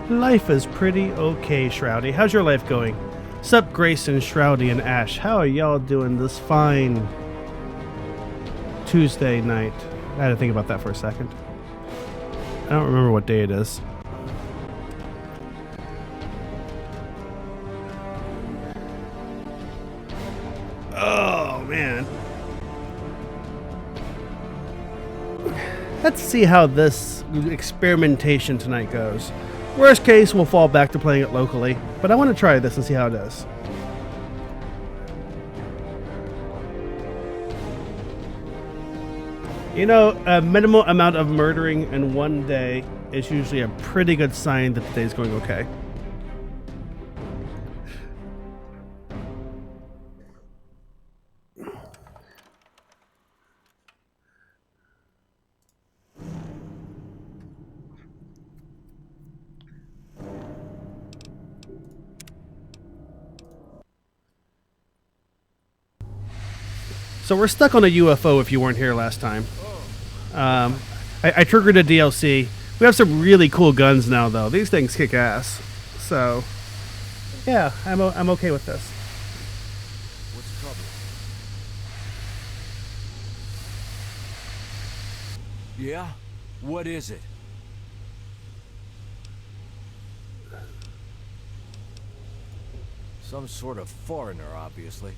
Life is pretty okay, Shroudy. How's your life going? Sup, Grayson, Shroudy, and Ash. How are y'all doing this fine Tuesday night? I had to think about that for a second. I don't remember what day it is. Oh, man. Let's see how this experimentation tonight goes. Worst case, we'll fall back to playing it locally, but I want to try this and see how it is. You know, a minimal amount of murdering in one day is usually a pretty good sign that the day's going okay. So we're stuck on a UFO if you weren't here last time. I triggered a DLC. We have some really cool guns now, though. These things kick ass. So, yeah, I'm okay with this. What's the trouble? Yeah? What is it? Some sort of foreigner, obviously.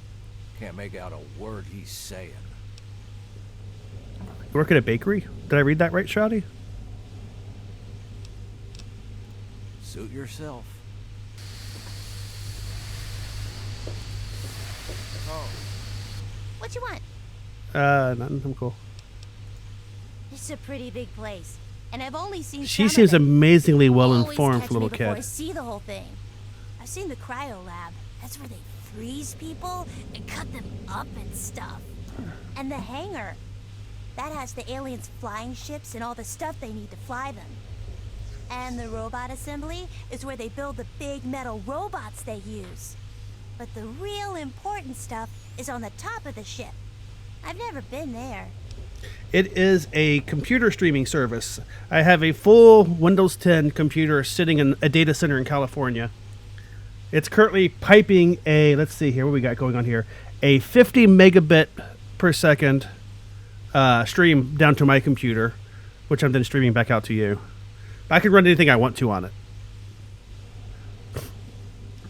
Can't make out a word he's saying. You work at a bakery? Did I read that right, Shroudy? Suit yourself. Oh. What you want? Nothing. I'm cool. It's a pretty big place, and I've only seen. She seems amazingly well Always informed catch for a me little before kid. I see the whole thing. I've seen the cryo lab. That's where they freeze people and cut them up and stuff. And the hangar. That has the aliens' flying ships and all the stuff they need to fly them. And the robot assembly is where they build the big metal robots they use. But the real important stuff is on the top of the ship. I've never been there. It is a computer streaming service. I have a full Windows 10 computer sitting in a data center in California. It's currently piping a, let's see here, what we got going on here, a 50 megabit per second stream down to my computer, which I'm then streaming back out to you. I can run anything I want to on it.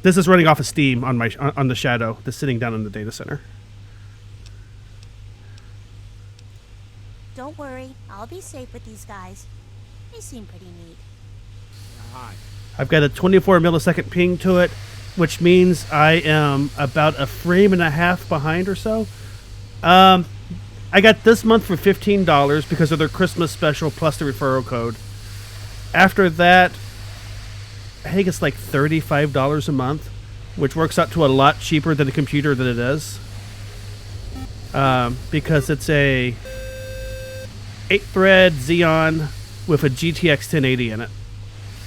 This is running off of Steam on the Shadow that's sitting down in the data center. Don't worry, I'll be safe with these guys. They seem pretty neat. Hi. I've got a 24 millisecond ping to it, which means I am about a frame and a half behind or so. I got this month for $15 because of their Christmas special plus the referral code. After that, I think it's like $35 a month, which works out to a lot cheaper than a computer than it is. Because it's a 8-thread Xeon with a GTX 1080 in it.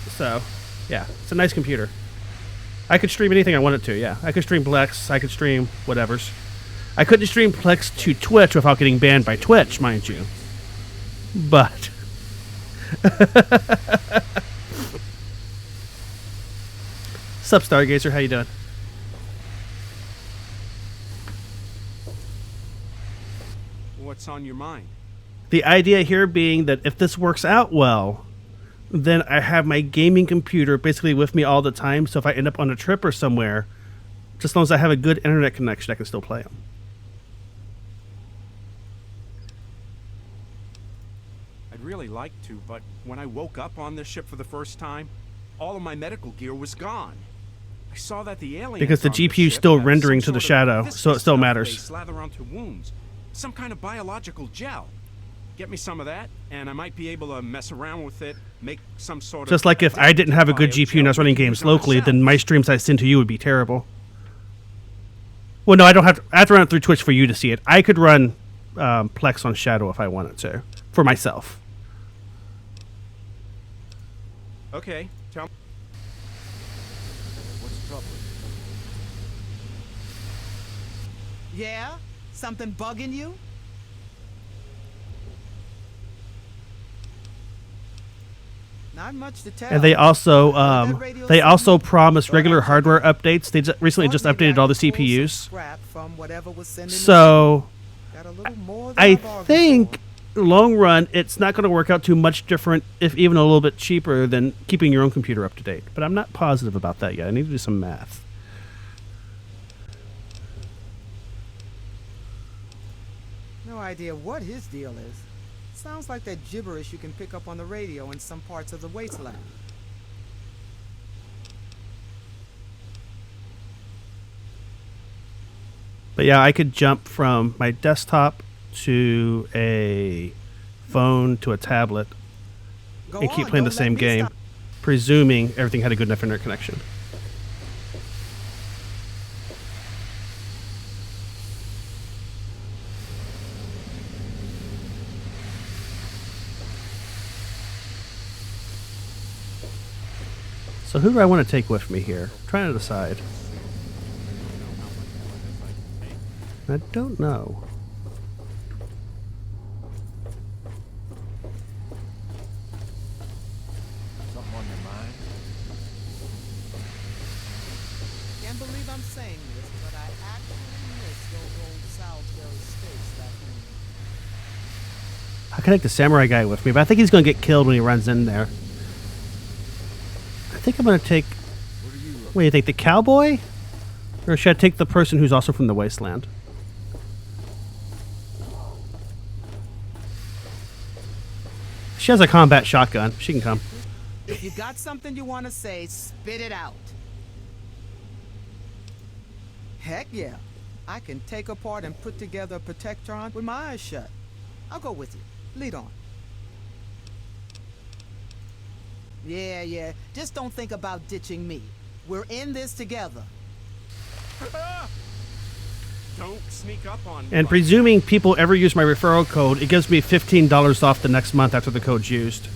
So, yeah, it's a nice computer. I could stream anything I wanted to, yeah. I could stream Plex, I could stream whatevers. I couldn't stream Plex to Twitch without getting banned by Twitch, mind you. But... Sup, Stargazer, how you doing? What's on your mind? The idea here being that if this works out well, then I have my gaming computer basically with me all the time, so if I end up on a trip or somewhere, just as long as I have a good internet connection, I can still play them. I'd really like to, but when I woke up on this ship for the first time, all of my medical gear was gone. I saw that the aliens Because the on GPU is ship still had rendering some to the sort of shadow, viscous so it still stuff matters. They slather onto wounds. Some kind of biological gel. Get me some of that, and I might be able to mess around with it, make some sort of... Just like if I didn't have a good GPU and I was running games locally, then my streams I send to you would be terrible. Well, no, I don't have to. I have to run it through Twitch for you to see it. I could run Plex on Shadow if I wanted to, for myself. Okay, tell me. What's the trouble? Yeah? Something bugging you? Not much to tell. And they also That radio promised regular hardware updates. They recently just updated all the CPUs. So I think long run it's not going to work out too much different, if even a little bit cheaper than keeping your own computer up to date. But I'm not positive about that yet. I need to do some math. No idea what his deal is. Sounds like that gibberish you can pick up on the radio in some parts of the wasteland. But yeah, I could jump from my desktop to a phone to a tablet and keep playing the same game, presuming everything had a good enough internet connection. So who do I want to take with me here? I'm trying to decide. I don't know. Something on your mind? Can't believe I'm saying this, but I actually miss those old Salisbury steaks back home. I could take the samurai guy with me, but I think he's going to get killed when he runs in there. I think I'm going to take... What do you think, the cowboy? Or should I take the person who's also from the wasteland? She has a combat shotgun. She can come. If you got something you want to say, spit it out. Heck yeah. I can take apart and put together a protectron with my eyes shut. I'll go with you. Lead on. Yeah. Just don't think about ditching me. We're in this together. Don't sneak up on me. And presuming people ever use my referral code, it gives me $15 off the next month after the code's used.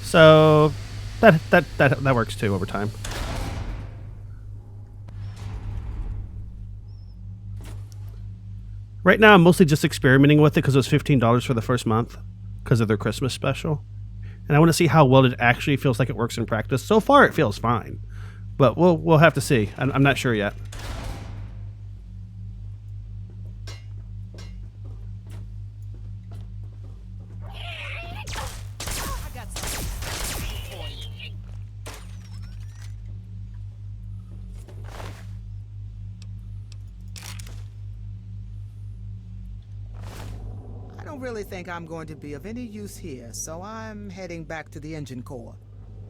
So that works too over time. Right now, I'm mostly just experimenting with it because it was $15 for the first month because of their Christmas special. And I want to see how well it actually feels like it works in practice. So far, it feels fine. But we'll have to see. I'm not sure yet. I don't really think I'm going to be of any use here, so I'm heading back to the engine core.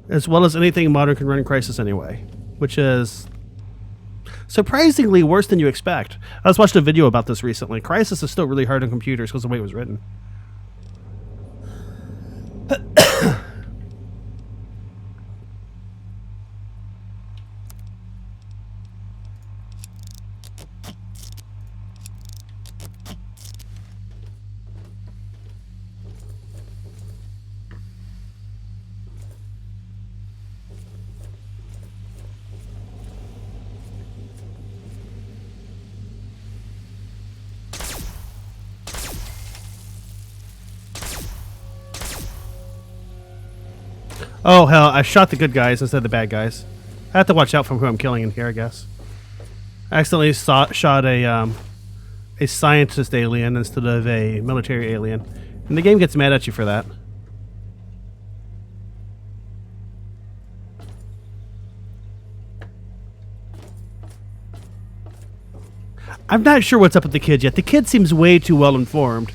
As well as anything modern can run in Crisis anyway, which is surprisingly worse than you expect. I was watching a video about this recently. Crisis is still really hard on computers because of the way it was written. Oh, hell, I shot the good guys instead of the bad guys. I have to watch out for who I'm killing in here, I guess. I accidentally shot a scientist alien instead of a military alien. And the game gets mad at you for that. I'm not sure what's up with the kid yet. The kid seems way too well informed.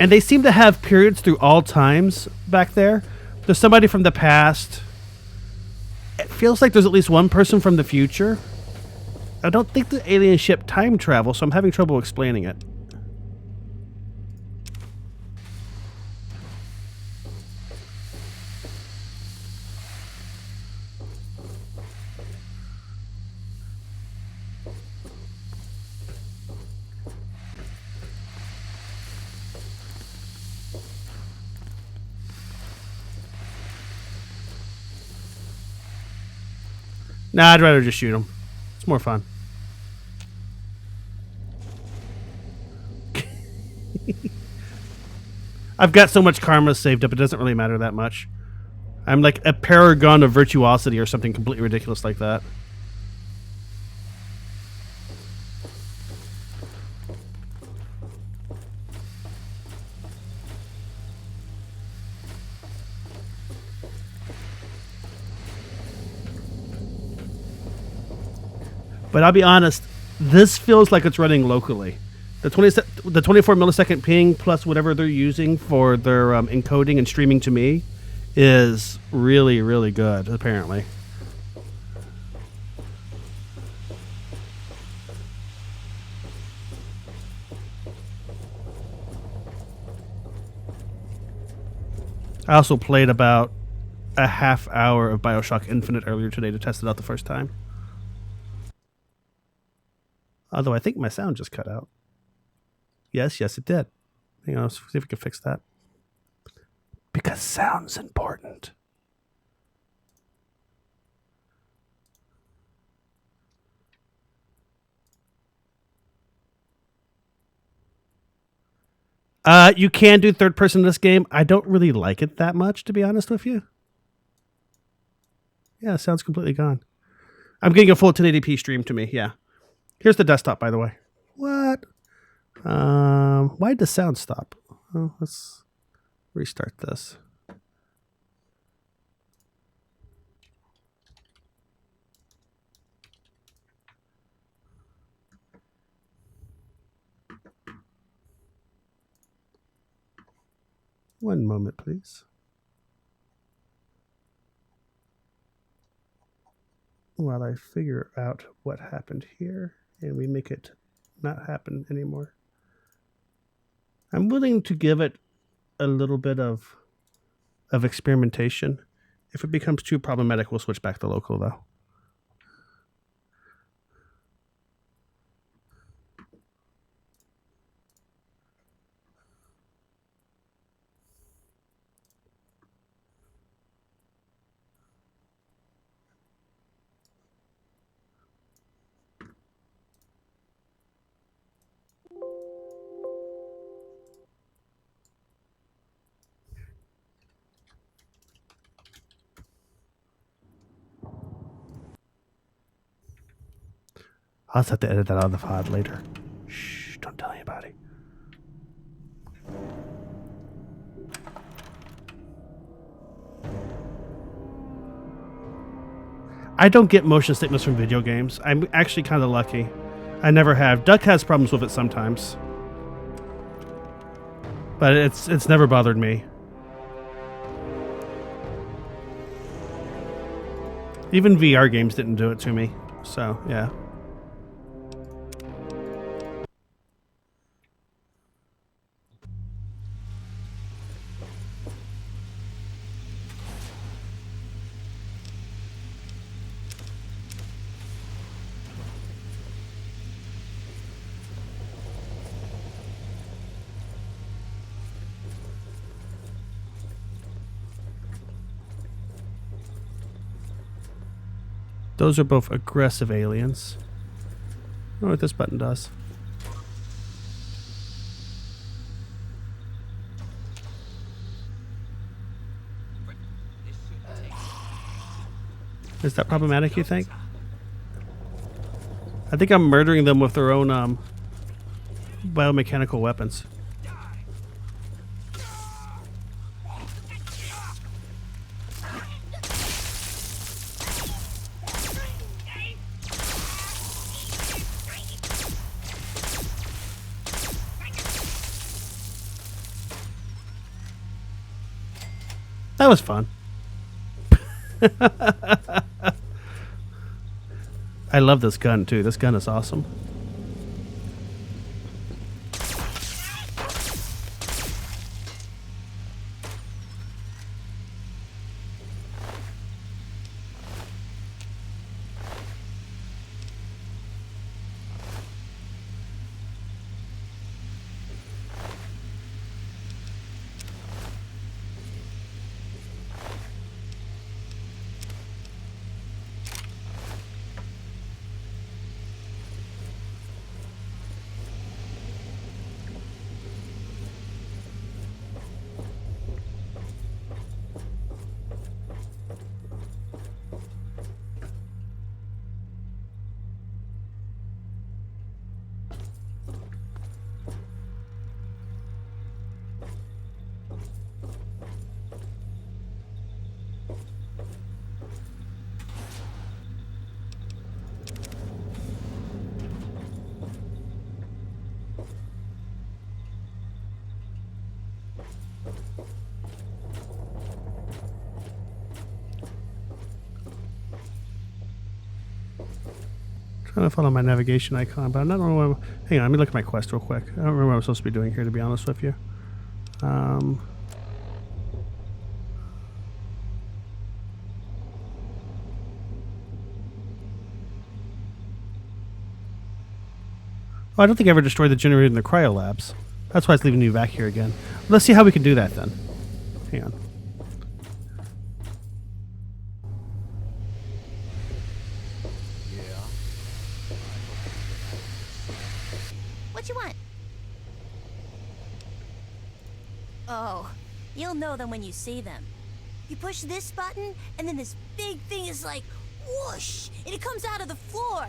And they seem to have periods through all times back there. There's somebody from the past. It feels like there's at least one person from the future. I don't think the alien ship time travel, so I'm having trouble explaining it. Nah, I'd rather just shoot him. It's more fun. I've got so much karma saved up, it doesn't really matter that much. I'm like a paragon of virtuosity or something completely ridiculous like that. But I'll be honest, this feels like it's running locally. The 24 millisecond ping plus whatever they're using for their encoding and streaming to me is really, really good, apparently. I also played about a half hour of BioShock Infinite earlier today to test it out the first time. Although I think my sound just cut out. Yes, it did. Hang on, let's see if we can fix that. Because sound's important. You can do third person in this game. I don't really like it that much, to be honest with you. Yeah, it sound's completely gone. I'm getting a full 1080p stream to me, yeah. Here's the desktop, by the way. What? Why did the sound stop? Oh, let's restart this. One moment, please. While I figure out what happened here and we make it not happen anymore. I'm willing to give it a little bit of experimentation. If it becomes too problematic, we'll switch back to local, though. I'll just have to edit that out of the VOD later. Shh, don't tell anybody. I don't get motion sickness from video games. I'm actually kind of lucky. I never have. Duck has problems with it sometimes. But it's never bothered me. Even VR games didn't do it to me. So, yeah. Those are both aggressive aliens. I don't know what this button does. Is that problematic, you think? I think I'm murdering them with their own biomechanical weapons. That was fun. I love this gun too. This gun is awesome. Trying to follow my navigation icon, but I don't know what hang on, let me look at my quest real quick. I don't remember what I'm supposed to be doing here, to be honest with you. Oh, I don't think I ever destroyed the generator in the cryo labs. That's why it's leaving me back here again. Let's see how we can do that then. Hang on. What you want? Oh, you'll know them when you see them. You push this button, and then this big thing is like whoosh, and it comes out of the floor.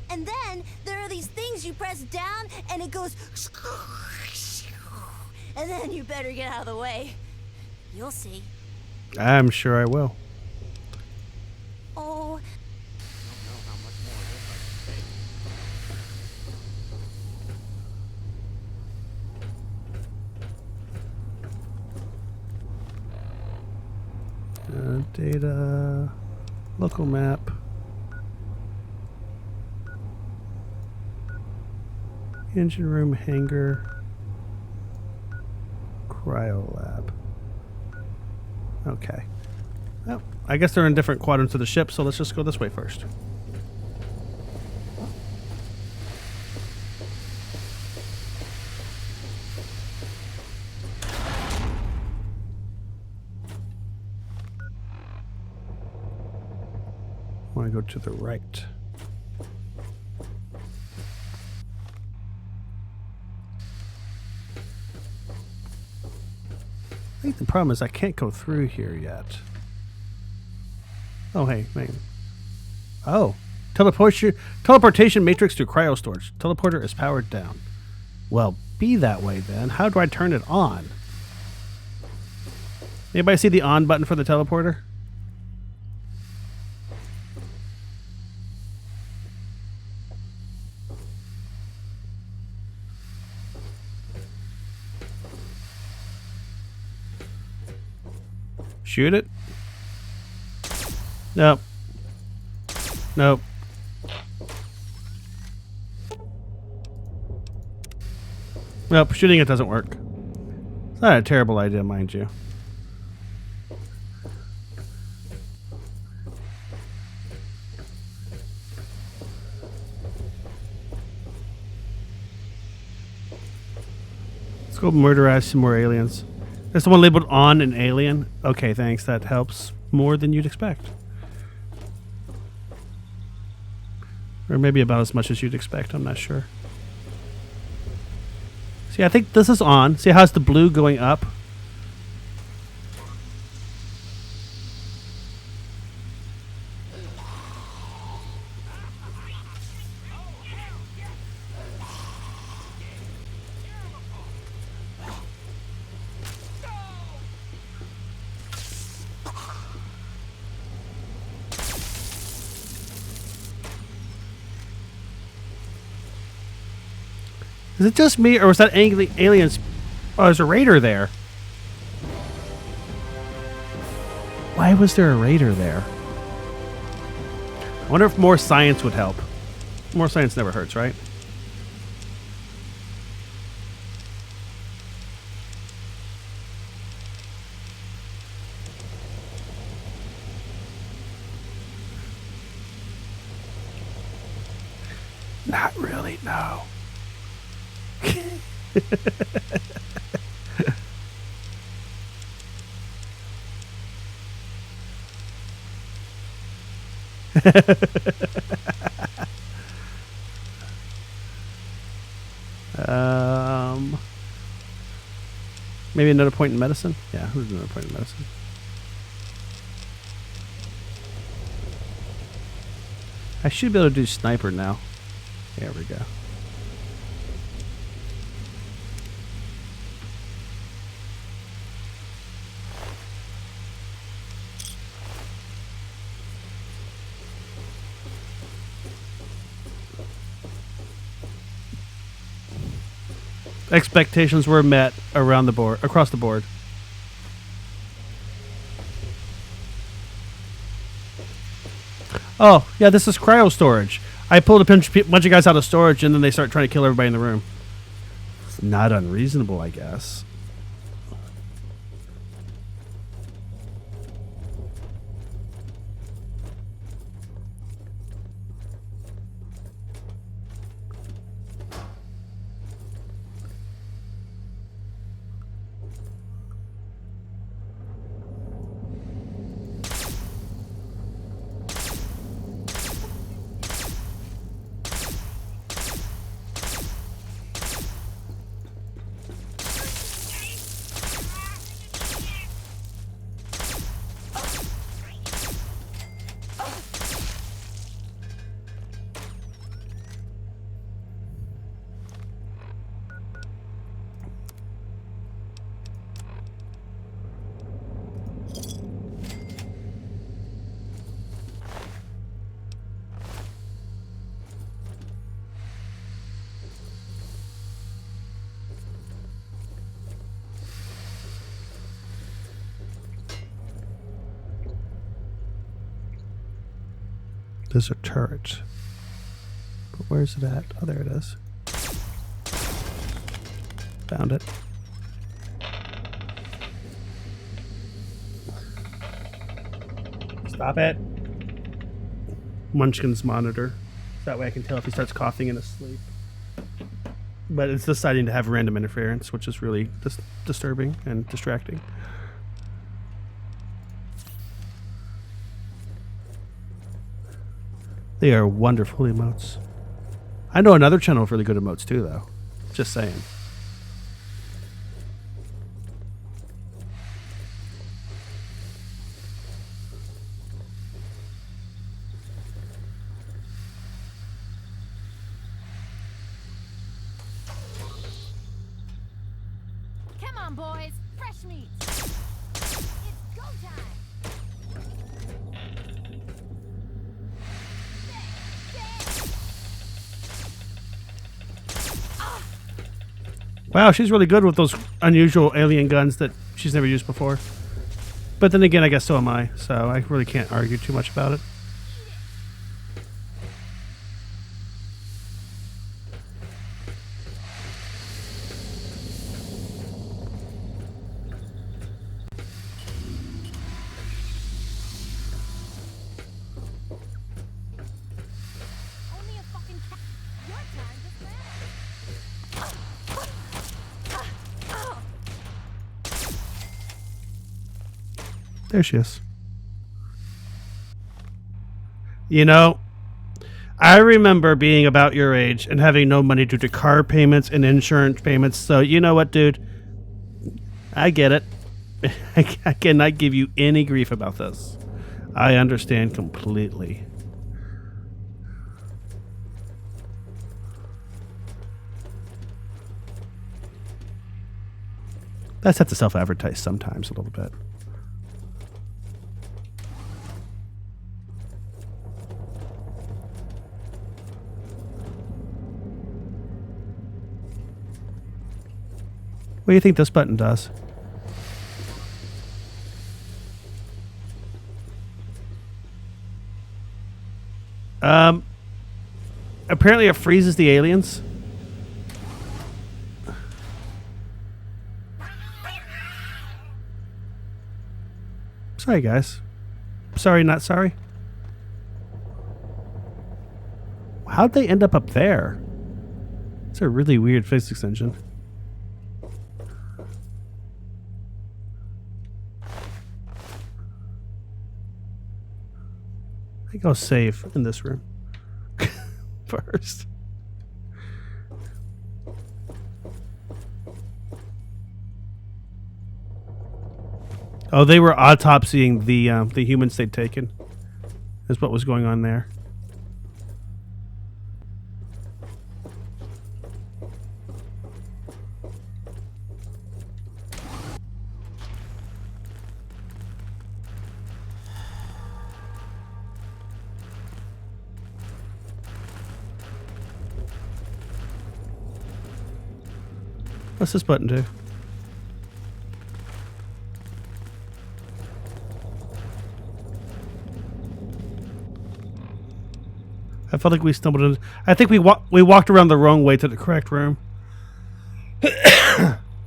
And then there are these things you press down, and it goes. And then you better get out of the way. You'll see. I'm sure I will. Oh. Data, local map. Engine room, hangar, cryo lab. Okay. Well, I guess they're in different quadrants of the ship, so let's just go this way first. I want to go to the right. I think the problem is I can't go through here yet. Oh, hey, man. Oh. Teleportation matrix to cryo storage. Teleporter is powered down. Well, be that way then. How do I turn it on? Anybody see the on button for the teleporter? Shoot it? Nope. Nope. Nope, shooting it doesn't work. It's not a terrible idea, mind you. Let's go murderize some more aliens. That's the one labeled on an alien. Okay, thanks. That helps more than you'd expect. Or maybe about as much as you'd expect. I'm not sure. See, I think this is on. See how's the blue going up? Is it just me, or was that aliens? Oh, there's a raider there. Why was there a raider there? I wonder if more science would help. More science never hurts, right? Not really, no. Maybe another point in medicine? Yeah, who's another point in medicine? I should be able to do sniper now. There we go. Expectations were met around the board, across the board. Oh, yeah, this is cryo storage. I pulled a bunch of guys out of storage, and then they start trying to kill everybody in the room. It's not unreasonable, I guess. There's a turret. But where's it at? Oh, there it is. Found it. Stop it. Munchkin's monitor. That way I can tell if he starts coughing in his sleep. But it's deciding to have random interference, which is really disturbing and distracting. They are wonderful emotes. I know another channel with really good emotes too, though. Just saying. Come on, boys. Fresh meat. It's go time. Wow, she's really good with those unusual alien guns that she's never used before. But then again, I guess so am I, so I really can't argue too much about it. Only a fucking cat. Your time just ran. There she is. You know, I remember being about your age and having no money due to car payments and insurance payments. So you know what, dude? I get it. I cannot give you any grief about this. I understand completely. That's have to self-advertise sometimes a little bit. What do you think this button does? Apparently it freezes the aliens. Sorry, guys. Sorry, not sorry. How'd they end up there? It's a really weird physics engine. I think I'll save in this room first. Oh, they were autopsying the humans they'd taken. Is what was going on there. What's this button do? I felt like we stumbled in. I think we walked around the wrong way to the correct room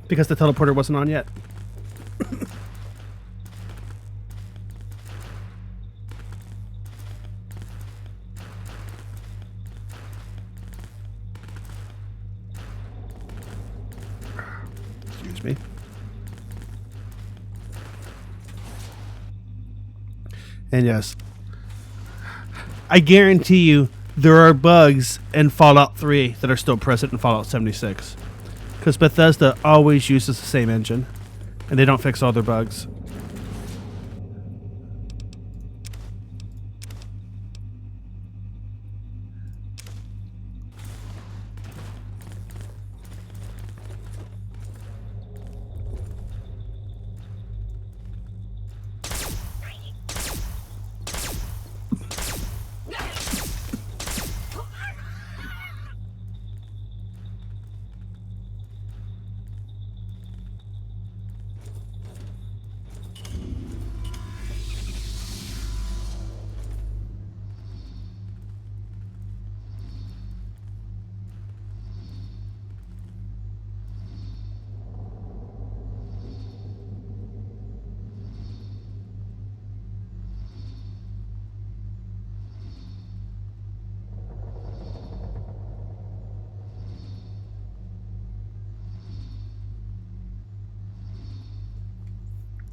because the teleporter wasn't on yet. Excuse me. And yes, I guarantee you there are bugs in Fallout 3 that are still present in Fallout 76. Because Bethesda always uses the same engine, and they don't fix all their bugs.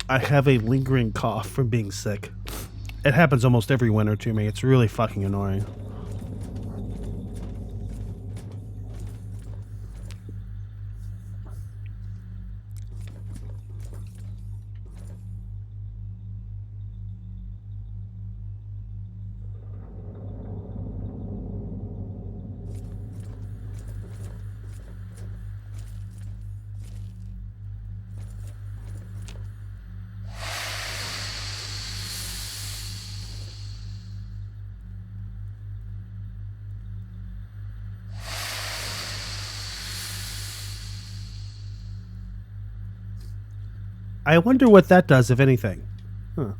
I have a lingering cough from being sick. It happens almost every winter to me. It's really fucking annoying. I wonder what that does, if anything. Huh.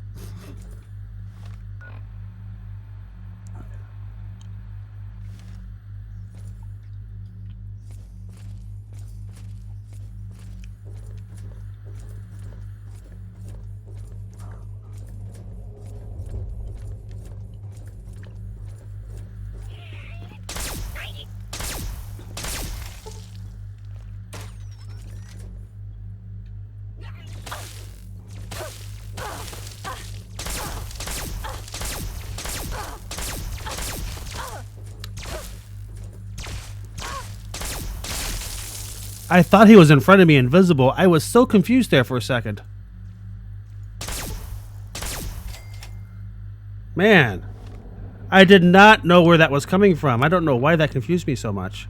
I thought he was in front of me invisible. I was so confused there for a second. Man, I did not know where that was coming from. I don't know why that confused me so much.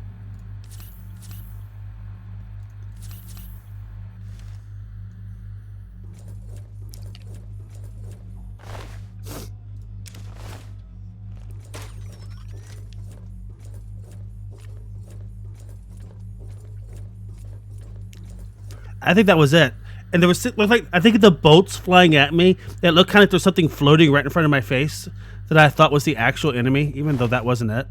I think that was it. And there was like, I think the boats flying at me, that looked kind of like there's something floating right in front of my face that I thought was the actual enemy, even though that wasn't it.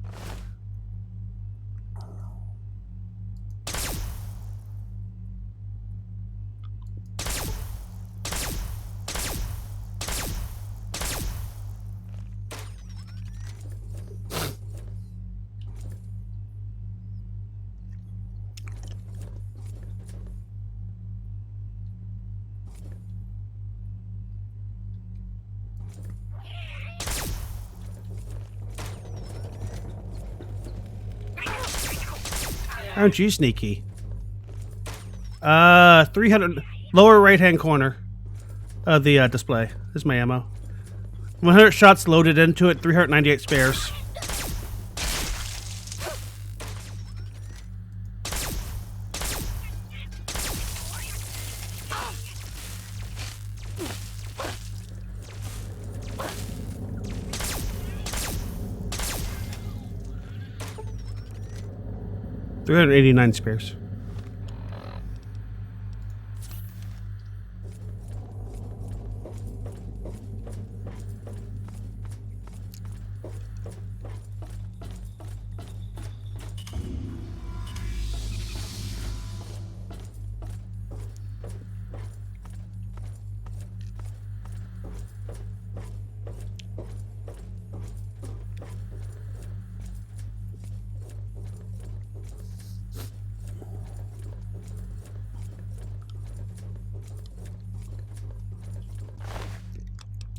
Aren't you sneaky? 300 lower right hand corner of the display. This is my ammo. 100 shots loaded into it, 398 spares. $389 spares.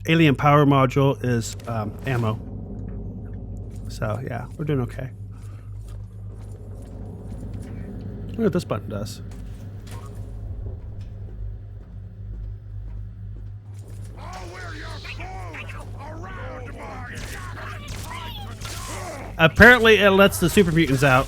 alien power module is ammo. So yeah, we're doing okay. Look what this button does. Apparently it lets the super mutants out.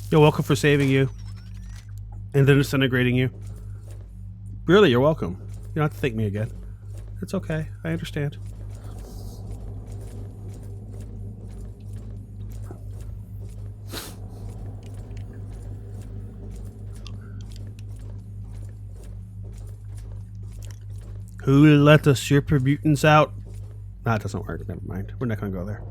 You're welcome for saving you and then disintegrating you. Really, you're welcome. You don't have to thank me again. It's okay. I understand. Who let the super mutants out? Nah, it doesn't work. Never mind. We're not going to go there.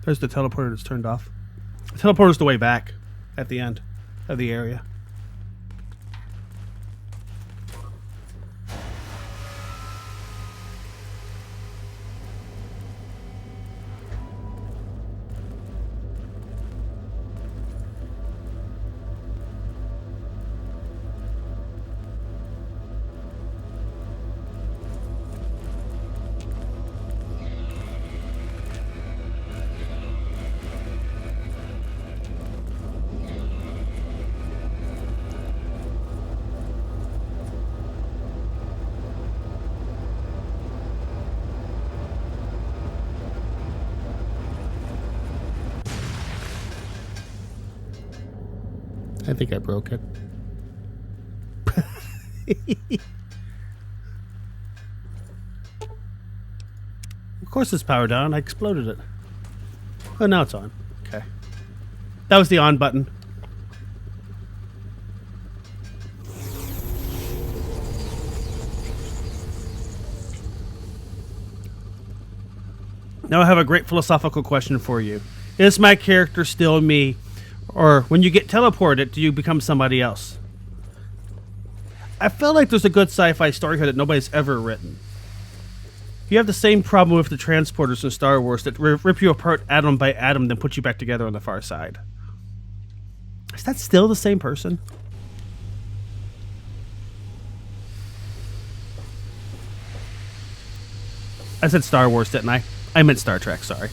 There's the teleporter that's turned off. The teleporter's the way back at the end of the area. I think I broke it. Of course it's powered down. I exploded it. Oh, now it's on. Okay. That was the on button. Now I have a great philosophical question for you. Is my character still me? Or when you get teleported, do you become somebody else? I feel like there's a good sci-fi story here that nobody's ever written. You have the same problem with the transporters in Star Wars that rip you apart atom by atom, then put you back together on the far side. Is that still the same person? I said Star Wars, didn't I? I meant Star Trek, sorry.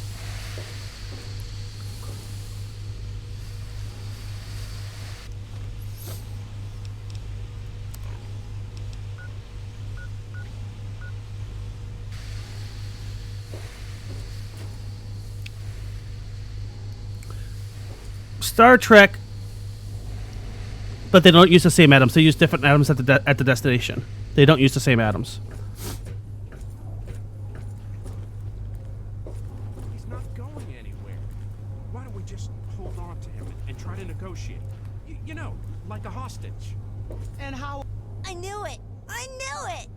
Star Trek, but they don't use the same atoms. They use different atoms at the destination. They don't use the same atoms. He's not going anywhere. Why don't we just hold on to him and try to negotiate? You know, like a hostage. And how? I knew it! I knew it!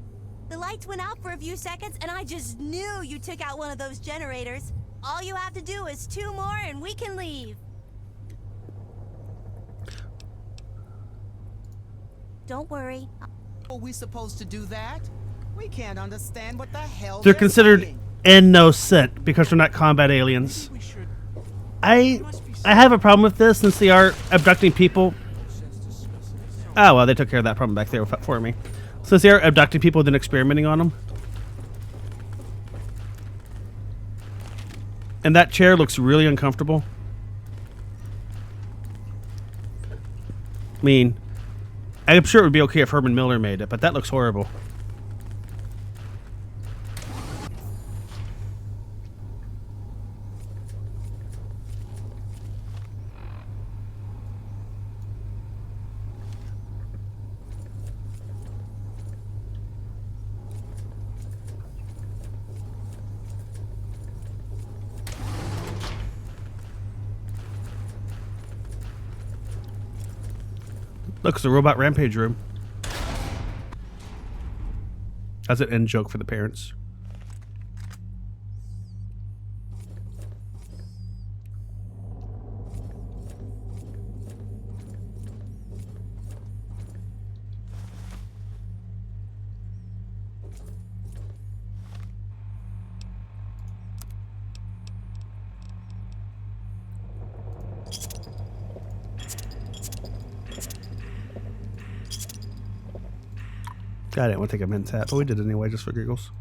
The lights went out for a few seconds, and I just knew you took out one of those generators. All you have to do is 2 more, and we can leave. Don't worry. Are we supposed to do that? We can't understand what the hell They're considered saying. innocent because they're not combat aliens. We should. I have a problem with this since they are abducting people. Oh, well, they took care of that problem back there for me. Since they are abducting people and then experimenting on them. And that chair looks really uncomfortable. I mean, I'm sure it would be okay if Herman Miller made it, but that looks horrible. Look, it's a robot rampage room. That's an end joke for the parents. God, I didn't want to take a mint tap, but we did it anyway, just for giggles.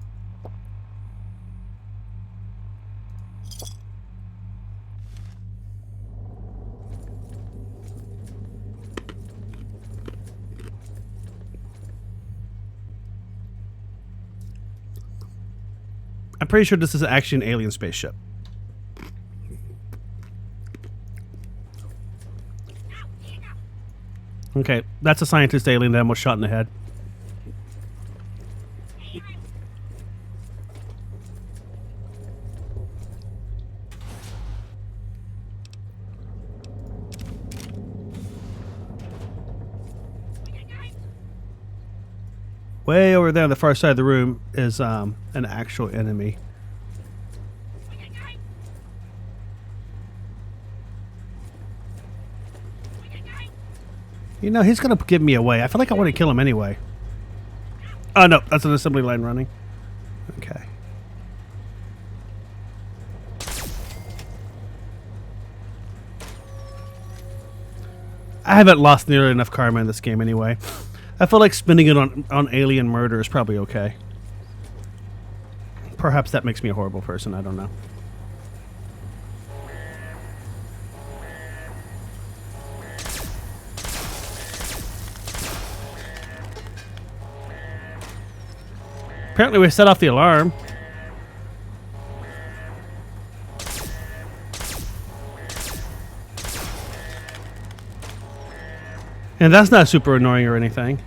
I'm pretty sure this is actually an alien spaceship. Okay, that's a scientist alien that almost shot in the head. Way over there on the far side of the room is an actual enemy. You know, he's going to give me away. I feel like I want to kill him anyway. Oh, no. That's an assembly line running. Okay. I haven't lost nearly enough karma in this game anyway. I feel like spending it on alien murder is probably okay. Perhaps that makes me a horrible person. I don't know. Apparently we set off the alarm. And that's not super annoying or anything.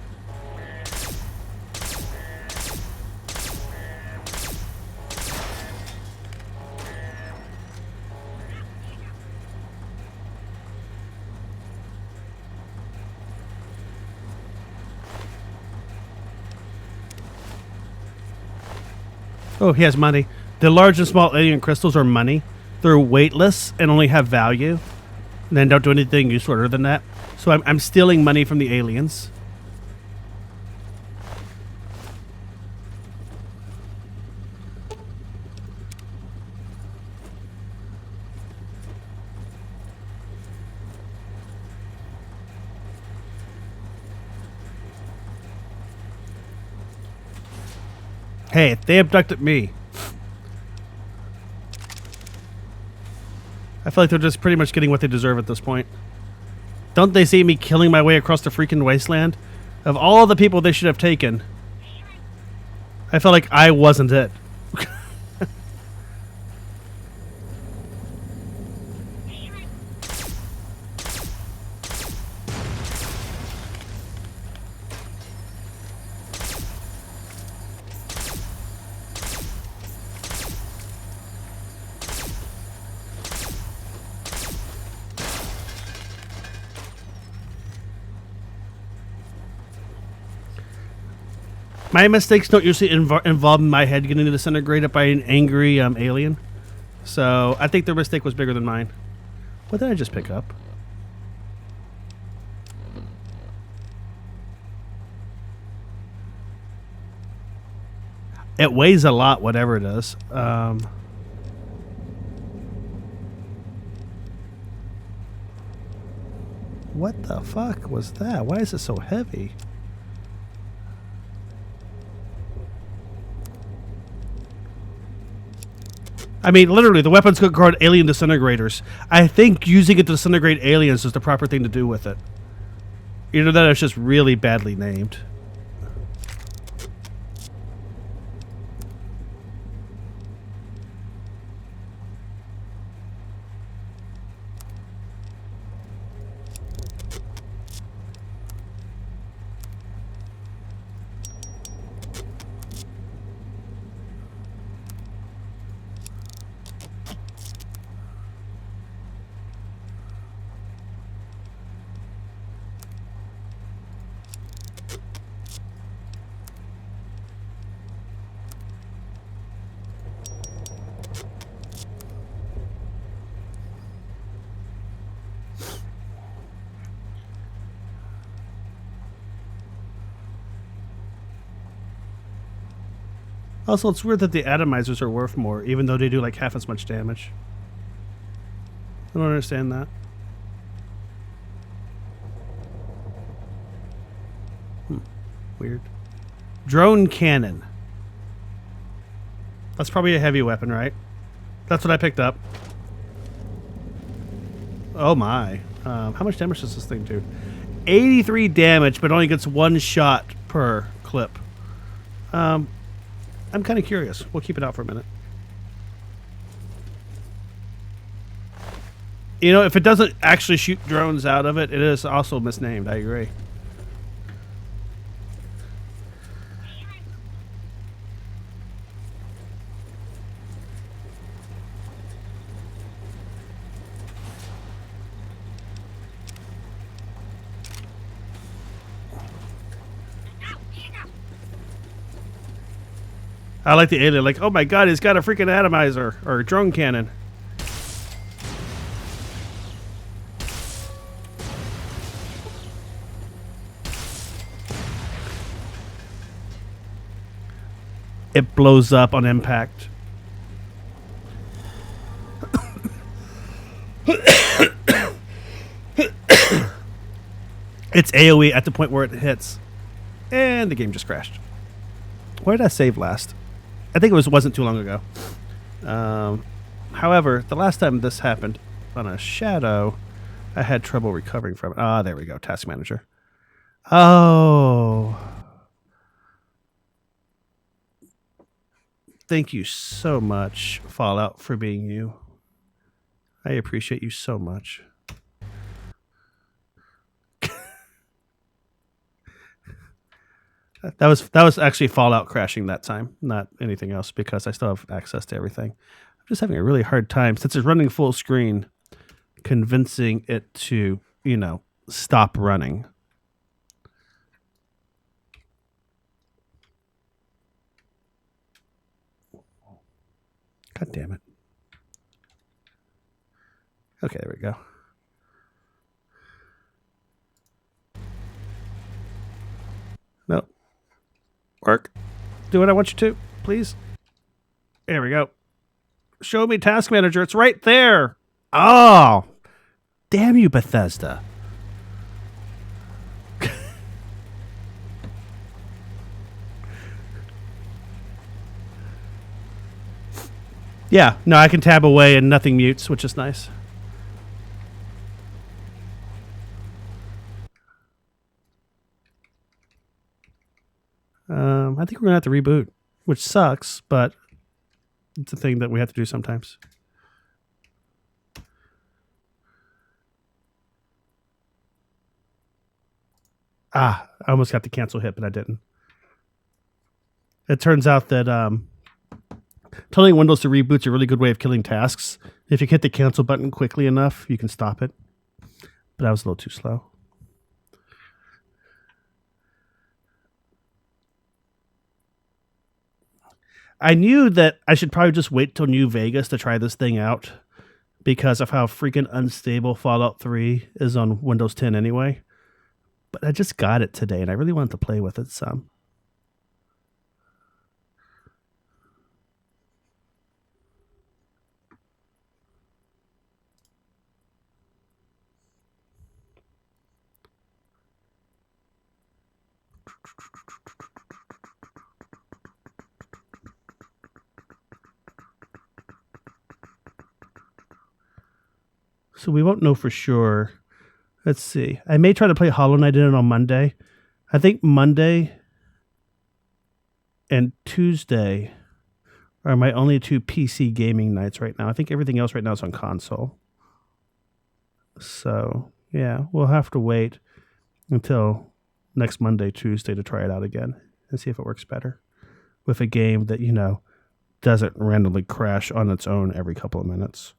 Oh, he has money. The large and small alien crystals are money. They're weightless and only have value. And then don't do anything useful other than that. So I'm stealing money from the aliens. Hey, they abducted me. I feel like they're just pretty much getting what they deserve at this point. Don't they see me killing my way across the freaking wasteland? Of all the people they should have taken, I felt like I wasn't it. My mistakes don't usually involve my head getting disintegrated by an angry alien. So I think their mistake was bigger than mine. What did I just pick up? It weighs a lot, whatever it is. What the fuck was that? Why is it so heavy? I mean, literally, the weapons could guard alien disintegrators. I think using it to disintegrate aliens is the proper thing to do with it. Either that or it's just really badly named. Also, it's weird that the atomizers are worth more, even though they do like half as much damage. I don't understand that. Weird. Drone cannon. That's probably a heavy weapon, right? That's what I picked up. Oh my. How much damage does this thing do? 83 damage, but only gets one shot per clip. I'm kind of curious. We'll keep it out for a minute. You know, if it doesn't actually shoot drones out of it, it is also misnamed. I agree. I like the alien, like, oh my god, he's got a freaking atomizer or a drone cannon. It blows up on impact. It's AoE at the point where it hits. And the game just crashed. Where did I save last? I think it wasn't too long ago. However, the last time this happened on a shadow, I had trouble recovering from it. Ah, there we go. Task manager. Oh. Thank you so much, Fallout, for being you. I appreciate you so much. That was actually Fallout crashing that time, not anything else, because I still have access to everything. I'm just having a really hard time, since it's running full screen, convincing it to, you know, stop running. God damn it. Okay, there we go. Nope. Work. Do what I want you to, please. There we go. Show me task manager. It's right there. Oh. Damn you, Bethesda. Yeah, no, I can tab away and nothing mutes, which is nice. I think we're going to have to reboot, which sucks, but it's a thing that we have to do sometimes. Ah, I almost got the cancel hit, but I didn't. It turns out that telling Windows to reboot is a really good way of killing tasks. If you hit the cancel button quickly enough, you can stop it. But I was a little too slow. I knew that I should probably just wait till New Vegas to try this thing out because of how freaking unstable Fallout 3 is on Windows 10 anyway. But I just got it today and I really wanted to play with it some. So we won't know for sure. Let's see. I may try to play Hollow Knight in it on Monday. I think Monday and Tuesday are my only two PC gaming nights right now. I think everything else right now is on console. So, yeah, we'll have to wait until next Monday, Tuesday to try it out again and see if it works better with a game that, you know, doesn't randomly crash on its own every couple of minutes.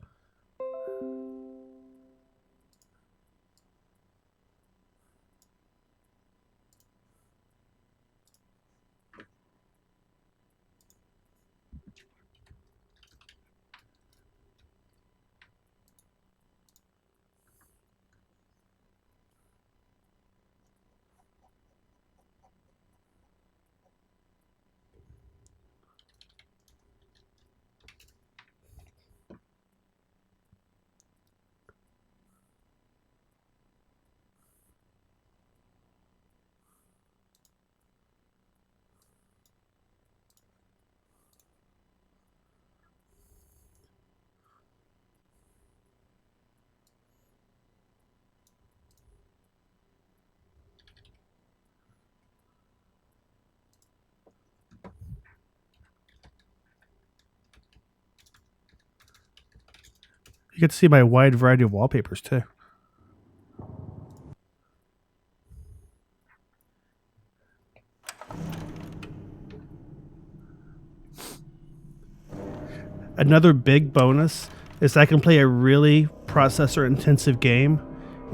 You get to see my wide variety of wallpapers too. Another big bonus is I can play a really processor intensive game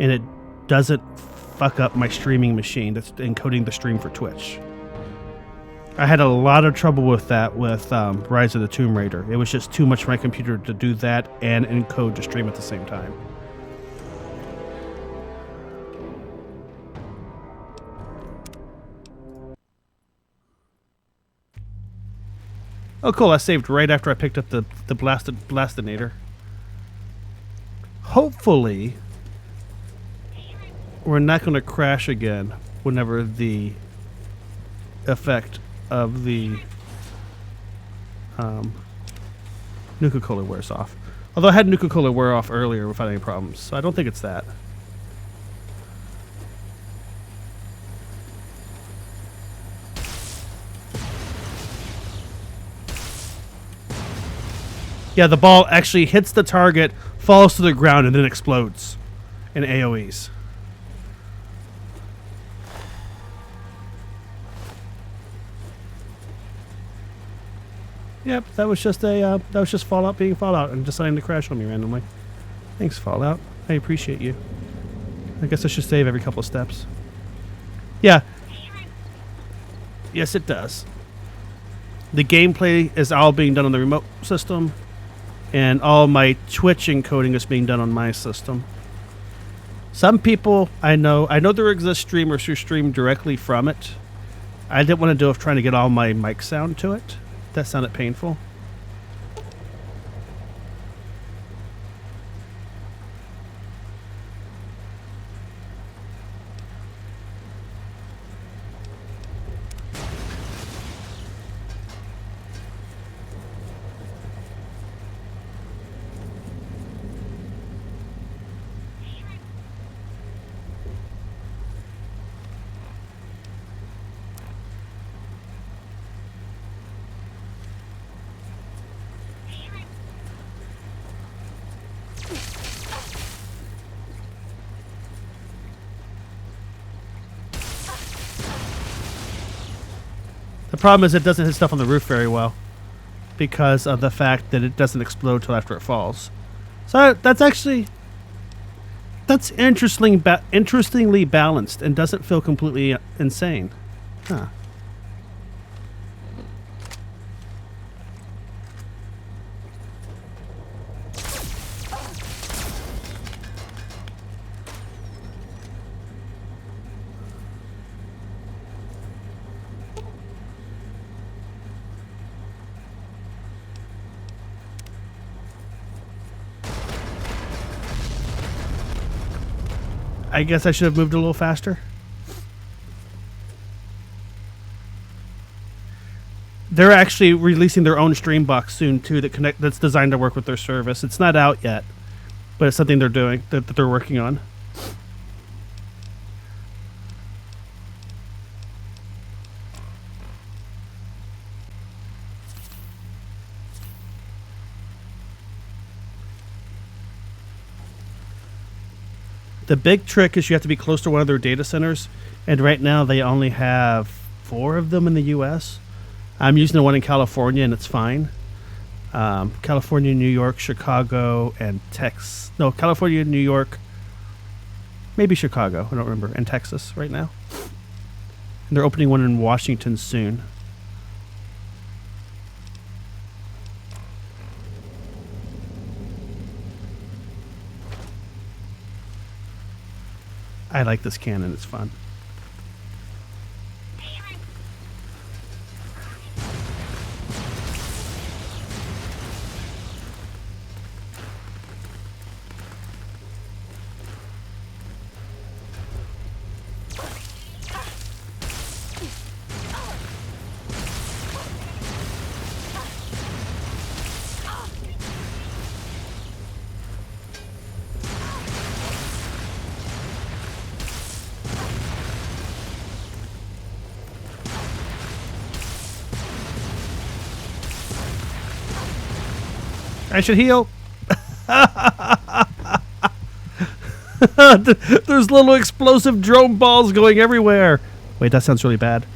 and it doesn't fuck up my streaming machine that's encoding the stream for Twitch. I had a lot of trouble with that with Rise of the Tomb Raider. It was just too much for my computer to do that and encode to stream at the same time. Oh, cool. I saved right after I picked up the blastinator. Hopefully, we're not going to crash again whenever the effect of the Nuka-Cola wears off. Although I had Nuka-Cola wear off earlier without any problems, so I don't think it's that. Yeah, the ball actually hits the target, falls to the ground, and then explodes in AoEs. Yep, that was just Fallout being Fallout and deciding to crash on me randomly. Thanks, Fallout. I appreciate you. I guess I should save every couple of steps. Yeah. Yes, it does. The gameplay is all being done on the remote system, and all my Twitch encoding is being done on my system. Some people I know there exist streamers who stream directly from it. I didn't want to do it trying to get all my mic sound to it. That sounded painful. The problem is it doesn't hit stuff on the roof very well because of the fact that it doesn't explode till after it falls. So that's interestingly balanced and doesn't feel completely insane. Huh. I guess I should have moved a little faster. They're actually releasing their own stream box soon too that's designed to work with their service. It's not out yet, but it's something they're doing that they're working on. The big trick is you have to be close to one of their data centers, and right now they only have 4 of them in the U.S. I'm using the one in California, and it's fine. California, New York, Chicago, and Texas. No, California, New York, maybe Chicago. I don't remember. And Texas right now. And they're opening one in Washington soon. I like this cannon, it's fun. I should heal. There's little explosive drone balls going everywhere. Wait, that sounds really bad.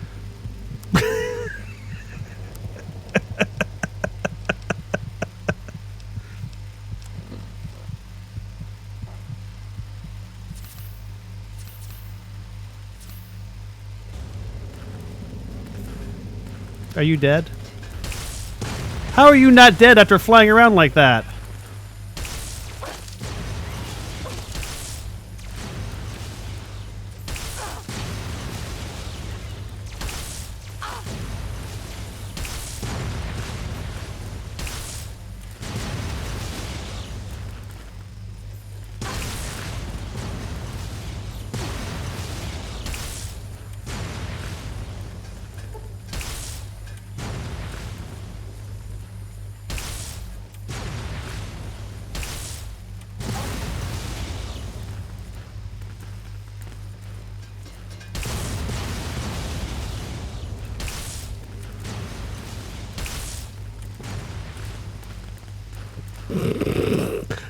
Are you dead? How are you not dead after flying around like that?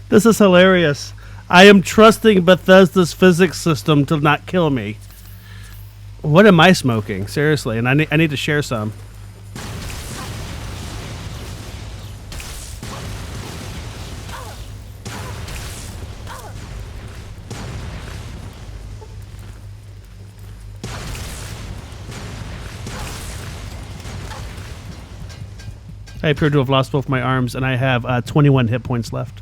This is hilarious. I am trusting Bethesda's physics system to not kill me. What am I smoking? Seriously, and I need to share some. I appear to have lost both my arms, and I have 21 hit points left.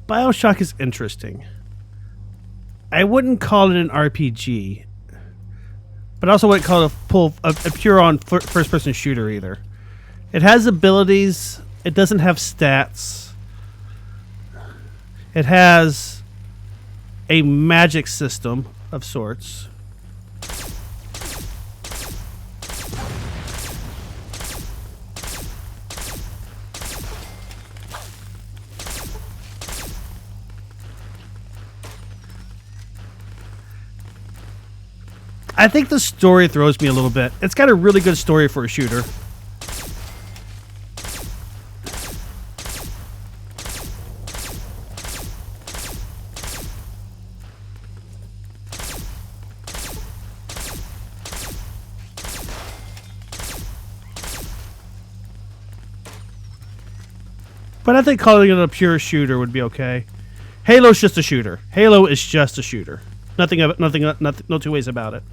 BioShock is interesting. I wouldn't call it an RPG, but I also wouldn't call it a pure-on first-person shooter either. It has abilities. It doesn't have stats. It has a magic system of sorts. I think the story throws me a little bit. It's got a really good story for a shooter. But I think calling it a pure shooter would be okay. Halo's just a shooter. Halo is just a shooter. Nothing, no two ways about it.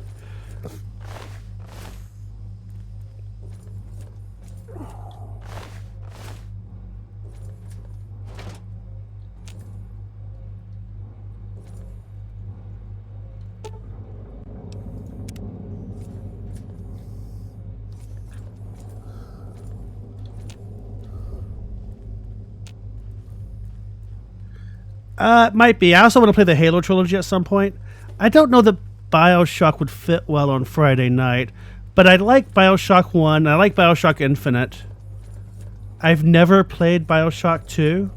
It might be. I also want to play the Halo trilogy at some point. I don't know that BioShock would fit well on Friday night, but I like BioShock 1. I like BioShock Infinite. I've never played BioShock 2.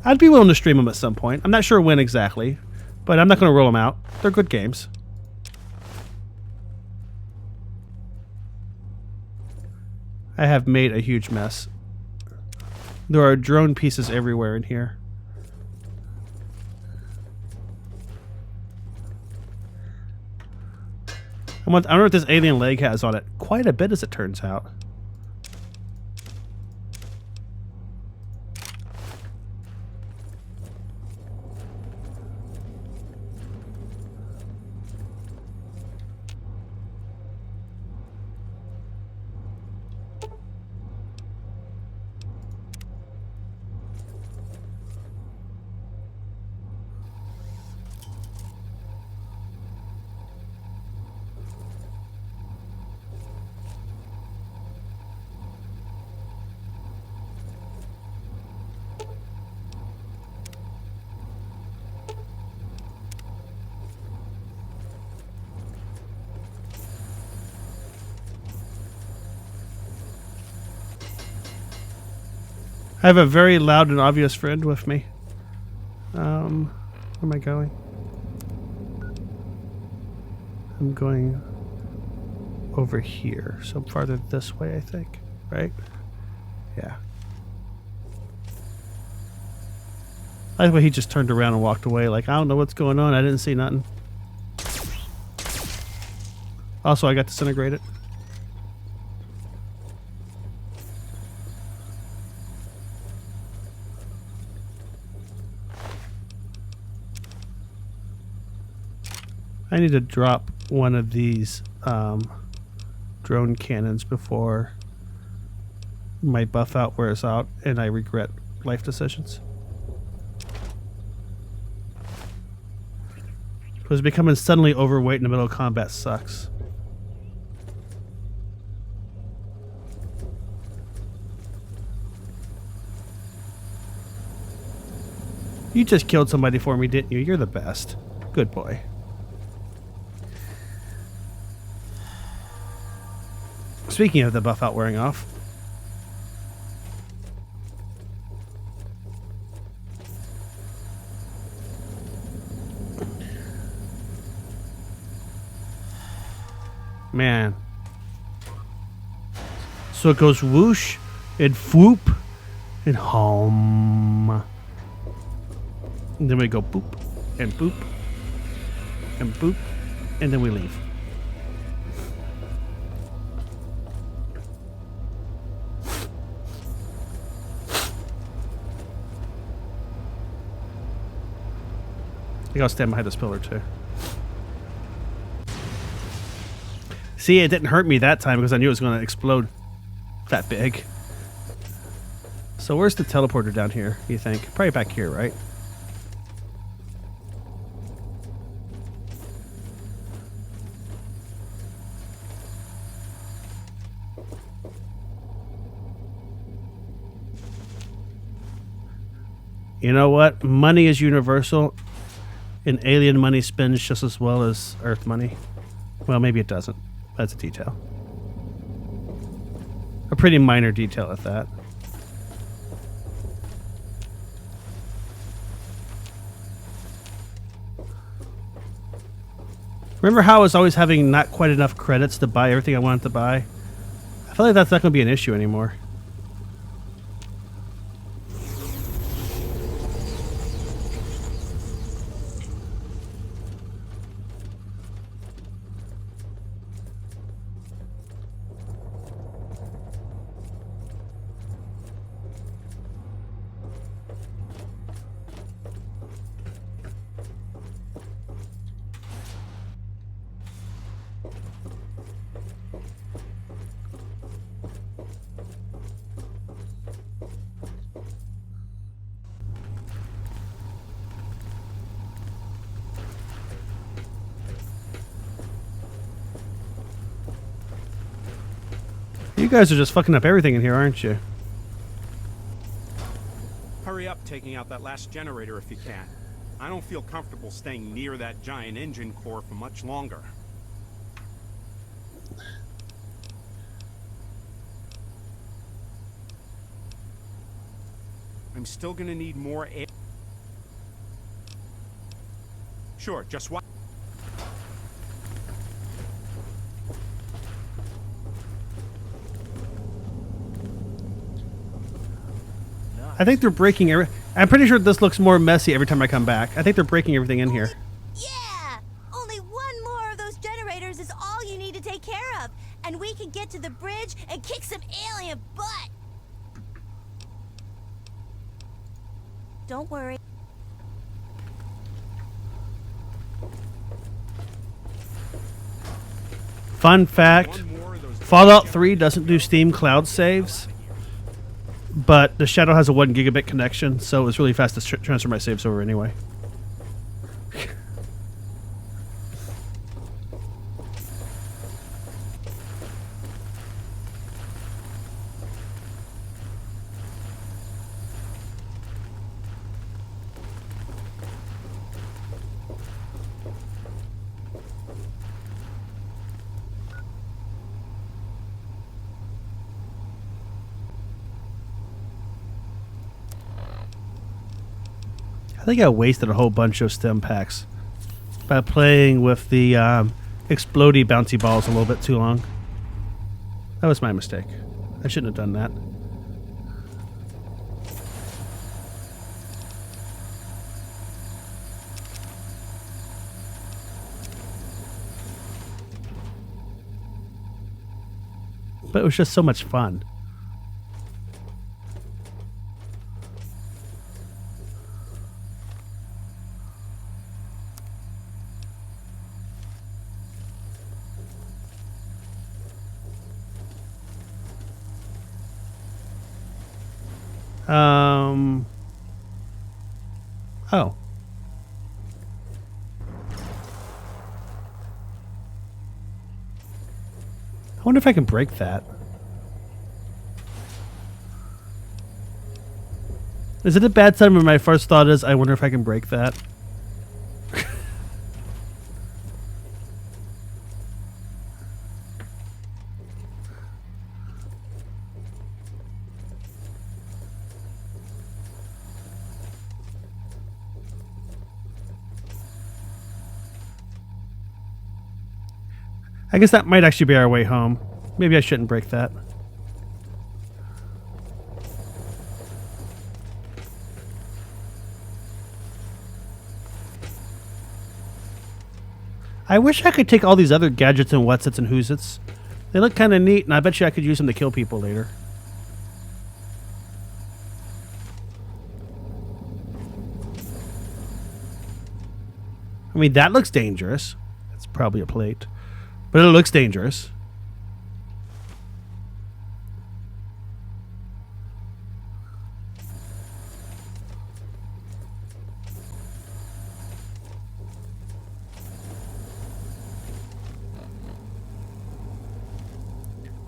I'd be willing to stream them at some point. I'm not sure when exactly, but I'm not going to roll them out. They're good games. I have made a huge mess. There are drone pieces everywhere in here. I wonder what this alien leg has on it. Quite a bit, as it turns out. I have a very loud and obvious friend with me. Where am I going? I'm going over here, so farther this way, I think. Right? Yeah. I like the way he just turned around and walked away, like, I don't know what's going on. I didn't see nothing. Also, I got disintegrated. I need to drop one of these drone cannons before my buff out wears out and I regret life decisions. Because becoming suddenly overweight in the middle of combat sucks. You just killed somebody for me, didn't you? You're the best. Good boy. Speaking of the buff out wearing off. Man. So it goes whoosh and whoop and home. And then we go boop and boop and boop and then we leave. I gotta stand behind this pillar too. See, it didn't hurt me that time because I knew it was going to explode that big. So where's the teleporter down here, you think? Probably back here, right? You know what? Money is universal. And alien money spends just as well as Earth money. Well, maybe it doesn't. That's a detail. A pretty minor detail at that. Remember how I was always having not quite enough credits to buy everything I wanted to buy? I feel like that's not going to be an issue anymore. You guys are just fucking up everything in here, aren't you? Hurry up taking out that last generator if you can. I don't feel comfortable staying near that giant engine core for much longer. I'm still gonna need more air. Sure, just what? I think they're breaking I'm pretty sure this looks more messy every time I come back. I think they're breaking everything in here. Yeah! Only one more of those generators is all you need to take care of, and we can get to the bridge and kick some alien butt. Don't worry. Fun fact, Fallout 3 doesn't do Steam cloud saves, but the Shadow has a 1 gigabit connection, so it was really fast to transfer my saves over anyway. I think I wasted a whole bunch of stem packs by playing with the explodey bouncy balls a little bit too long. That was my mistake. I shouldn't have done that. But it was just so much fun. Oh. I wonder if I can break that. Is it a bad sign when my first thought is, I wonder if I can break that? I guess that might actually be our way home. Maybe I shouldn't break that. I wish I could take all these other gadgets and whatsits and whoosits. They look kind of neat, and I bet you I could use them to kill people later. I mean, that looks dangerous. It's probably a plate. But it looks dangerous.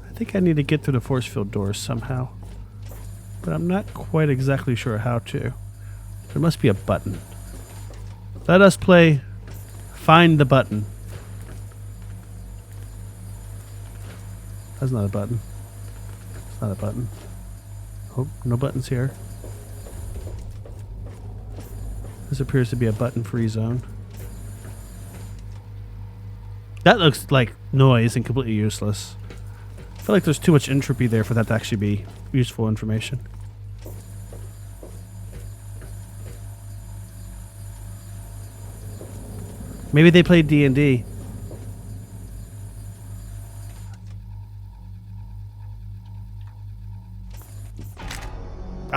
I think I need to get through the force field doors somehow. But I'm not quite exactly sure how to. There must be a button. Let us play Find the Button. That's not a button. It's not a button. Oh, no buttons here. This appears to be a button-free zone. That looks like noise and completely useless. I feel like there's too much entropy there for that to actually be useful information. Maybe they played D&D.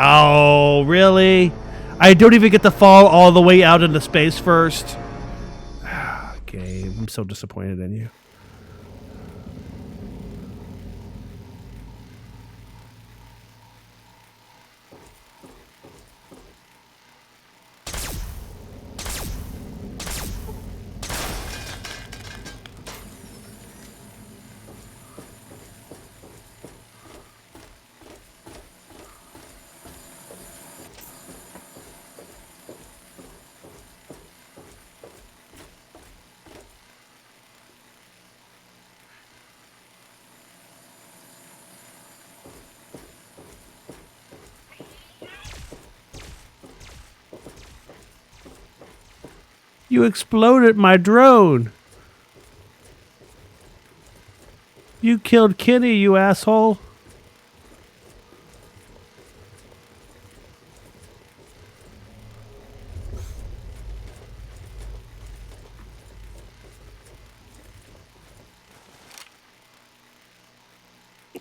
Oh, really? I don't even get to fall all the way out into space first. Game, I'm so disappointed in you. You exploded my drone. You killed Kenny, you asshole.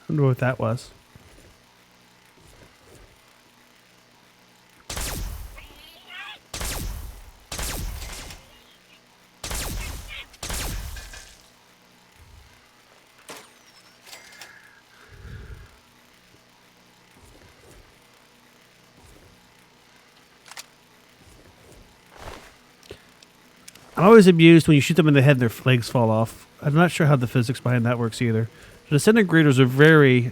wonder what that was. I'm always amused when you shoot them in the head and their legs fall off. I'm not sure how the physics behind that works either. The disintegrators are very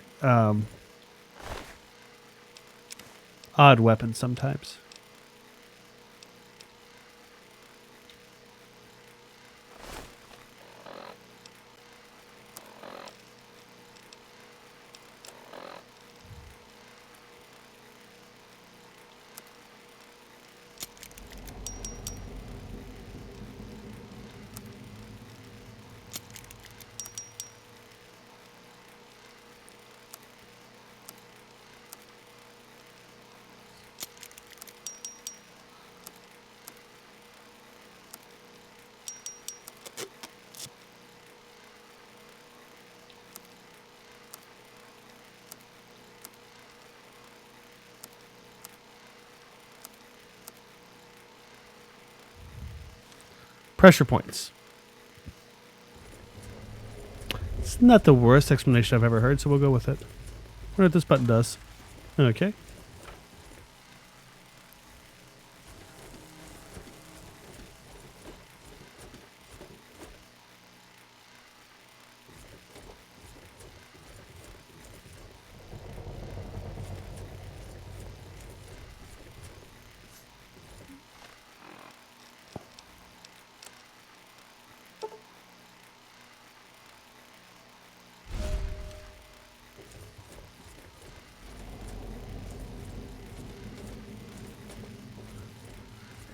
odd weapons sometimes. Pressure points. It's not the worst explanation I've ever heard, so we'll go with it. I wonder what this button does. Okay.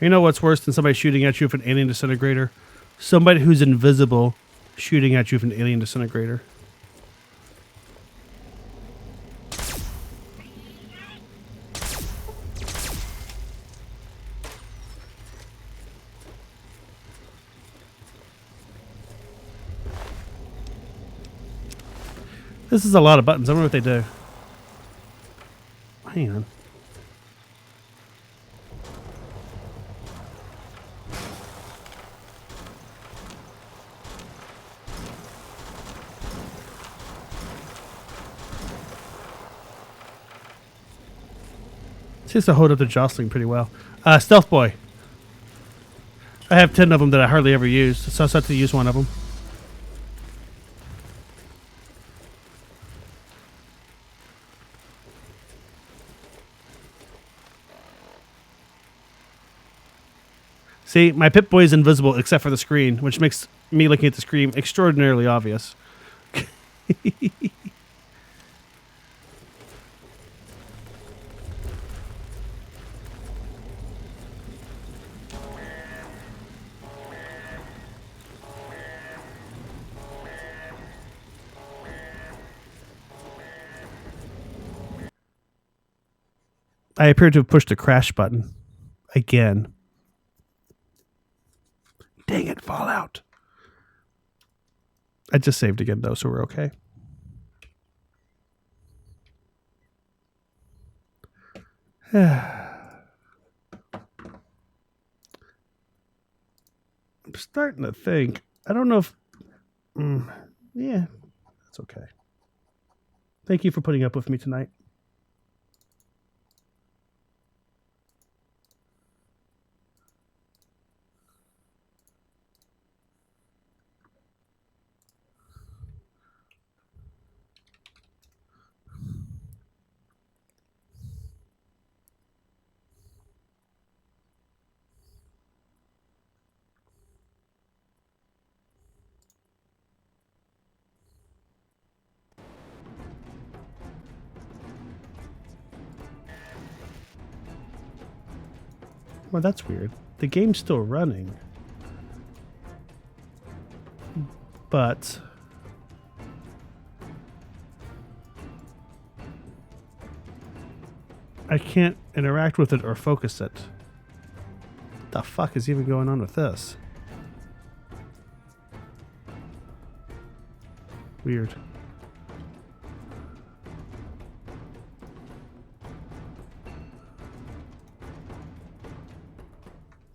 You know what's worse than somebody shooting at you with an alien disintegrator? Somebody who's invisible shooting at you with an alien disintegrator. This is a lot of buttons. I wonder what they do. Hang on. Seems to hold up the jostling pretty well. Stealth Boy. I have 10 of them that I hardly ever use, so I have to use one of them. See, my Pip-Boy is invisible except for the screen, which makes me looking at the screen extraordinarily obvious. I appear to have pushed the crash button again. Dang it, Fallout. I just saved again, though, so we're okay. I'm starting to think. I don't know if... yeah, that's okay. Thank you for putting up with me tonight. Well, that's weird. The game's still running. But... I can't interact with it or focus it. What the fuck is even going on with this? Weird.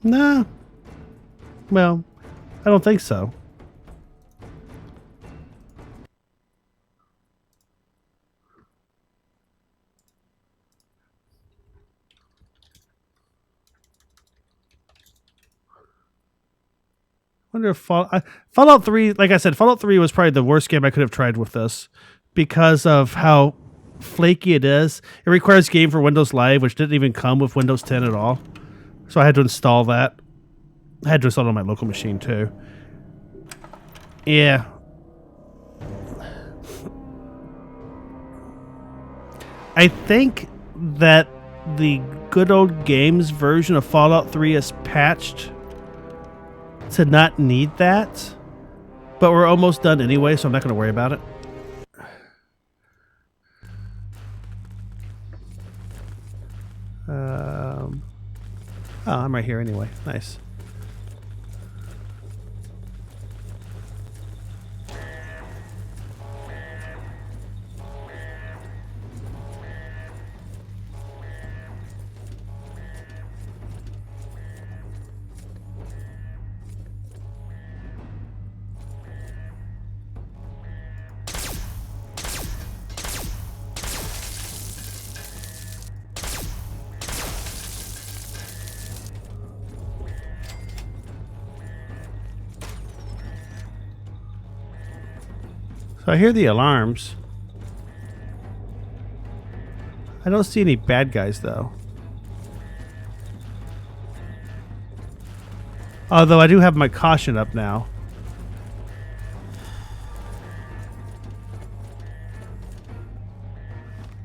Nah. Well, I don't think so. Wonder if Fallout 3, like I said, Fallout 3 was probably the worst game I could have tried with this because of how flaky it is. It requires Game for Windows Live, which didn't even come with Windows 10 at all. So I had to install that. I had to install it on my local machine too. Yeah. I think that the good old games version of Fallout 3 is patched to not need that, but we're almost done anyway, so I'm not going to worry about it. Oh, I'm right here anyway. Nice. So I hear the alarms. I don't see any bad guys though. Although I do have my caution up now.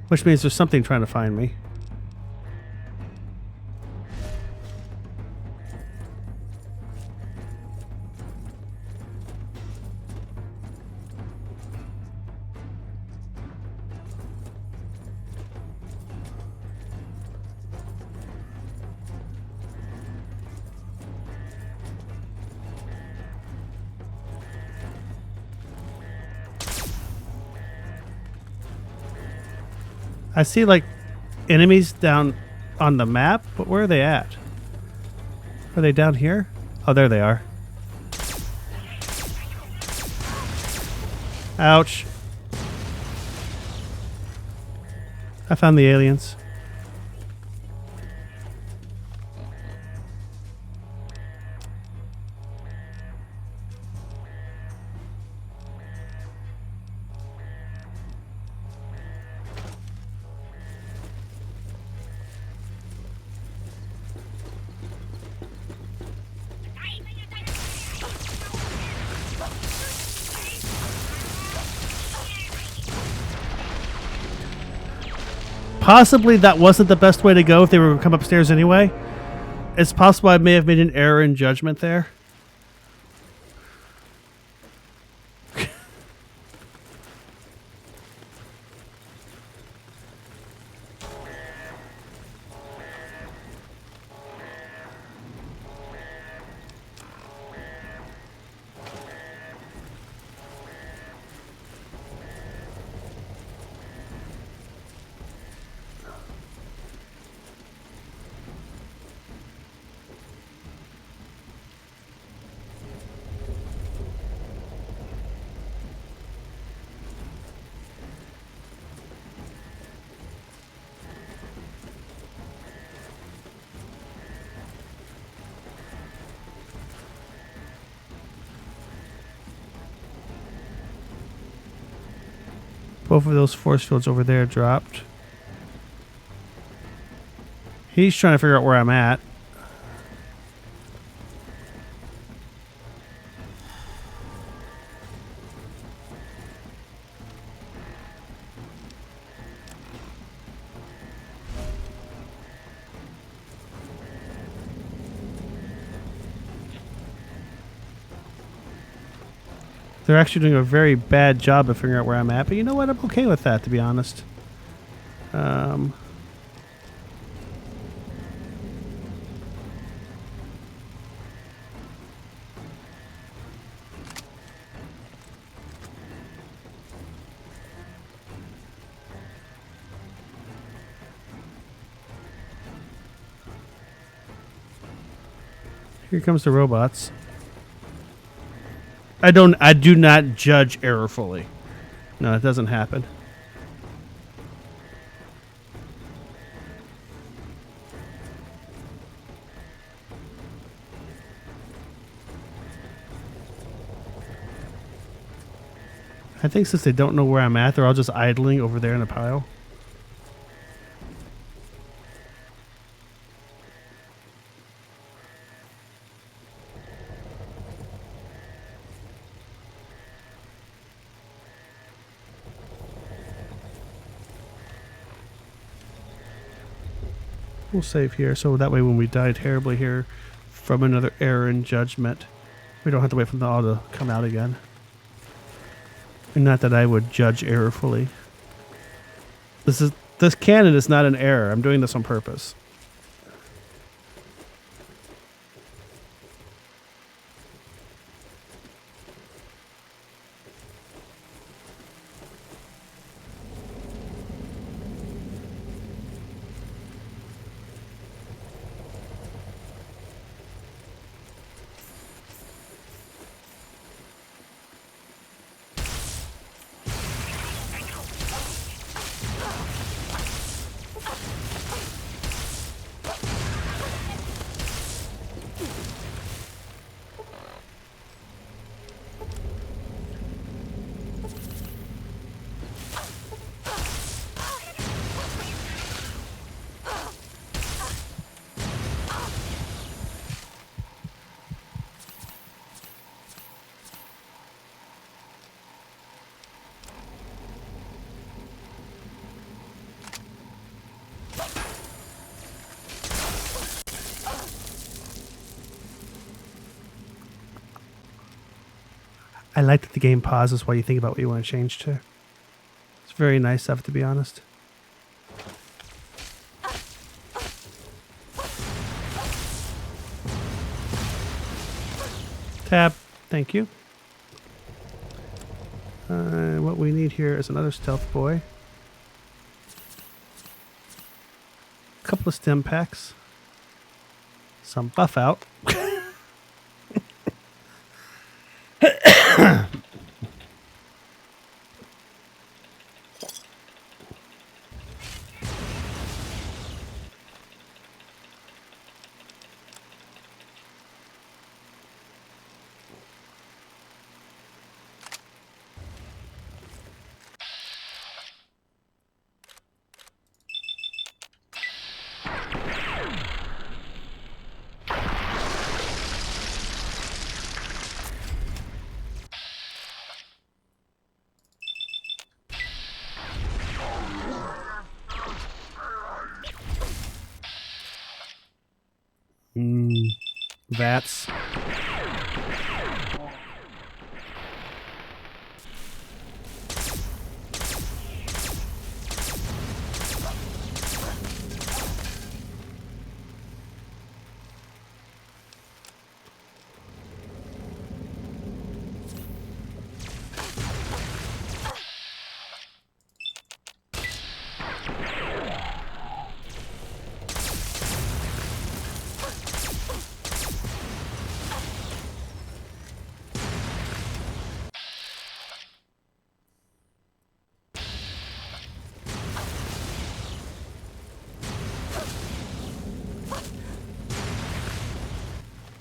Which means there's something trying to find me. I see like enemies down on the map, but where are they at? Are they down here? Oh, there they are. Ouch. I found the aliens. Possibly that wasn't the best way to go if they were going to come upstairs anyway. It's possible I may have made an error in judgment there. Both of those force fields over there dropped. He's trying to figure out where I'm at. They're actually doing a very bad job of figuring out where I'm at, but you know what? I'm okay with that, to be honest. Here comes the robots. I do not judge errorfully. No, it doesn't happen. I think since they don't know where I'm at, they're all just idling over there in a pile. We'll save here, so that way when we die terribly here from another error in judgment, we don't have to wait for them all to come out again. And not that I would judge errorfully. This canon is not an error. I'm doing this on purpose. I like that the game pauses while you think about what you want to change to. It's very nice of it, to be honest. Tab. Thank you. What we need here is another stealth boy. A couple of stim packs. Some buff out. Vats.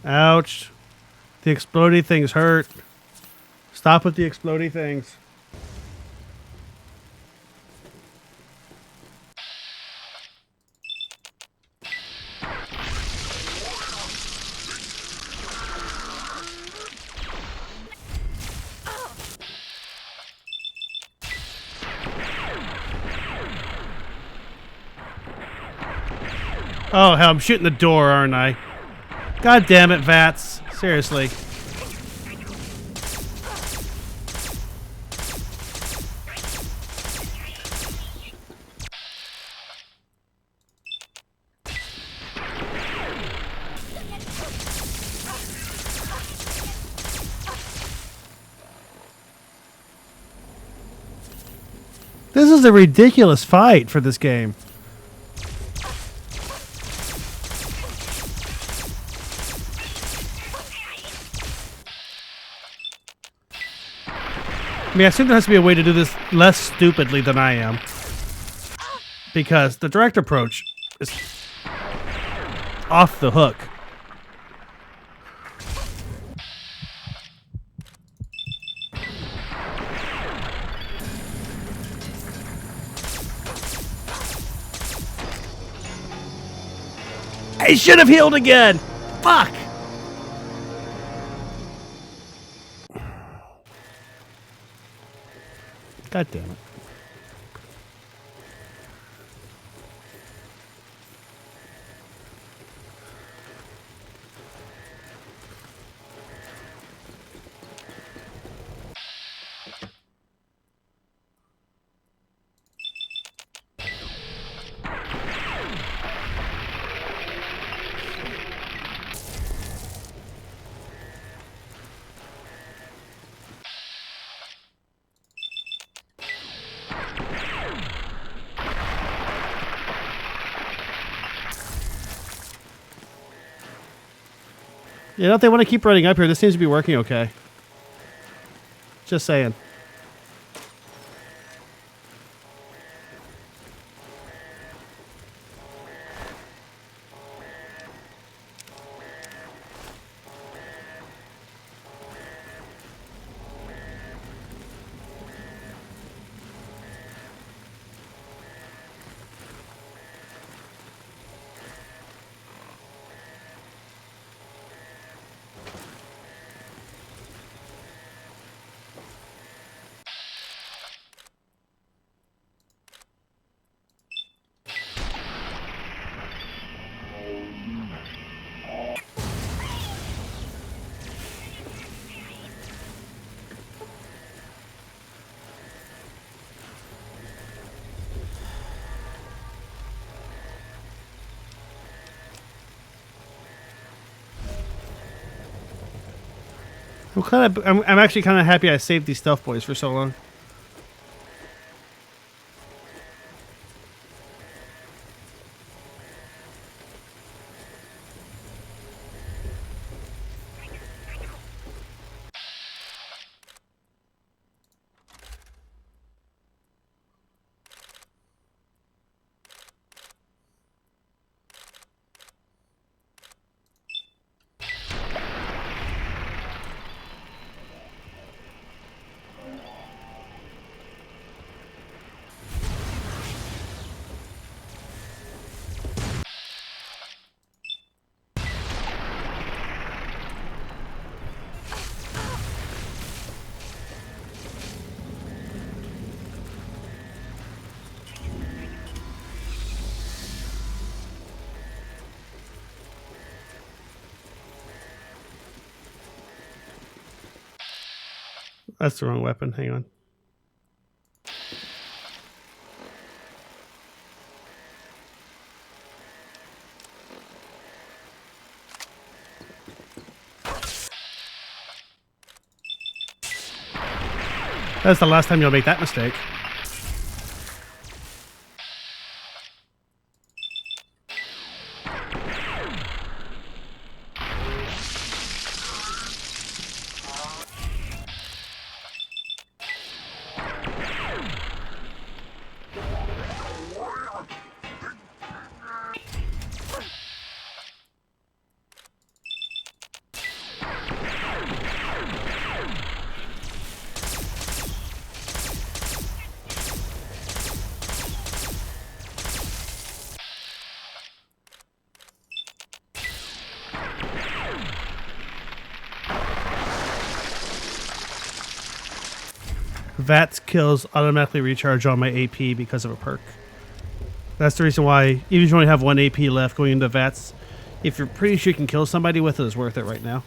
Ouch. The explodey things hurt. Stop with the explodey things. Oh, hell, I'm shooting the door, aren't I? God damn it, Vats. Seriously. This is a ridiculous fight for this game. I mean, I assume there has to be a way to do this less stupidly than I am. Because the direct approach is off the hook. I should have healed again! Fuck! God damn it. You know, if they want to keep running up here, this seems to be working okay. Just saying. I'm actually kind of happy I saved these stealth boys for so long. That's the wrong weapon. Hang on. That's the last time you'll make that mistake. VATS kills automatically recharge on my AP because of a perk. That's the reason why, even if you only have 1 AP left going into VATS, if you're pretty sure you can kill somebody with it, it's worth it right now.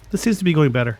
This seems to be going better.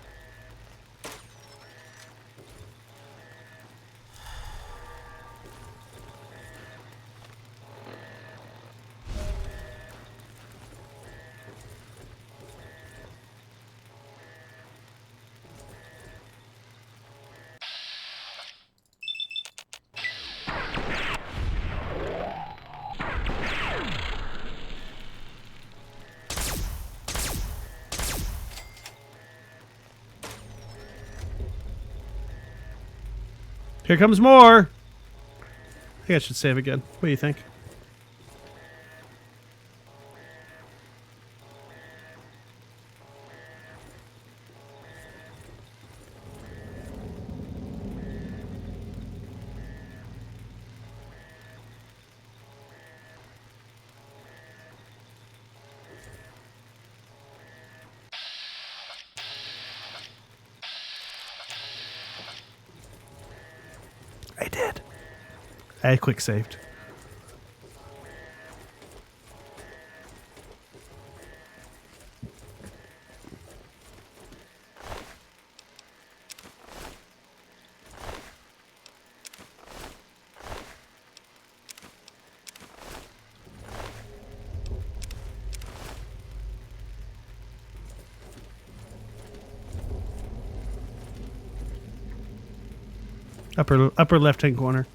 Here comes more. I think I should save again. What do you think? I did. I quick saved. Upper left hand corner.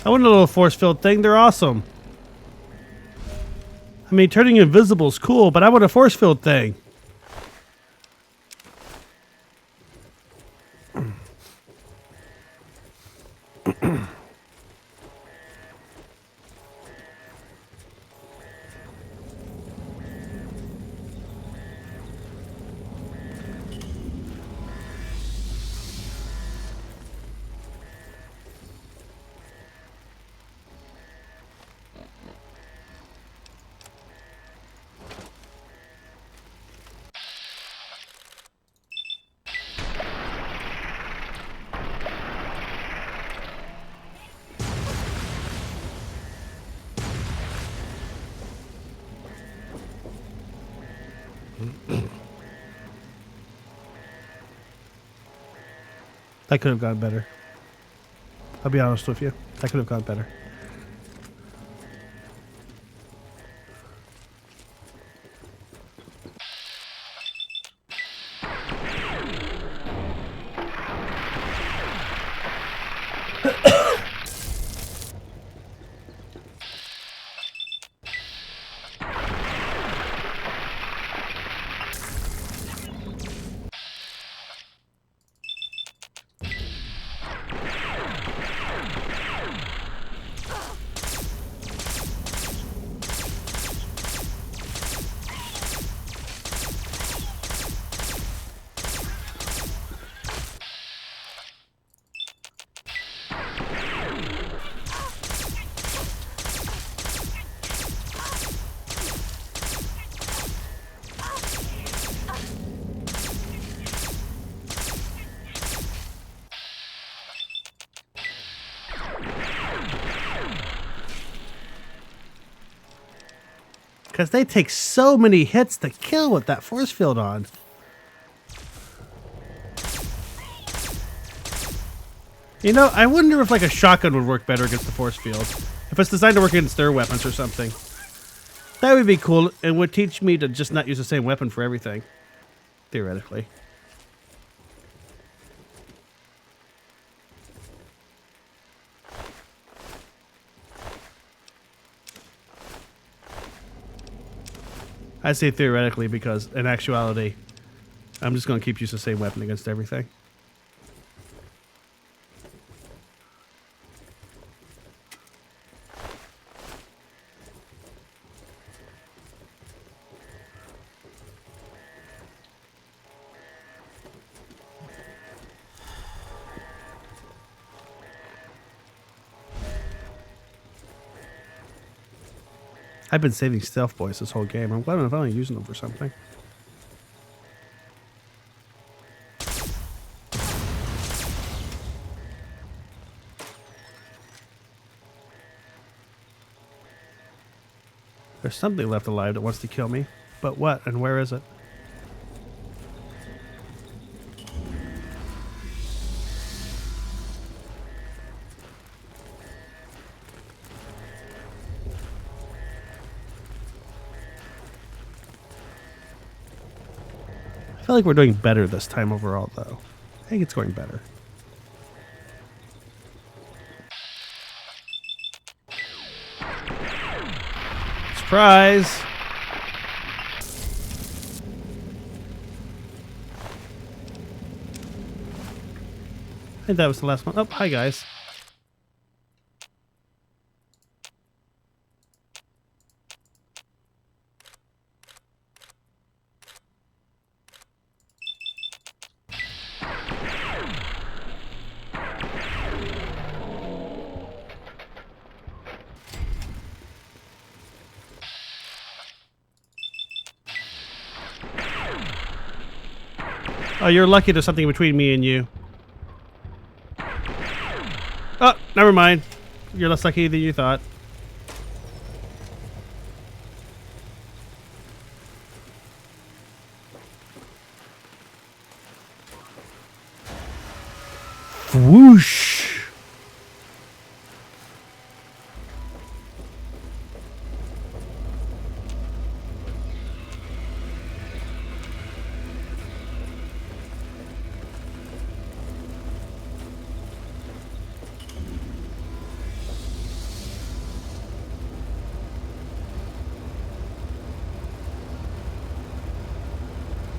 I want a little force field thing. They're awesome. I mean, turning invisible is cool, but I want a force field thing. That could have gone better. I'll be honest with you. That could have gone better. Because they take so many hits to kill with that force field on. You know, I wonder if like a shotgun would work better against the force field. If it's designed to work against their weapons or something. That would be cool and would teach me to just not use the same weapon for everything. Theoretically. I say theoretically because in actuality, I'm just going to keep using the same weapon against everything. I've been saving stealth boys this whole game. I'm glad I'm finally using them for something. There's something left alive that wants to kill me. But what and where is it? I feel like we're doing better this time overall, though. I think it's going better. Surprise! I think that was the last one. Oh, hi guys. Oh, you're lucky there's something between me and you. Oh, never mind. You're less lucky than you thought. Whoosh.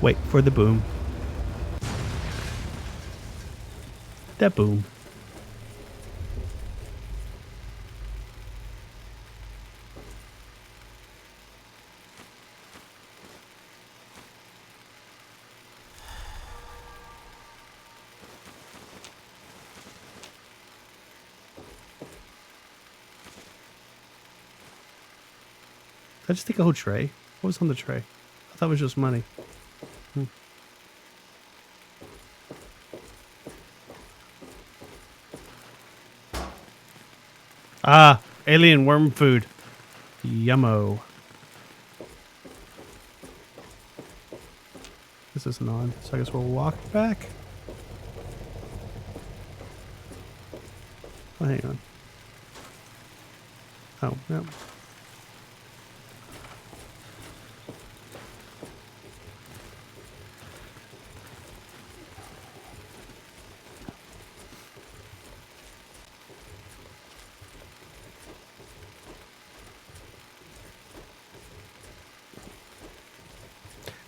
Wait for the boom. That boom. Did I just take a whole tray? What was on the tray? I thought it was just money. Ah, alien worm food. Yummo. This isn't on, so I guess we'll walk back. Oh, hang on. Oh, no.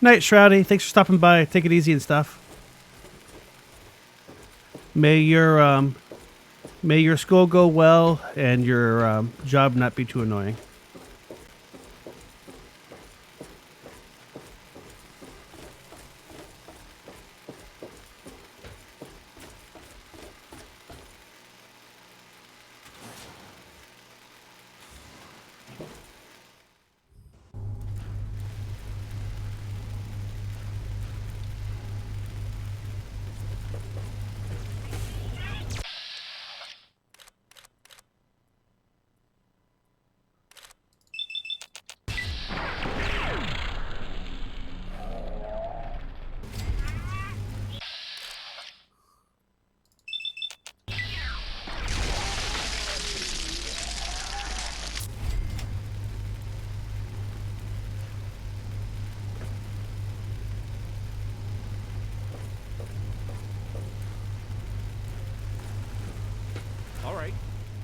Night, Shroudy. Thanks for stopping by. Take it easy and stuff. May your school go well and your job not be too annoying.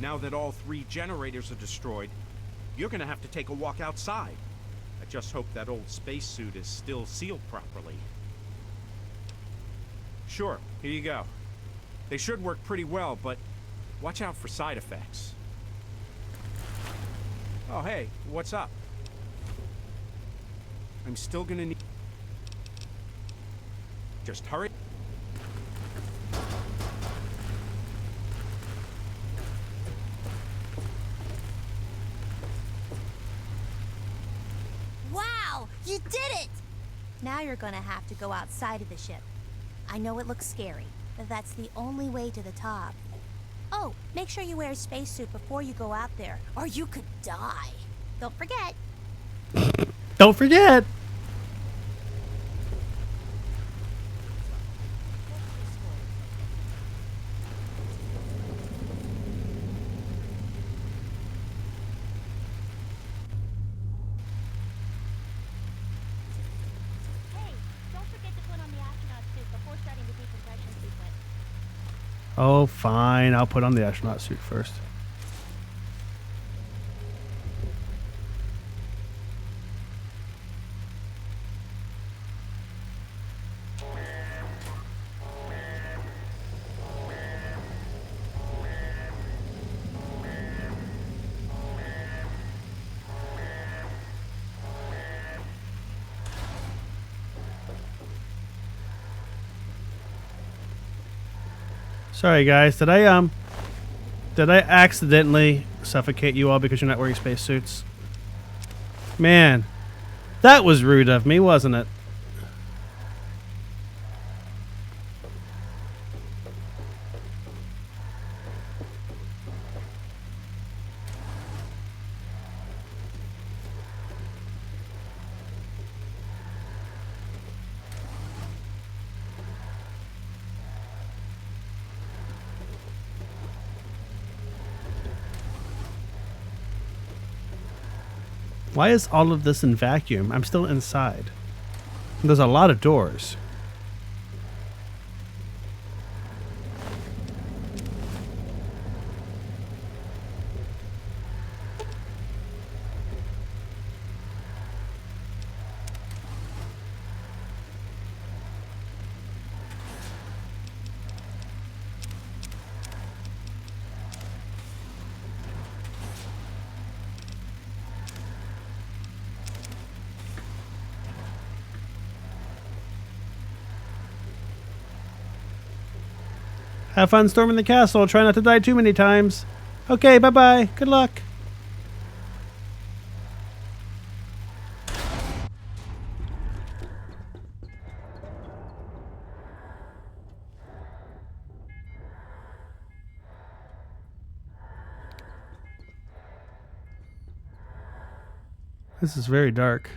now that all 3 generators are destroyed, you're gonna have to take a walk outside. I just hope that old spacesuit is still sealed properly. Sure, here you go. They should work pretty well, but watch out for side effects. Oh, hey, what's up? I'm still gonna need... Just hurry. Wow, you did it! Now you're gonna have to go outside of the ship. I know it looks scary, but that's the only way to the top. Oh, make sure you wear a spacesuit before you go out there, or you could die. Don't forget. Don't forget! Hey, don't forget to put on the astronaut suit before starting the decompression sequence. Oh, fine. I'll put on the astronaut suit first. Sorry, guys. Did I accidentally suffocate you all because you're not wearing spacesuits? Man, that was rude of me, wasn't it? Why is all of this in vacuum? I'm still inside. There's a lot of doors. Have fun storming the castle. Try not to die too many times. Okay, bye-bye. Good luck. This is very dark.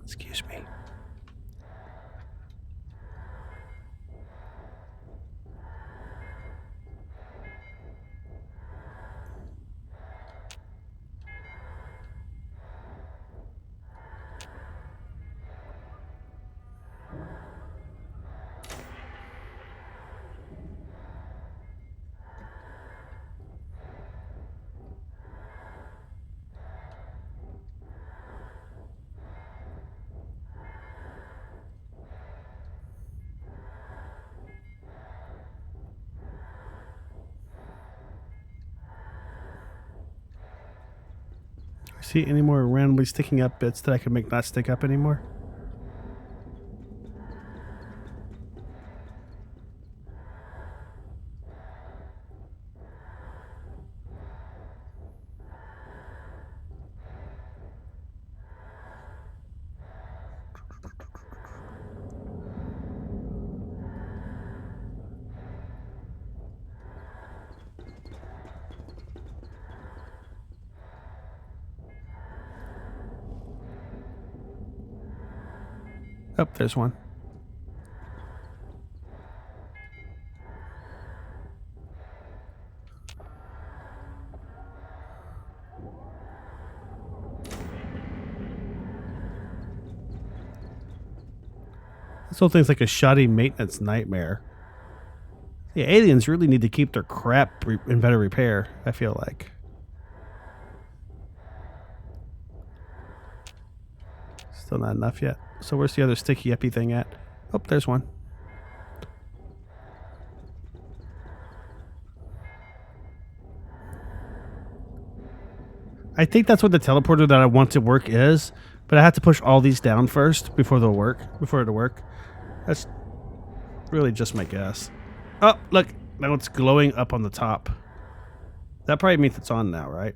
Excuse me. See any more randomly sticking up bits that I can make not stick up anymore? Oh, there's one. This whole thing's like a shoddy maintenance nightmare. The aliens really need to keep their crap in better repair, I feel like. Still not enough yet. So where's the other sticky epi thing at? Oh, there's one. I think that's what the teleporter that I want to work is, but I have to push all these down first before it'll work. That's really just my guess. Oh, look. Now it's glowing up on the top. That probably means it's on now, right?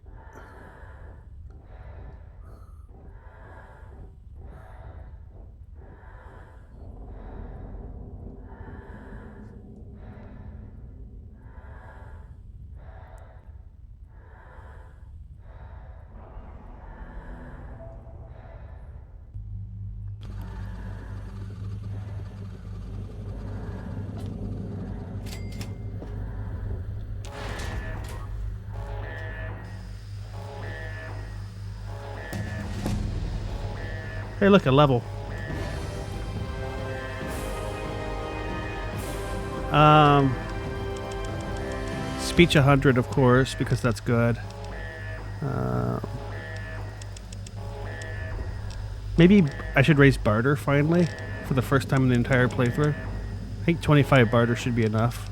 Hey, look, a level. Speech 100, of course, because that's good. Maybe I should raise barter finally for the first time in the entire playthrough. I think 25 barter should be enough.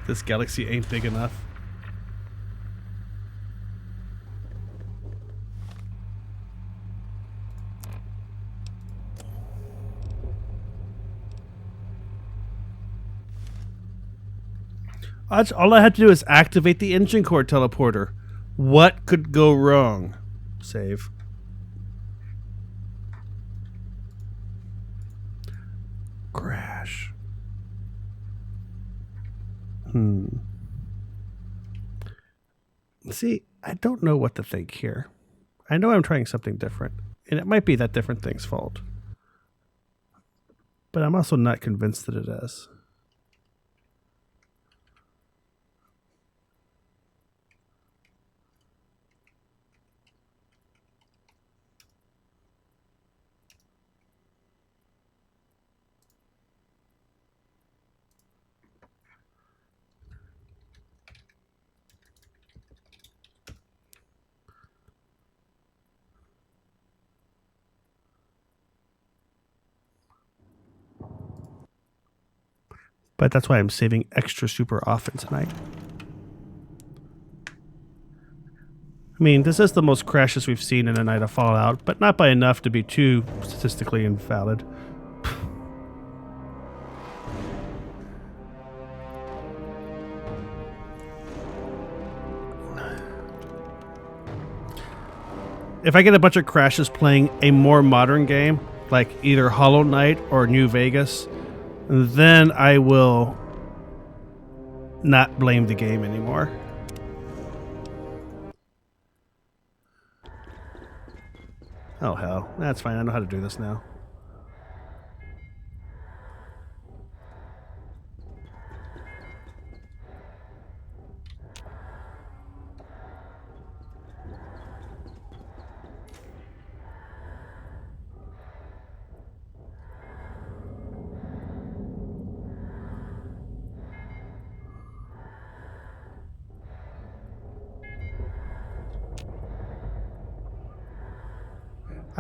This galaxy ain't big enough. All I had to do is activate the engine core teleporter. What could go wrong? Save. Crash. See, I don't know what to think here. I know I'm trying something different, and it might be that different thing's fault. But I'm also not convinced that it is. But that's why I'm saving extra super often tonight. I mean, this is the most crashes we've seen in a night of Fallout, but not by enough to be too statistically invalid. If I get a bunch of crashes playing a more modern game, like either Hollow Knight or New Vegas, then I will not blame the game anymore. Oh hell, that's fine. I know how to do this now.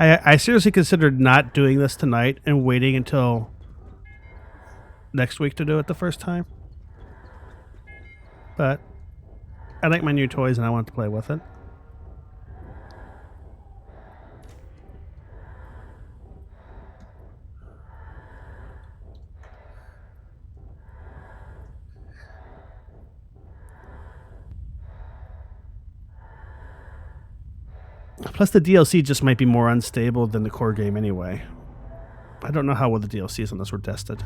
I seriously considered not doing this tonight and waiting until next week to do it the first time. But I like my new toys and I want to play with it. Plus, the DLC just might be more unstable than the core game anyway. I don't know how well the DLCs on this were tested.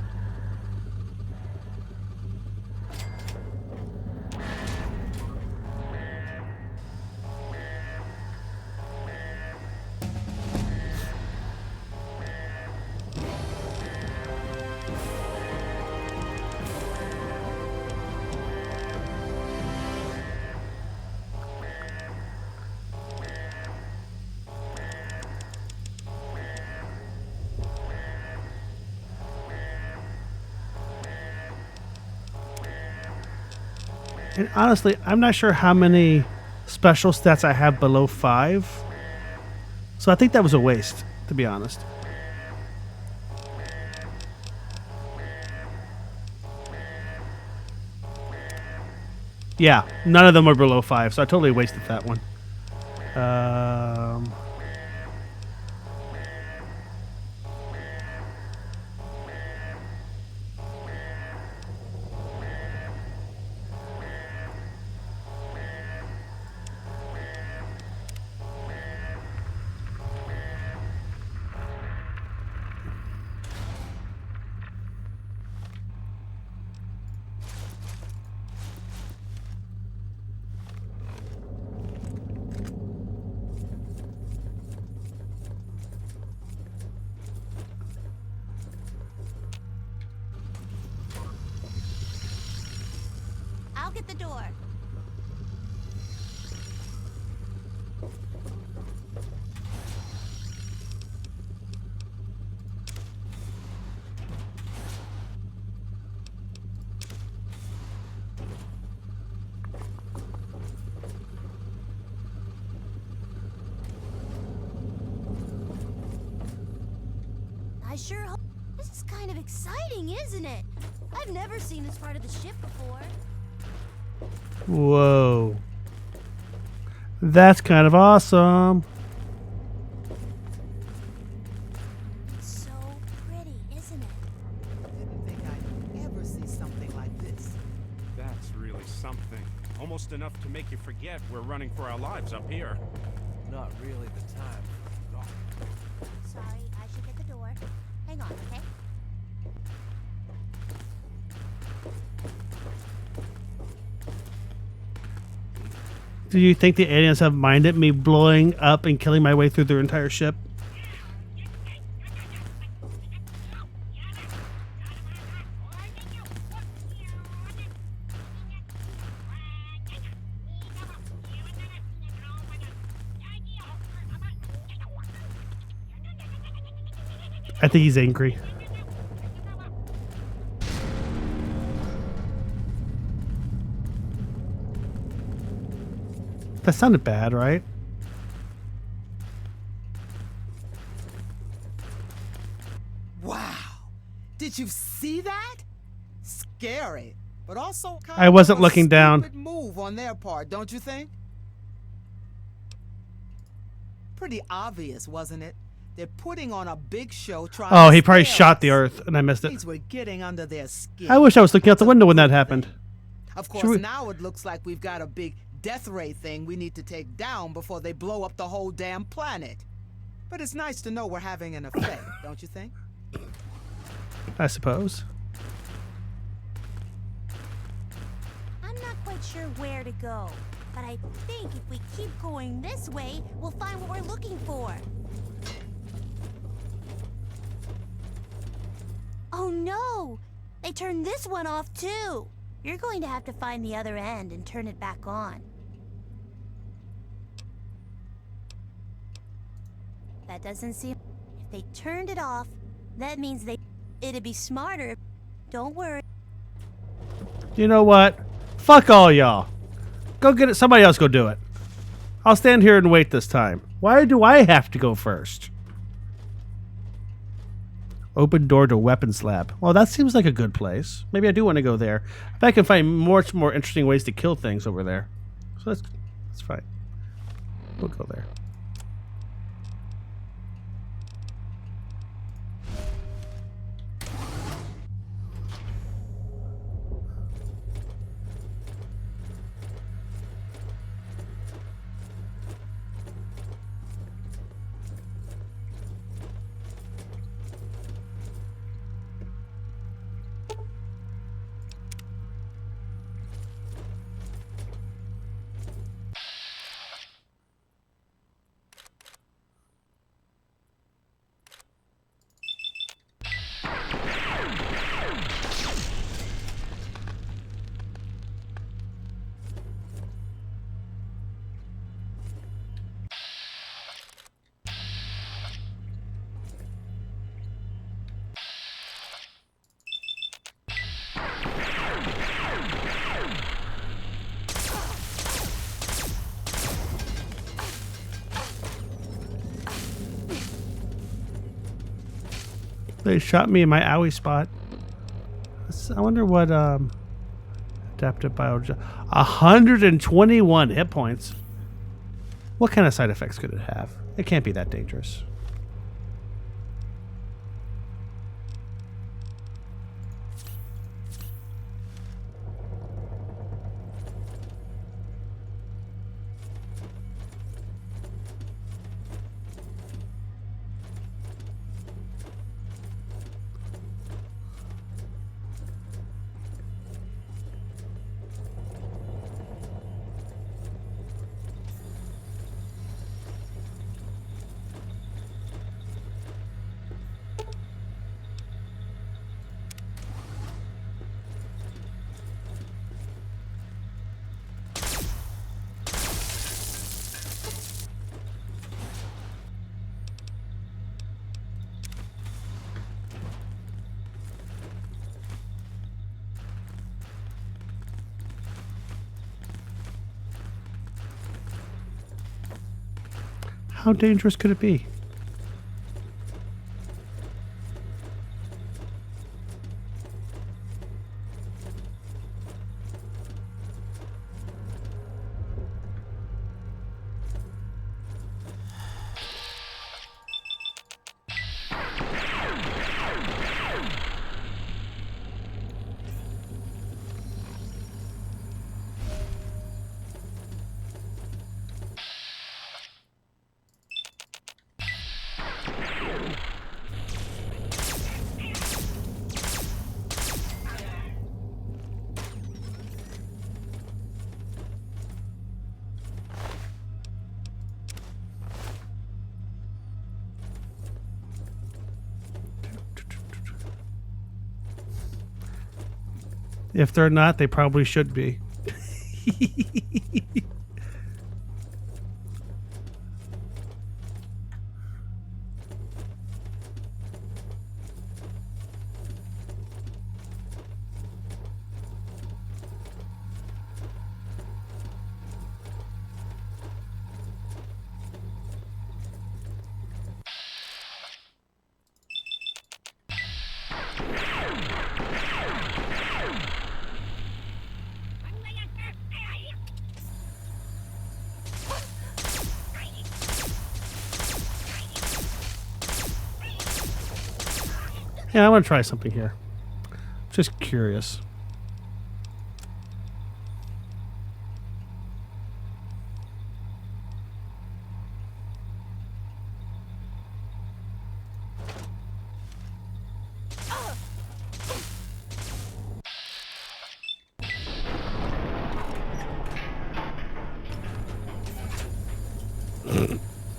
And honestly, I'm not sure how many special stats I have below 5. So I think that was a waste, to be honest. Yeah, none of them were below 5, so I totally wasted that one. I'll get the door. I sure hope this is kind of exciting, isn't it? I've never seen this part of the ship before. Whoa. That's kind of awesome. It's so pretty, isn't it? Didn't think I'd ever see something like this. That's really something. Almost enough to make you forget we're running for our lives up here. Not really the time. Oh, Sorry, I should get the door. Hang on, okay? Do you think the aliens have minded me blowing up and killing my way through their entire ship? I think he's angry. That sounded bad, right? Wow. Did you see that? Scary, but also kind I wasn't of a looking down. stupid move on their part, don't you think? Pretty obvious, wasn't it? They're putting on a big show trying Oh, to he probably scare shot the us. Earth, and I missed it. Means we're getting under their skin. I wish I was looking out the window when that happened. Of Should course, we- now it looks like we've got a big death ray thing we need to take down before they blow up the whole damn planet. But it's nice to know we're having an effect, don't you think? I suppose. I'm not quite sure where to go, but I think if we keep going this way, we'll find what we're looking for. Oh no! They turned this one off too! You're going to have to find the other end and turn it back on. That doesn't seem... If they turned it off, that means it'd be smarter. Don't worry. You know what? Fuck all y'all. Go get it. Somebody else go do it. I'll stand here and wait this time. Why do I have to go first? Open door to weapons lab. Well, that seems like a good place. Maybe I do want to go there. If I can find much more interesting ways to kill things over there. So that's fine. We'll go there. They shot me in my owie spot. I wonder what adaptive biology. 121 hit points. What kind of side effects could it have? It can't be that dangerous. How dangerous could it be? If they're not, they probably should be. Yeah, I want to try something here. Just curious.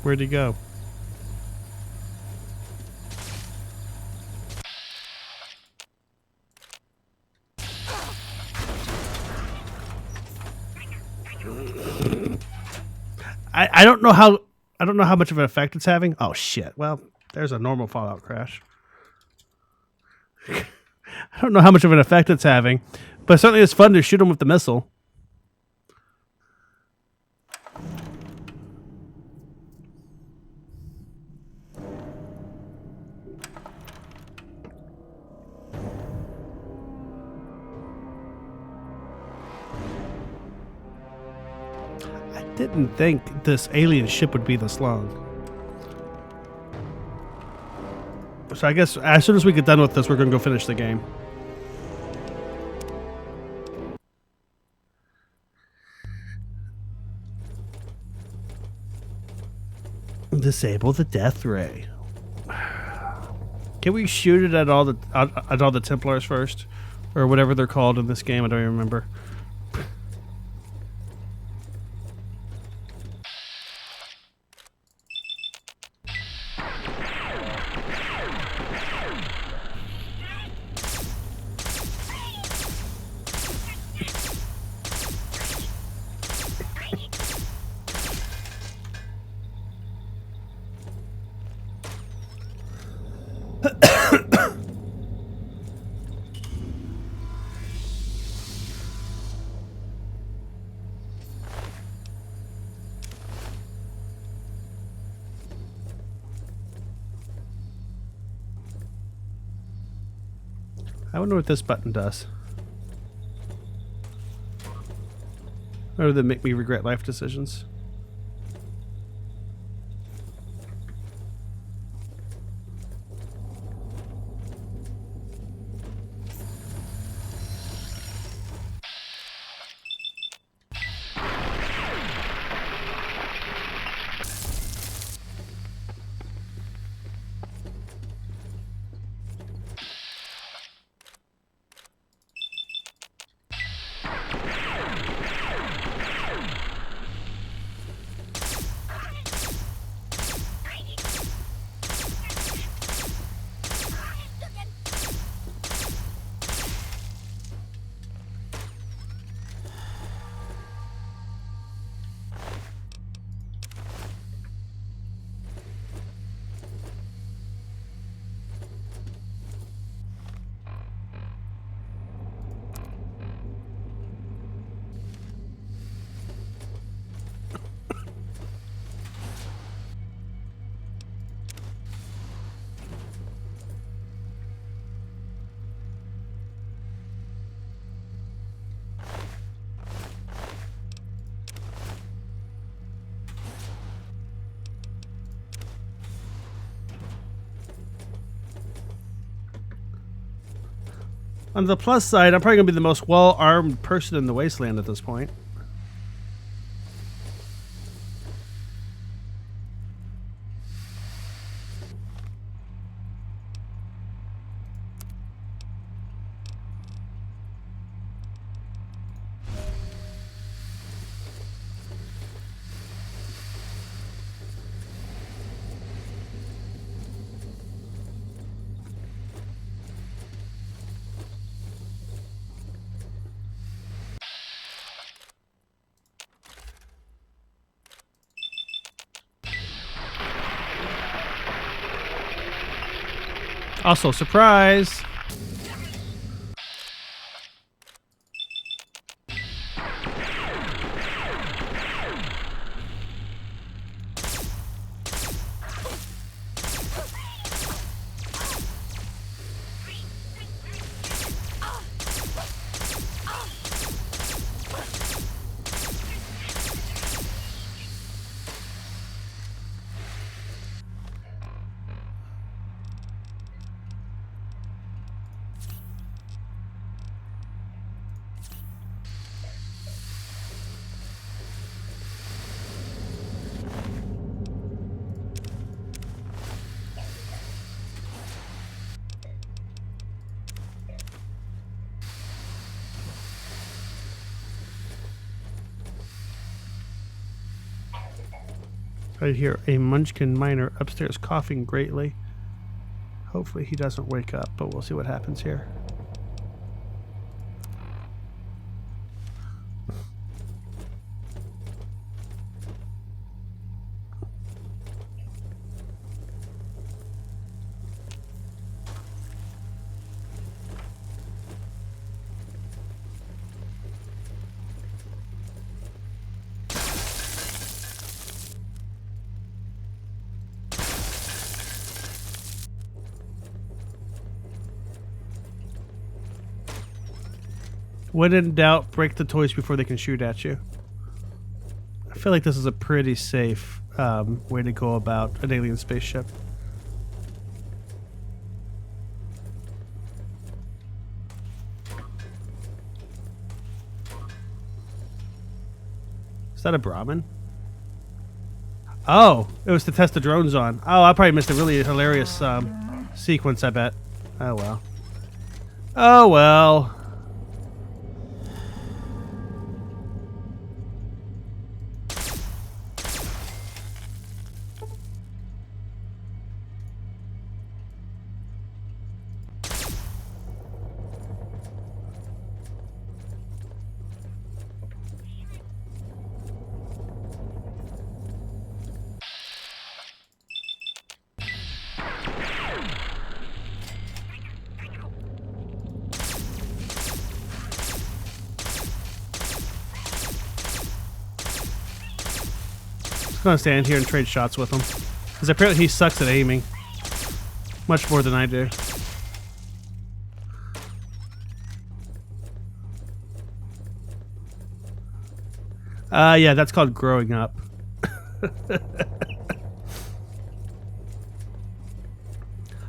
Where'd he go? I don't know how much of an effect it's having. Oh shit. Well, there's a normal Fallout crash. I don't know how much of an effect it's having, but certainly it's fun to shoot him with the missile. Didn't think this alien ship would be this long. So I guess as soon as we get done with this, we're going to go finish the game. Disable the death ray. Can we shoot it at all the Templars first, or whatever they're called in this game? I don't even remember. I wonder what this button does. Or does it make me regret life decisions? On the plus side, I'm probably going to be the most well-armed person in the wasteland at this point. Also, surprise! I hear a Munchkin miner upstairs coughing greatly. Hopefully he doesn't wake up, but we'll see what happens here. When in doubt, break the toys before they can shoot at you. I feel like this is a pretty safe way to go about an alien spaceship. Is that a Brahmin? Oh, it was to test the drones on. Oh, I probably missed a really hilarious sequence, I bet. Oh, well. Oh, well. I'm gonna stand here and trade shots with him, because apparently he sucks at aiming much more than I do. Yeah, that's called growing up.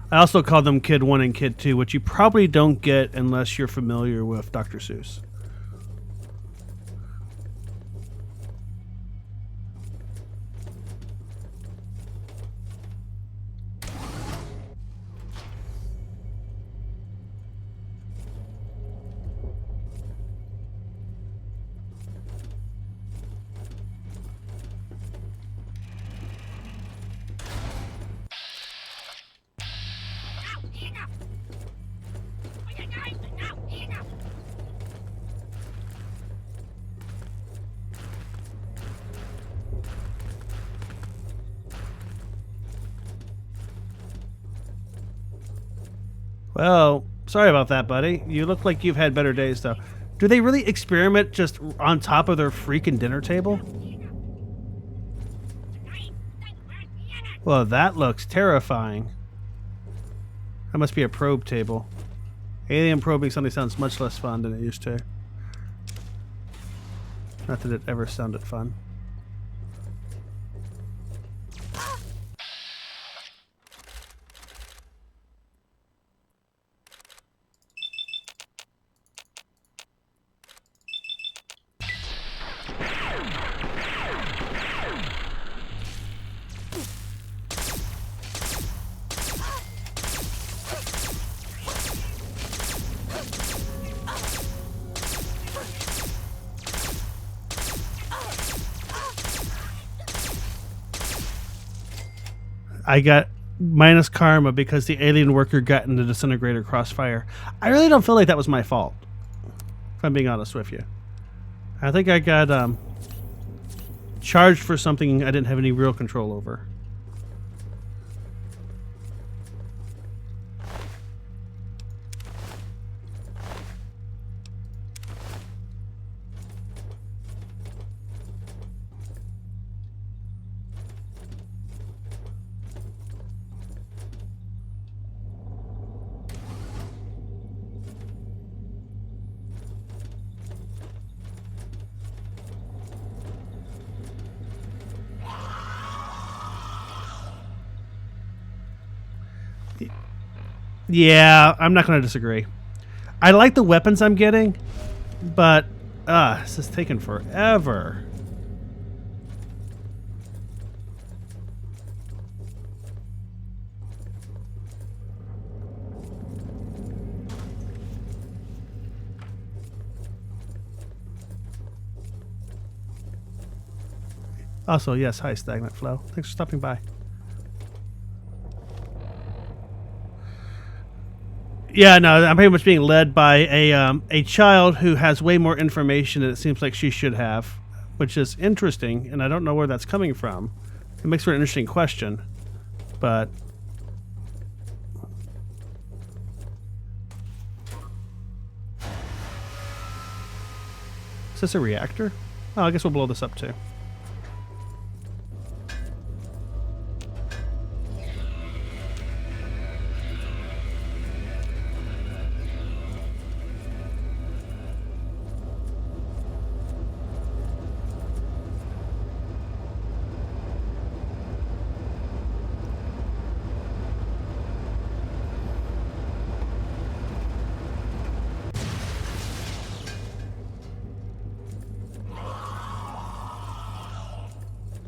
I also call them Kid 1 and Kid 2, which you probably don't get unless you're familiar with Dr. Seuss. Well, sorry about that, buddy. You look like you've had better days, though. Do they really experiment just on top of their freaking dinner table? Well, that looks terrifying. That must be a probe table. Alien probing suddenly sounds much less fun than it used to. Not that it ever sounded fun. I got minus karma because the alien worker got in the disintegrator crossfire. I really don't feel like that was my fault, if I'm being honest with you. I think I got charged for something I didn't have any real control over. Yeah, I'm not going to disagree. I like the weapons I'm getting, but this is taking forever. Also, yes, hi, Stagnant Flow. Thanks for stopping by. Yeah, no, I'm pretty much being led by a child who has way more information than it seems like she should have, which is interesting, and I don't know where that's coming from. It makes for an interesting question, but... Is this a reactor? Oh, I guess we'll blow this up too.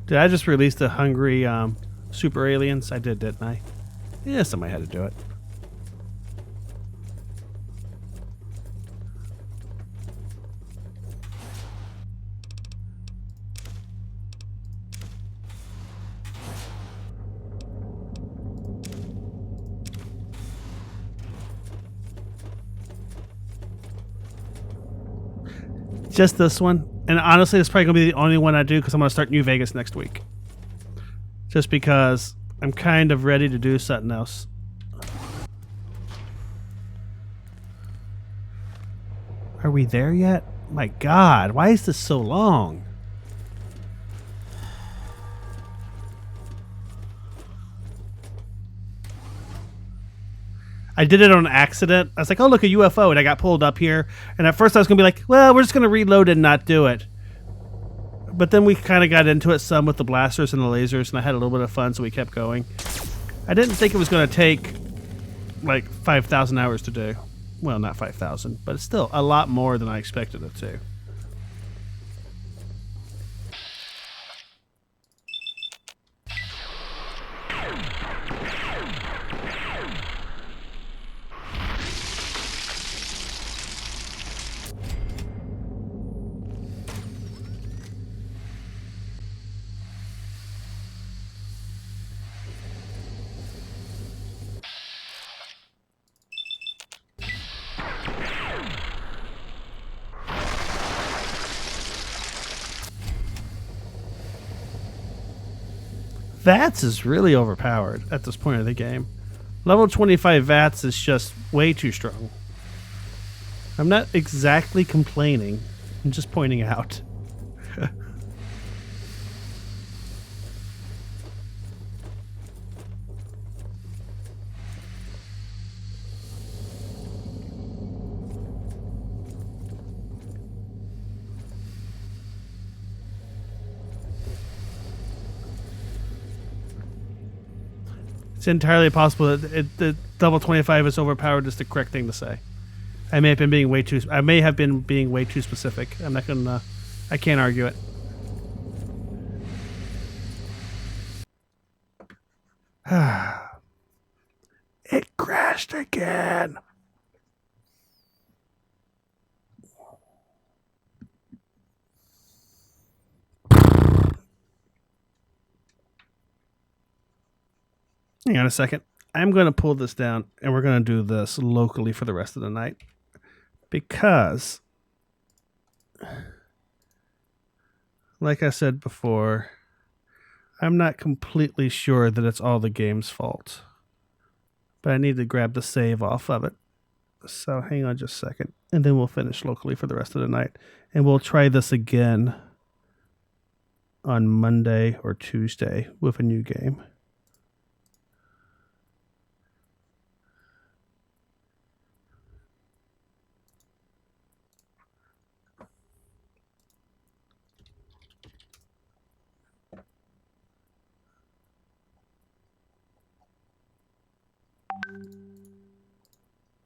Did I just release the hungry super aliens? I did, didn't I? Yeah, somebody had to do it. Just this one. And honestly, it's probably going to be the only one I do because I'm going to start New Vegas next week. Just because I'm kind of ready to do something else. Are we there yet? My God, why is this so long? I did it on accident. I was like, oh, look, a UFO. And I got pulled up here. And at first I was going to be like, well, we're just going to reload and not do it. But then we kind of got into it some with the blasters and the lasers, and I had a little bit of fun, so we kept going. I didn't think it was going to take like 5,000 hours to do. Well, not 5,000, but it's still a lot more than I expected it to. VATS is really overpowered at this point of the game. Level 25 VATS is just way too strong. I'm not exactly complaining. I'm just pointing out. It's entirely possible that the level 25 is overpowered is the correct thing to say. I may have been being way too specific. I'm not gonna. I can't argue it. It crashed again. Hang on a second. I'm going to pull this down, and we're going to do this locally for the rest of the night. Because, like I said before, I'm not completely sure that it's all the game's fault. But I need to grab the save off of it. So hang on just a second, and then we'll finish locally for the rest of the night. And we'll try this again on Monday or Tuesday with a new game.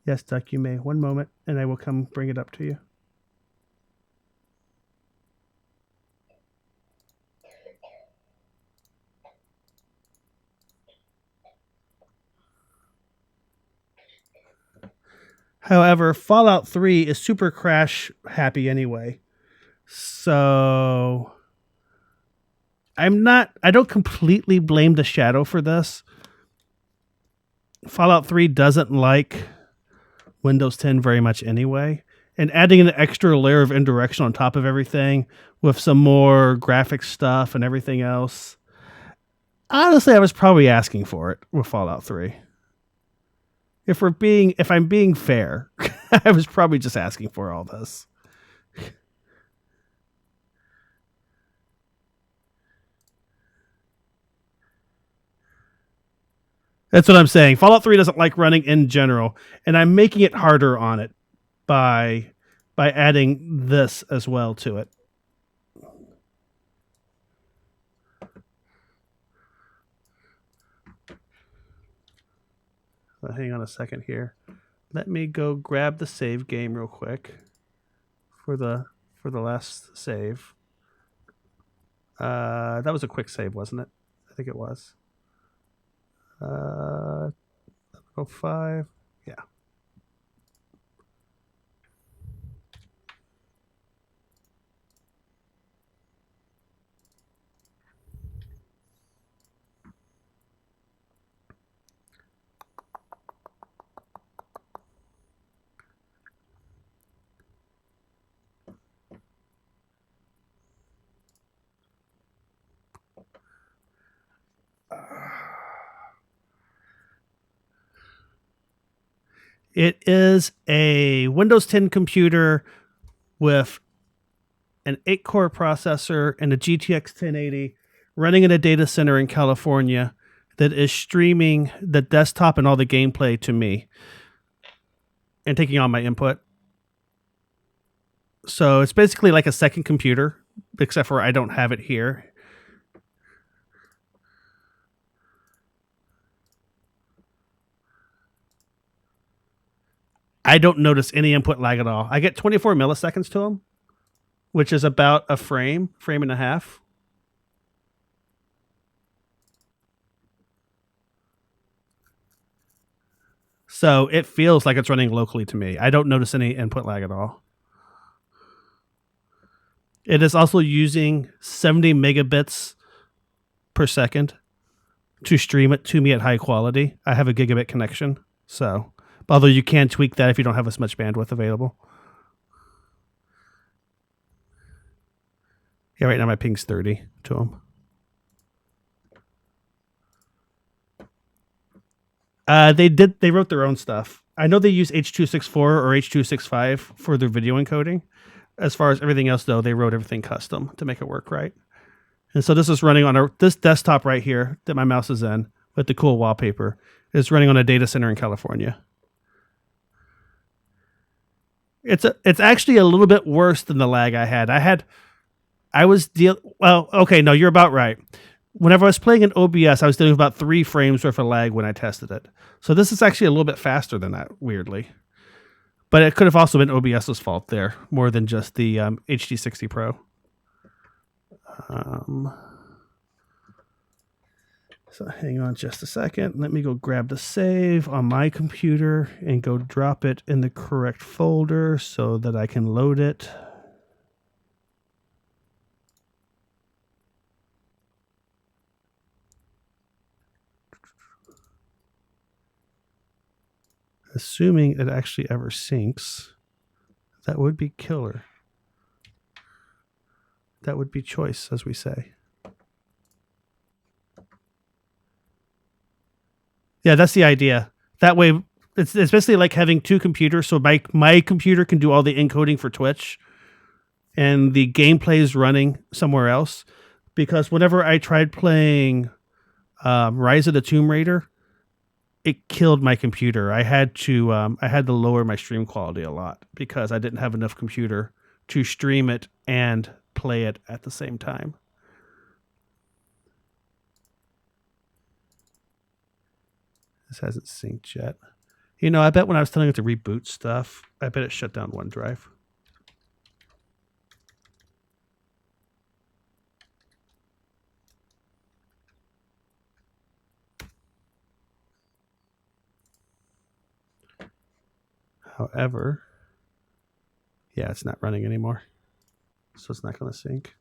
Yes, Duck, you may. One moment, and I will come bring it up to you. However, Fallout 3 is super crash happy anyway. So I don't completely blame the Shadow for this. Fallout 3 doesn't like Windows 10 very much anyway. And adding an extra layer of indirection on top of everything with some more graphic stuff and everything else. Honestly, I was probably asking for it with Fallout 3. If I'm being fair, I was probably just asking for all this. That's what I'm saying. Fallout 3 doesn't like running in general, and I'm making it harder on it by adding this as well to it. So hang on a second here. Let me go grab the save game real quick for the last save. That was a quick save, wasn't it? I think it was. 05. Yeah. It is a Windows 10 computer with an 8-core processor and a GTX 1080 running in a data center in California that is streaming the desktop and all the gameplay to me and taking all my input. So it's basically like a second computer except for I don't have it here. I don't notice any input lag at all. I get 24 milliseconds to them, which is about a frame and a half. So it feels like it's running locally to me. I don't notice any input lag at all. It is also using 70 megabits per second to stream it to me at high quality. I have a gigabit connection, so although you can tweak that if you don't have as much bandwidth available. Yeah, right now my ping's 30 to them. They wrote their own stuff. I know they use H.264 or H.265 for their video encoding. As far as everything else, though, they wrote everything custom to make it work right. And so this is running on this desktop right here that my mouse is in with the cool wallpaper. Is running on a data center in California. It's actually a little bit worse than the lag I had. No, you're about right. Whenever I was playing in OBS, I was dealing with about 3 frames worth of lag when I tested it. So this is actually a little bit faster than that, weirdly. But it could have also been OBS's fault there, more than just the HD60 Pro. So hang on just a second. Let me go grab the save on my computer and go drop it in the correct folder so that I can load it. Assuming it actually ever syncs, that would be killer. That would be choice, as we say. Yeah, that's the idea. That way, it's basically like having 2 computers. So my computer can do all the encoding for Twitch, and the gameplay is running somewhere else. Because whenever I tried playing Rise of the Tomb Raider, it killed my computer. I had to lower my stream quality a lot because I didn't have enough computer to stream it and play it at the same time. This hasn't synced yet. You know, I bet when I was telling it to reboot stuff, I bet it shut down OneDrive. However, yeah, it's not running anymore. So it's not going to sync.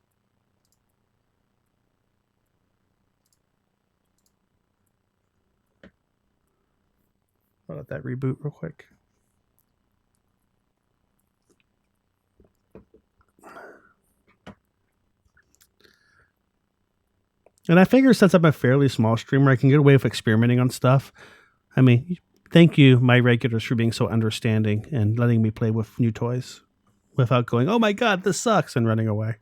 I'll let that reboot real quick. And I figure since I'm a fairly small streamer, I can get away with experimenting on stuff. I mean, thank you, my regulars, for being so understanding and letting me play with new toys without going, oh my God, this sucks, and running away.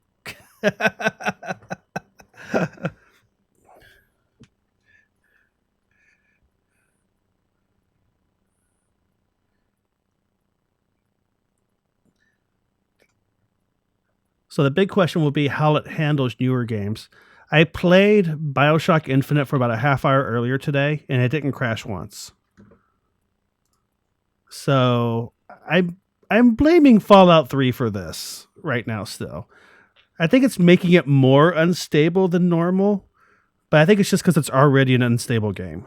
So the big question will be how it handles newer games. I played BioShock Infinite for about a half hour earlier today, and it didn't crash once. So I'm blaming Fallout 3 for this right now still. I think it's making it more unstable than normal, but I think it's just because it's already an unstable game.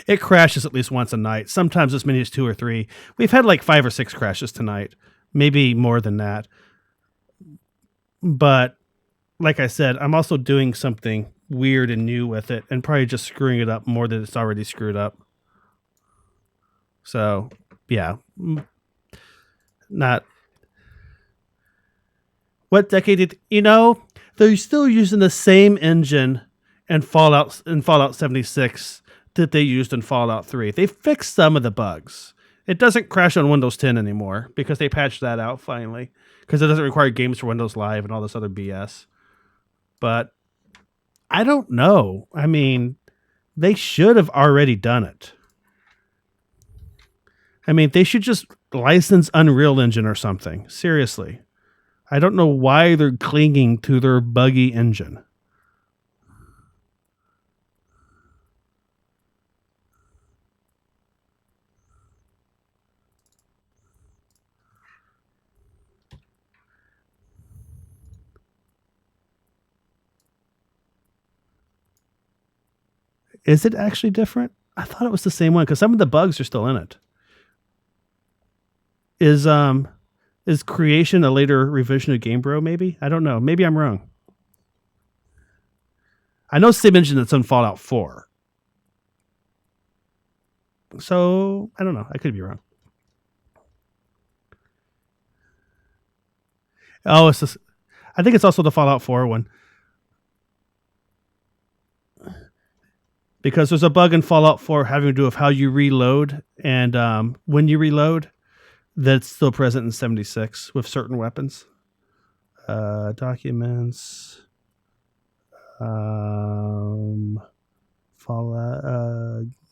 It crashes at least once a night, sometimes as many as 2 or 3. We've had like 5 or 6 crashes tonight, maybe more than that. But like I said, I'm also doing something weird and new with it and probably just screwing it up more than it's already screwed up. So, yeah. Not. What decade did... You know, they're still using the same engine in Fallout 76 that they used in Fallout 3. They fixed some of the bugs. It doesn't crash on Windows 10 anymore because they patched that out finally. Because it doesn't require games for Windows Live and all this other BS. But I don't know. I mean, they should have already done it. I mean, they should just license Unreal Engine or something. Seriously. I don't know why they're clinging to their buggy engine. Is it actually different? I thought it was the same one because some of the bugs are still in it. Is Creation a later revision of Game Bro, maybe? I don't know. Maybe I'm wrong. I know Sim Engine that's on Fallout 4. So, I don't know. I could be wrong. Oh, it's this, I think it's also the Fallout 4 one. Because there's a bug in Fallout 4 having to do with how you reload. And when you reload, that's still present in 76 with certain weapons. Documents. Fallout.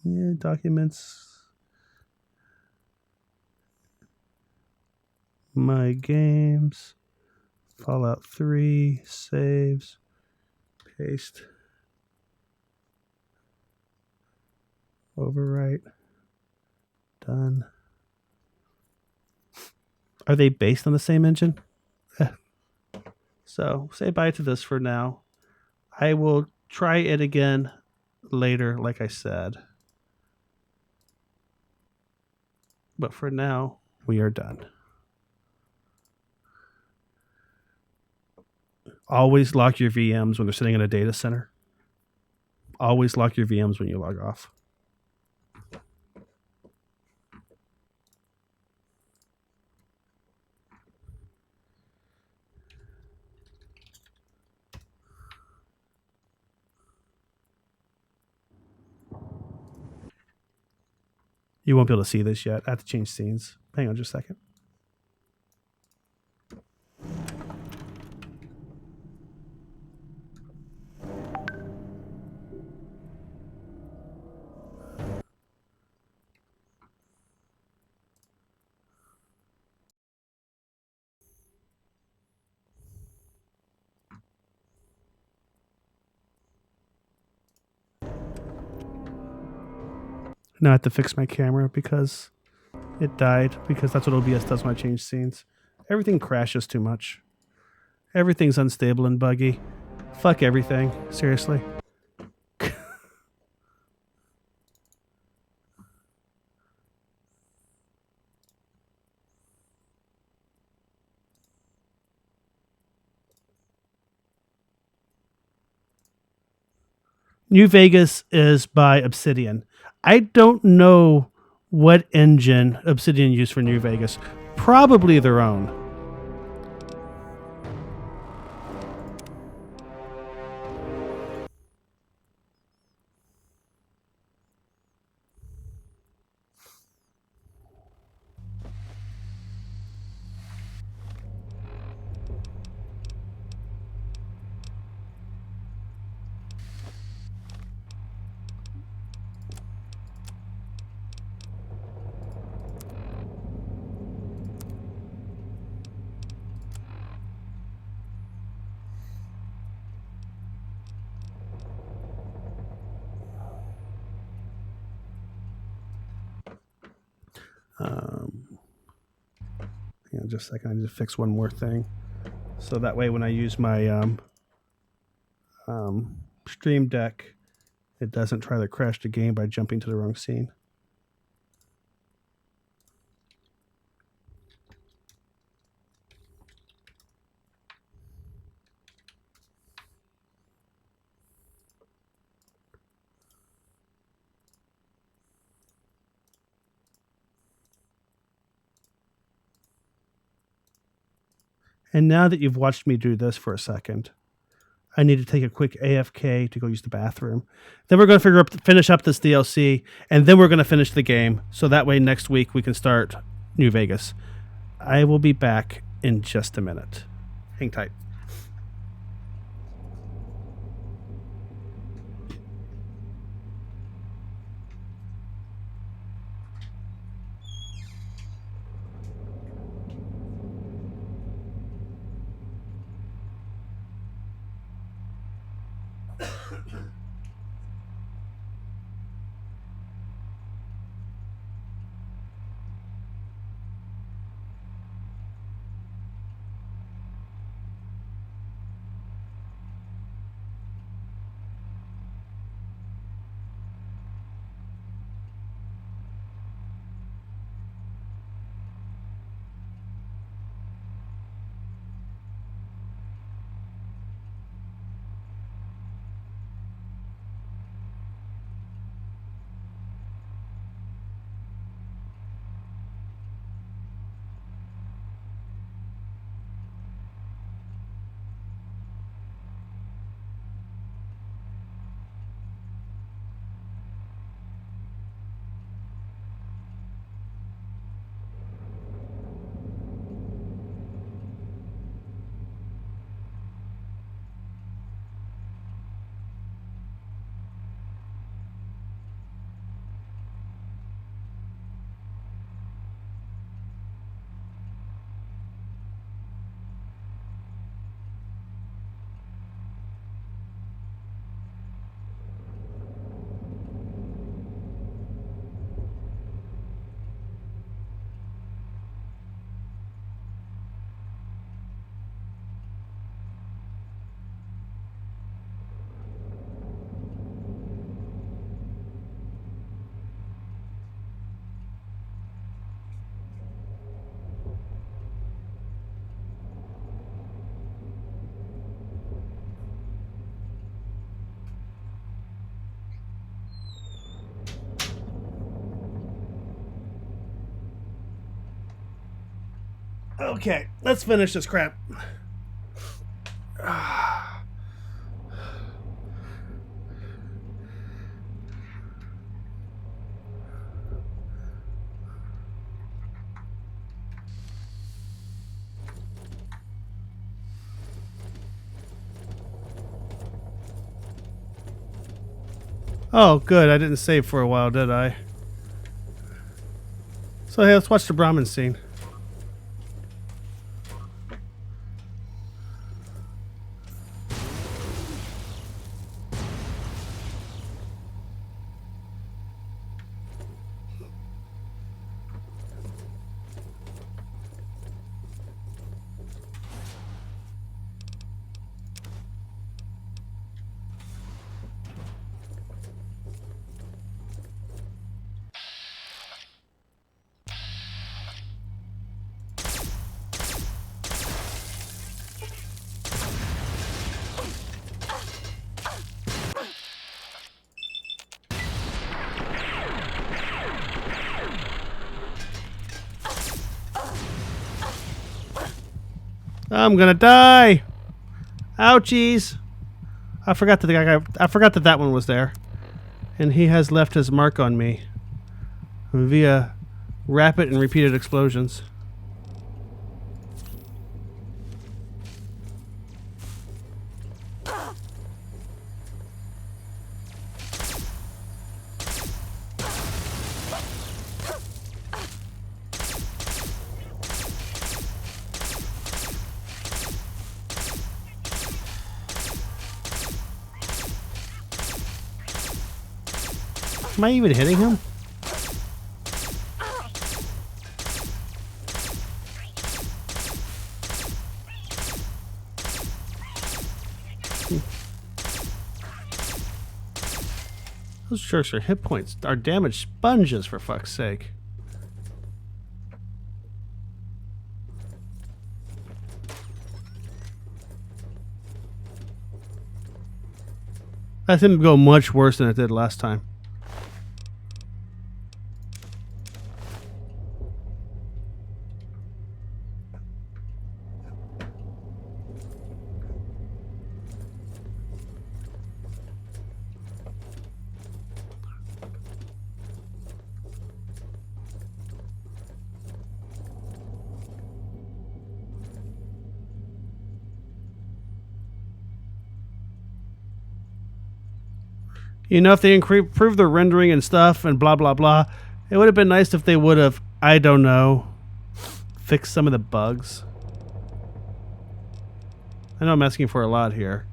Yeah, documents. My games. Fallout 3. Saves. Paste. Overwrite. Done. Are they based on the same engine? So say bye to this for now. I will try it again later, like I said. But for now, we are done. Always lock your VMs when they're sitting in a data center. Always lock your VMs when you log off. You won't be able to see this yet. I have to change scenes. Hang on just a second. Now I have to fix my camera because it died, because that's what OBS does when I change scenes. Everything crashes too much. Everything's unstable and buggy. Fuck everything. Seriously. New Vegas is by Obsidian. I don't know what engine Obsidian used for New Vegas. Probably their own. Hang on just a second. I need to fix one more thing. So that way when I use my Stream Deck, it doesn't try to crash the game by jumping to the wrong scene. And now that you've watched me do this for a second, I need to take a quick AFK to go use the bathroom. Then we're going to finish up this DLC, and then we're going to finish the game. So that way next week we can start New Vegas. I will be back in just a minute. Hang tight. Okay, let's finish this crap. Oh, good. I didn't save for a while, did I? So, hey, let's watch the Brahmin scene. I'm gonna die. Ouchies. I forgot that that one was there, and he has left his mark on me via rapid and repeated explosions. Am I even hitting him? Those jerks are hit points. Are damage sponges, for fuck's sake. That didn't go much worse than it did last time. You know, if they improved their rendering and stuff and blah, blah, blah, it would have been nice if they would have, I don't know, fixed some of the bugs. I know I'm asking for a lot here.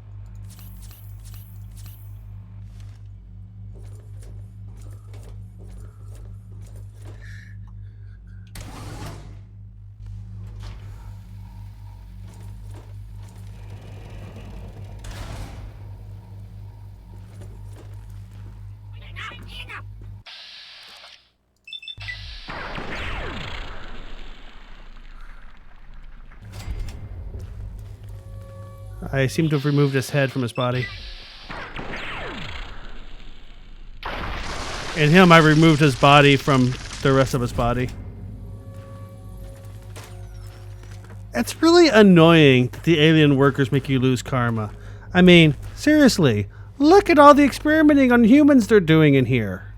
I seem to have removed his head from his body. In him, I removed his body from the rest of his body. It's really annoying that the alien workers make you lose karma. I mean, seriously, look at all the experimenting on humans they're doing in here.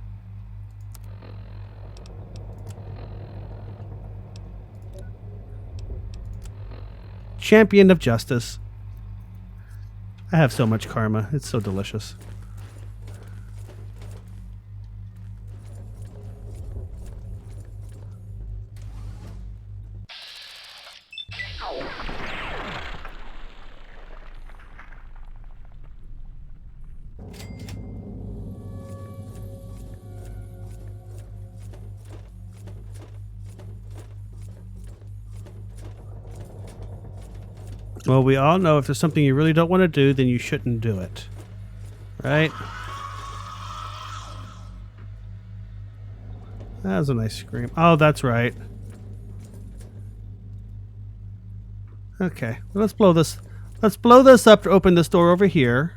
Champion of justice. I have so much karma. It's so delicious. Well, we all know if there's something you really don't want to do, then you shouldn't do it. Right? That was a nice scream. Oh, that's right. Okay, well, let's blow this. Let's blow this up to open this door over here.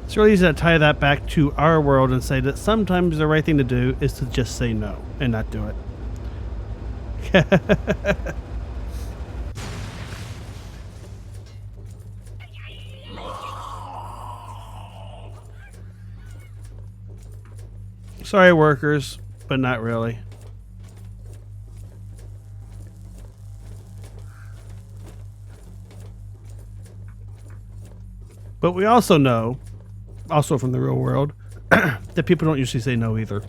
It's really easy to tie that back to our world and say that sometimes the right thing to do is to just say no and not do it. Sorry, workers, but not really. But we also know, also from the real world, that people don't usually say no either.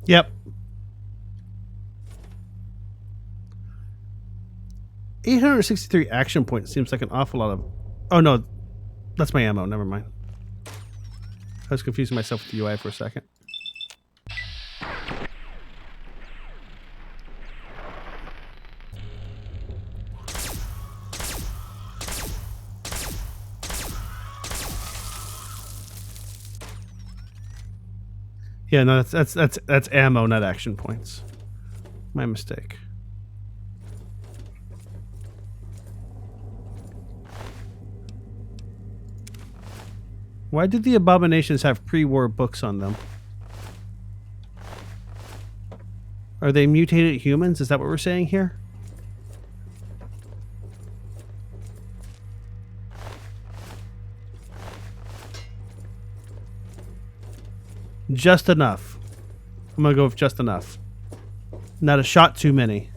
Yep. 863 action points seems like an awful lot of... Oh, no. That's my ammo. Never mind. I was confusing myself with the UI for a second. Yeah, no, that's ammo, not action points. My mistake. Why did the abominations have pre-war books on them? Are they mutated humans? Is that what we're saying here? Just enough. I'm gonna go with just enough. Not a shot too many.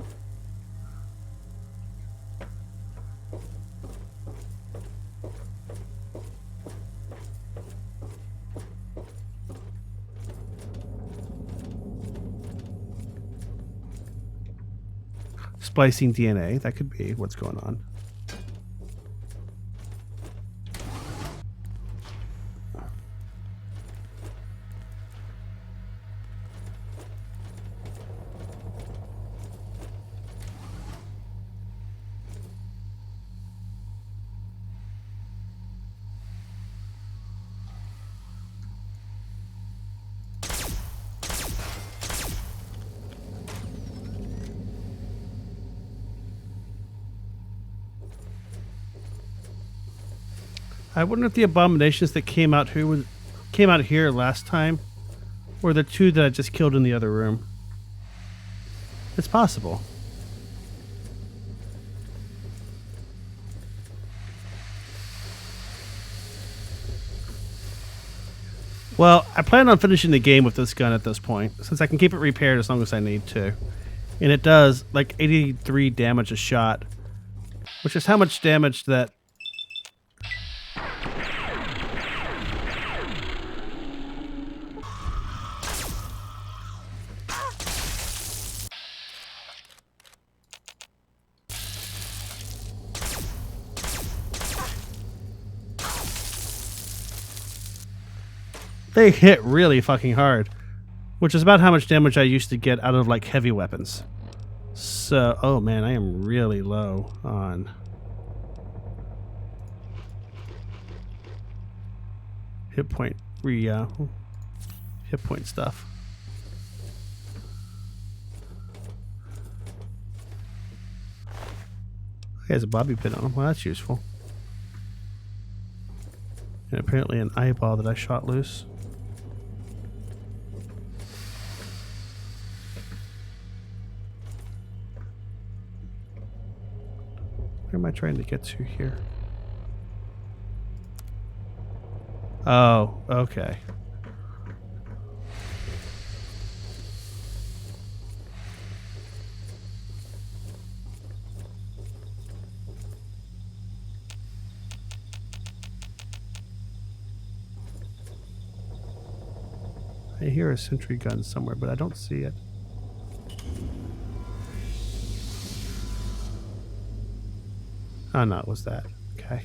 splicing DNA. That could be what's going on. I wonder if the abominations that came out here last time were the two that I just killed in the other room. It's possible. Well, I plan on finishing the game with this gun at this point, since I can keep it repaired as long as I need to. And it does like 83 damage a shot, which is how much damage that they hit really fucking hard, which is about how much damage I used to get out of like heavy weapons. So, oh man, I am really low on hit point hit point stuff. He has a bobby pin on him. Well, that's useful. And apparently an eyeball that I shot loose. Where am I trying to get to here? Oh, okay. I hear a sentry gun somewhere, but I don't see it. Oh, no, it was that. Okay.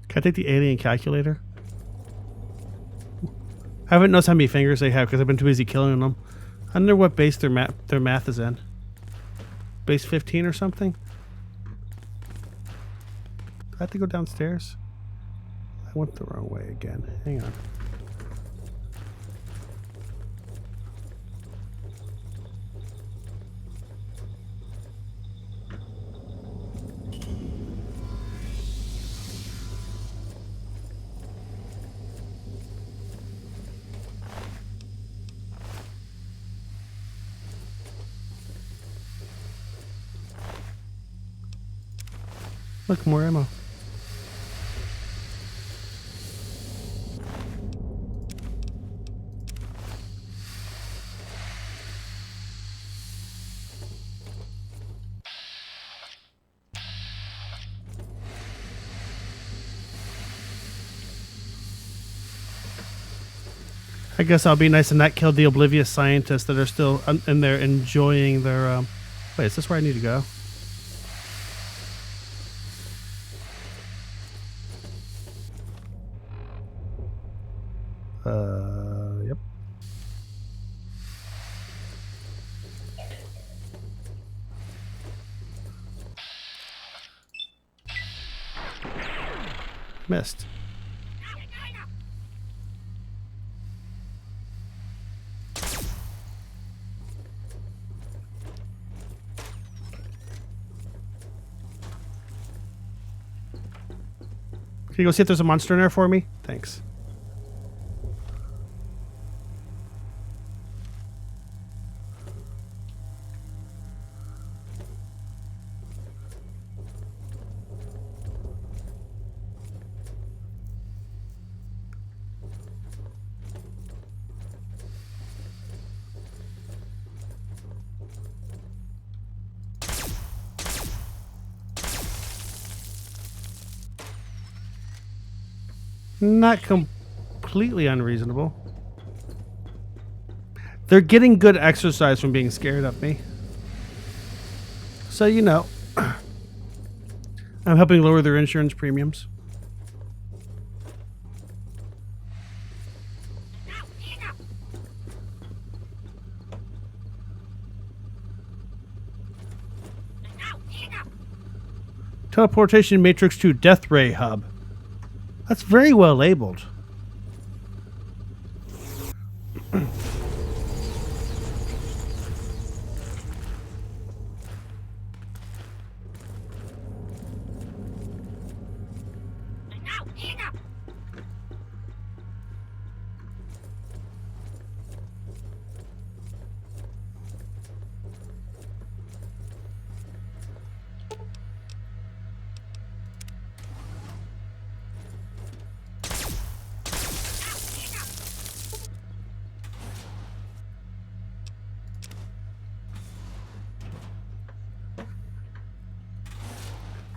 Can I take the alien calculator? I haven't noticed how many fingers they have because I've been too busy killing them. I wonder what base their math is in. Base 15 or something? Do I have to go downstairs? I went the wrong way again. Hang on. Look, more ammo. I guess I'll be nice and not kill the oblivious scientists that are still in there enjoying their... Wait, is this where I need to go? Yep. Missed. Can you go see if there's a monster in there for me? Thanks. Not completely unreasonable. They're getting good exercise from being scared of me. So, you know, I'm helping lower their insurance premiums. Teleportation Matrix 2 Death Ray Hub. That's very well labeled.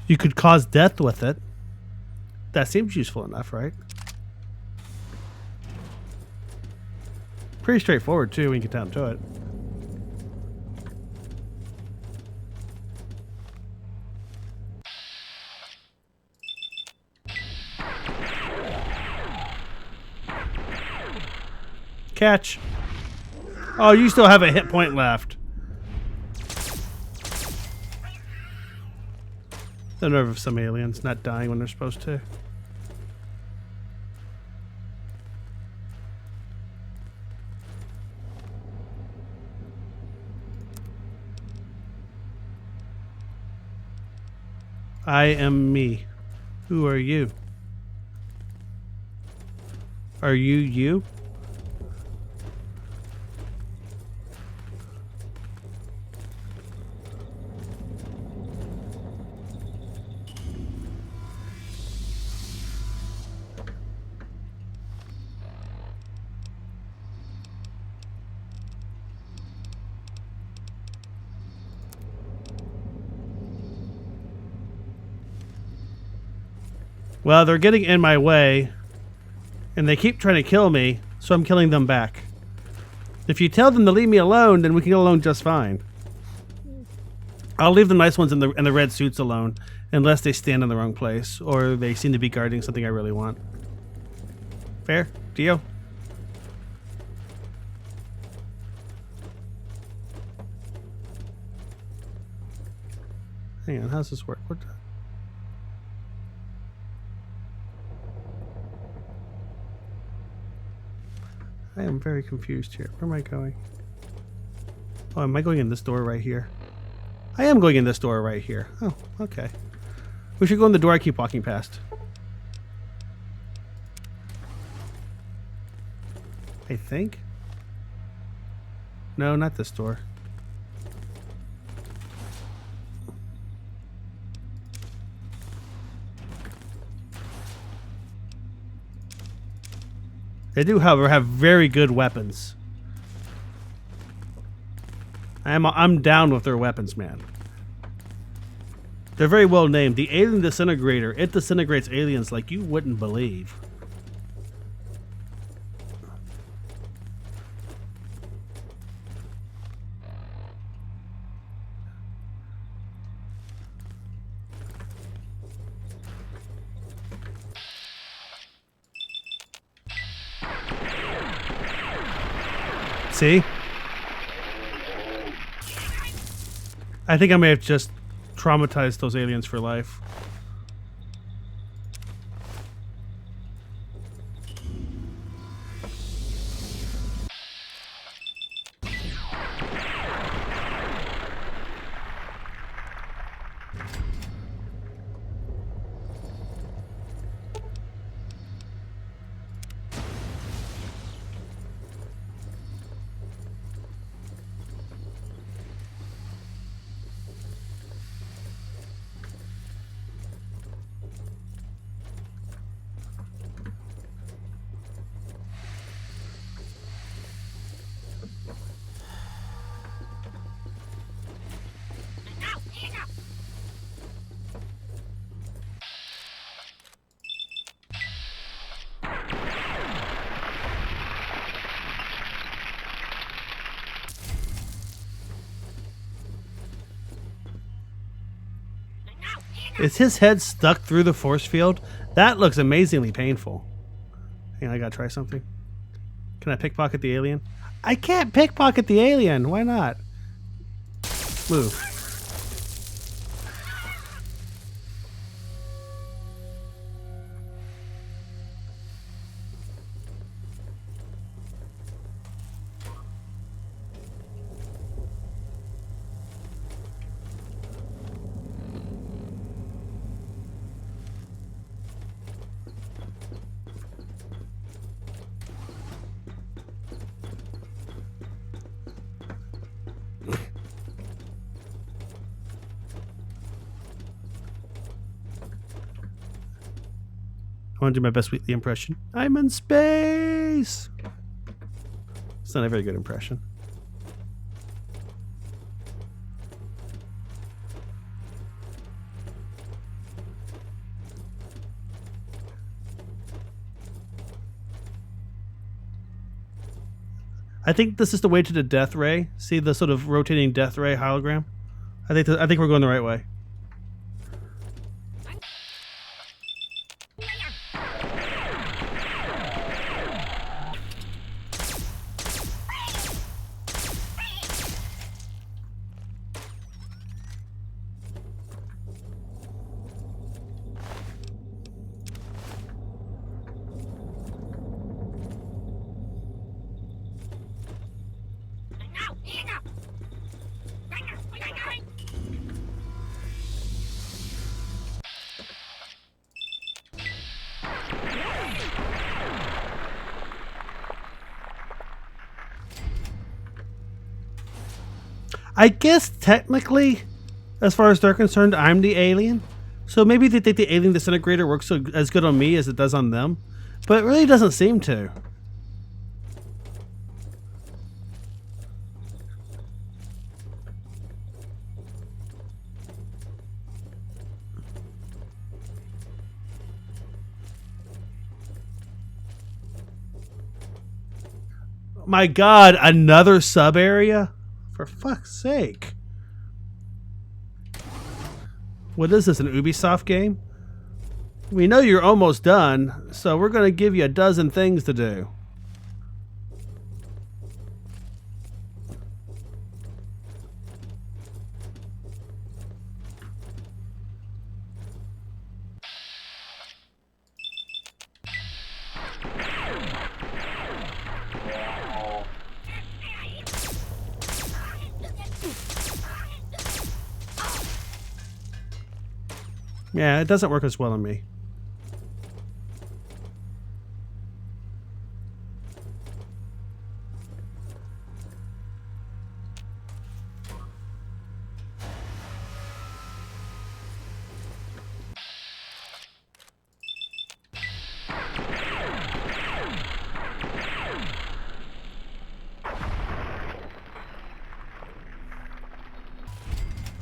You could cause death with it. That seems useful enough, right? Pretty straightforward, too, when you get down to it. Catch. Oh, you still have a hit point left. The nerve of some aliens not dying when they're supposed to. I am me. Who are you? Are you you? Well, they're getting in my way, and they keep trying to kill me, so I'm killing them back. If you tell them to leave me alone, then we can get along just fine. I'll leave the nice ones in the red suits alone, unless they stand in the wrong place, or they seem to be guarding something I really want. Fair? Deal? Hang on, how's this work? What the? I am very confused here. Where am I going? Oh, am I going in this door right here? I am going in this door right here. Oh, okay. We should go in the door I keep walking past. I think. No, not this door. They do, however, have very good weapons. I'm down with their weapons, man. They're very well named. The Alien Disintegrator. It disintegrates aliens like you wouldn't believe. See? I think I may have just traumatized those aliens for life. Is his head stuck through the force field? That looks amazingly painful. Hang on, I gotta try something. Can I pickpocket the alien? I can't pickpocket the alien. Why not? Move. I want to do my best Wheatley impression. I'm in space. It's not a very good impression. I think this is the way to the death ray. See the sort of rotating death ray hologram? I think we're going the right way. I guess technically, as far as they're concerned, I'm the alien. So maybe they think the alien disintegrator works as good on me as it does on them. But it really doesn't seem to. My God, another sub area? For fuck's sake. What is this, an Ubisoft game? We know you're almost done, so we're going to give you a dozen things to do. Yeah, it doesn't work as well on me.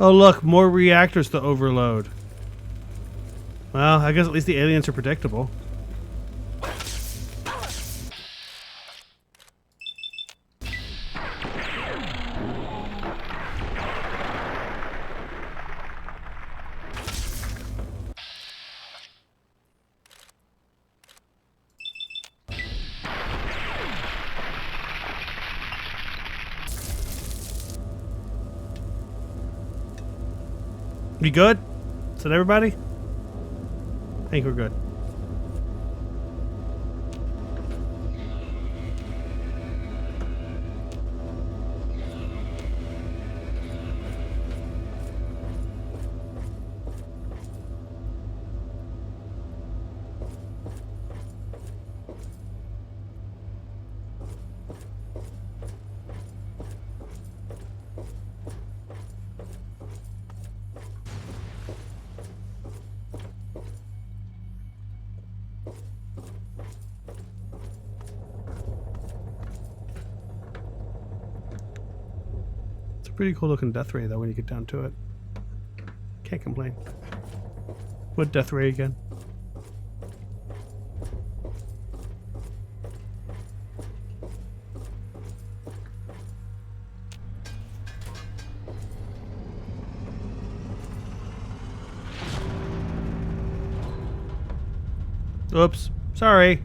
Oh look, more reactors to overload. Well, I guess at least the aliens are predictable. We good? Is that everybody? I think we're good. Pretty cool looking death ray though when you get down to it. Can't complain. What death ray again? Oops. Sorry.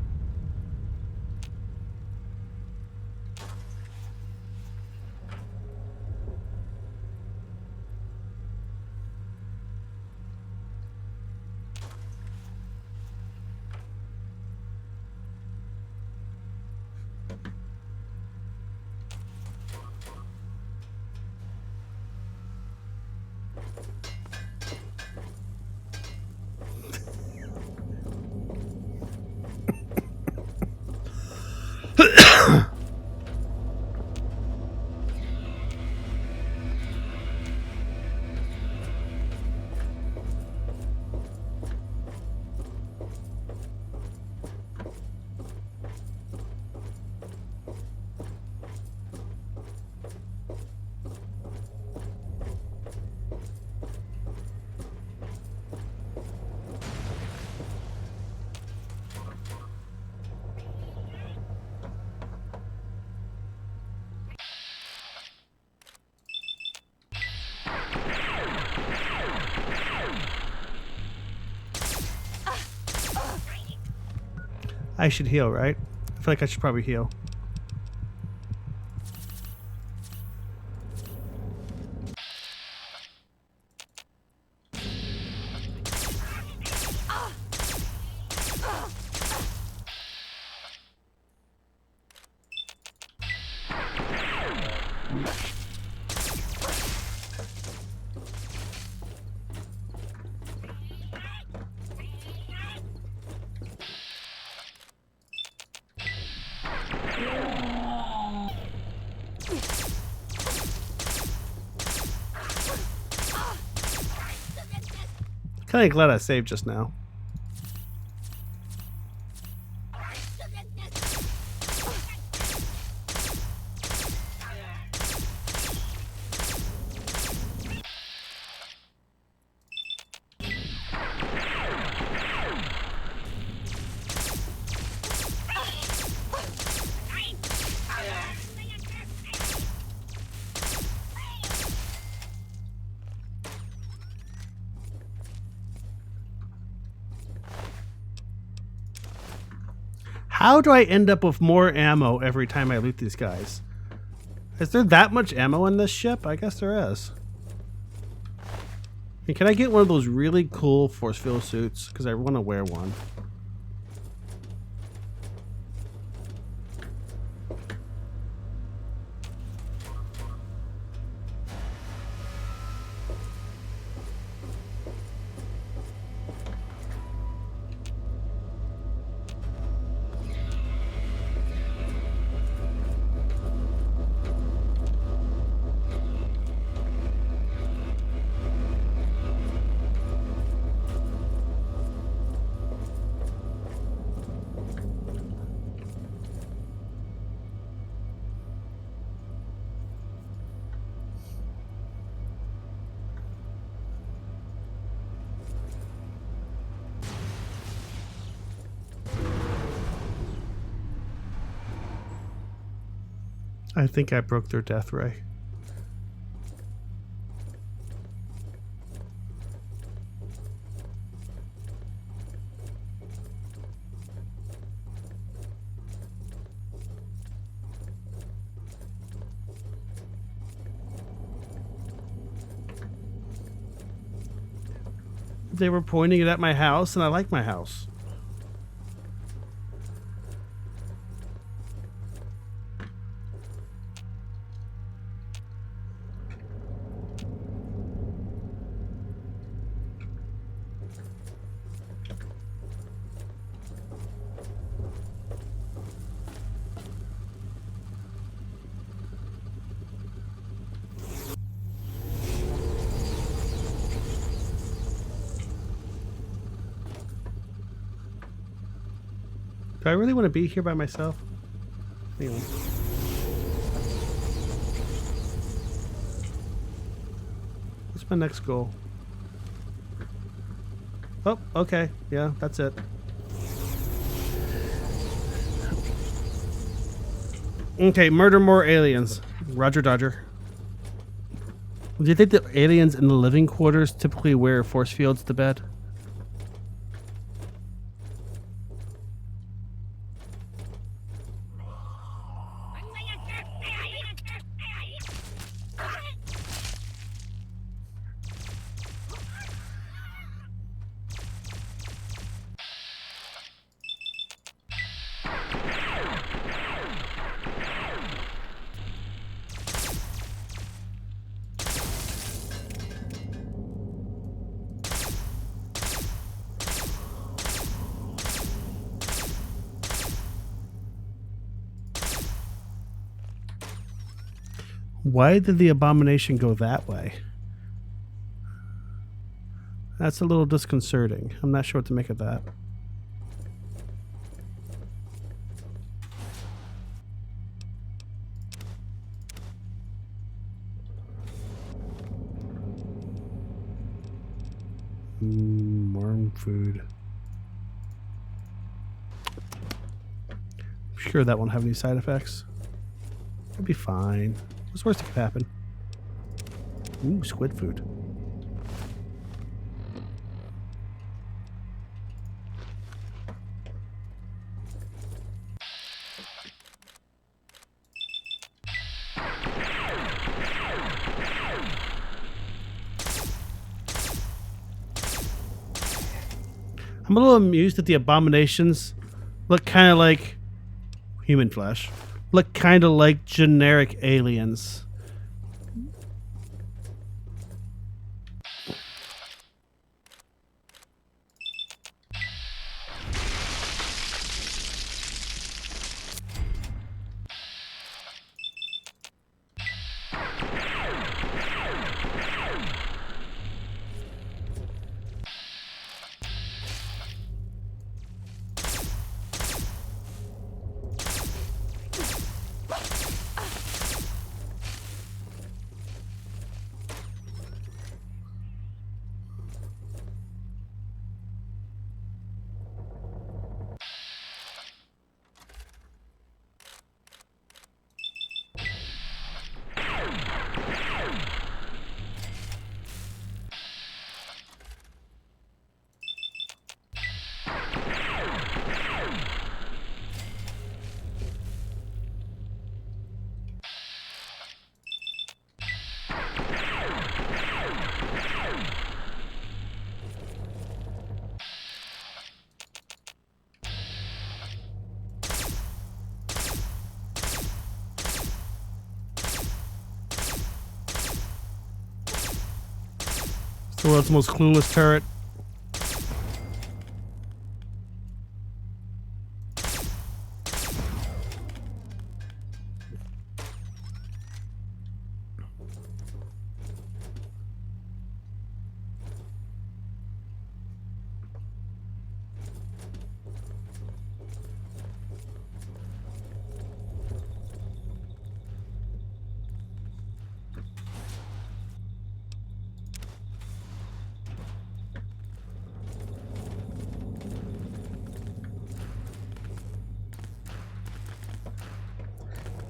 I should heal, right? I feel like I should probably heal. Kind of glad I saved just now. How do I end up with more ammo every time I loot these guys? Is there that much ammo in this ship? I guess there is. And can I get one of those really cool force field suits? Because I want to wear one. I think I broke their death ray. They were pointing it at my house, and I like my house. Do I really want to be here by myself? Anyway. What's my next goal? Oh, okay. Yeah, that's it. Okay, murder more aliens. Roger Dodger. Do you think that aliens in the living quarters typically wear force fields to bed? Why did the abomination go that way? That's a little disconcerting. I'm not sure what to make of that. Worm food. I'm sure that won't have any side effects. It'll be fine. What's the worst that could happen? Ooh, squid food. I'm a little amused that the abominations look kind of like human flesh. Look kind of like generic aliens. The world's most clueless turret.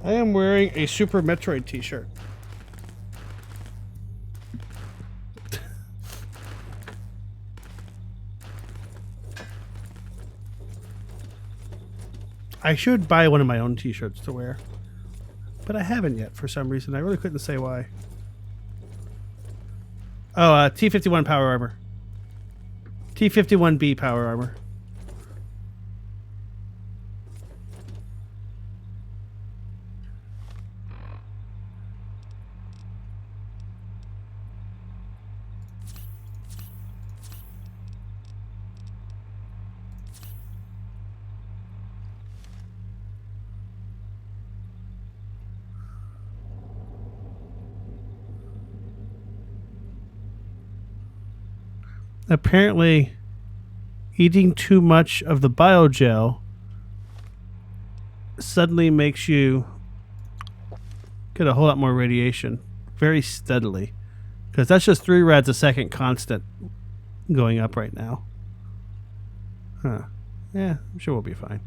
I am wearing a Super Metroid t-shirt. I should buy one of my own t-shirts to wear, but I haven't yet for some reason. I really couldn't say why. Oh, T-51 power armor. T-51B power armor. Apparently, eating too much of the biogel suddenly makes you get a whole lot more radiation very steadily. Because that's just 3 rads a second constant going up right now. Huh. Yeah, I'm sure we'll be fine.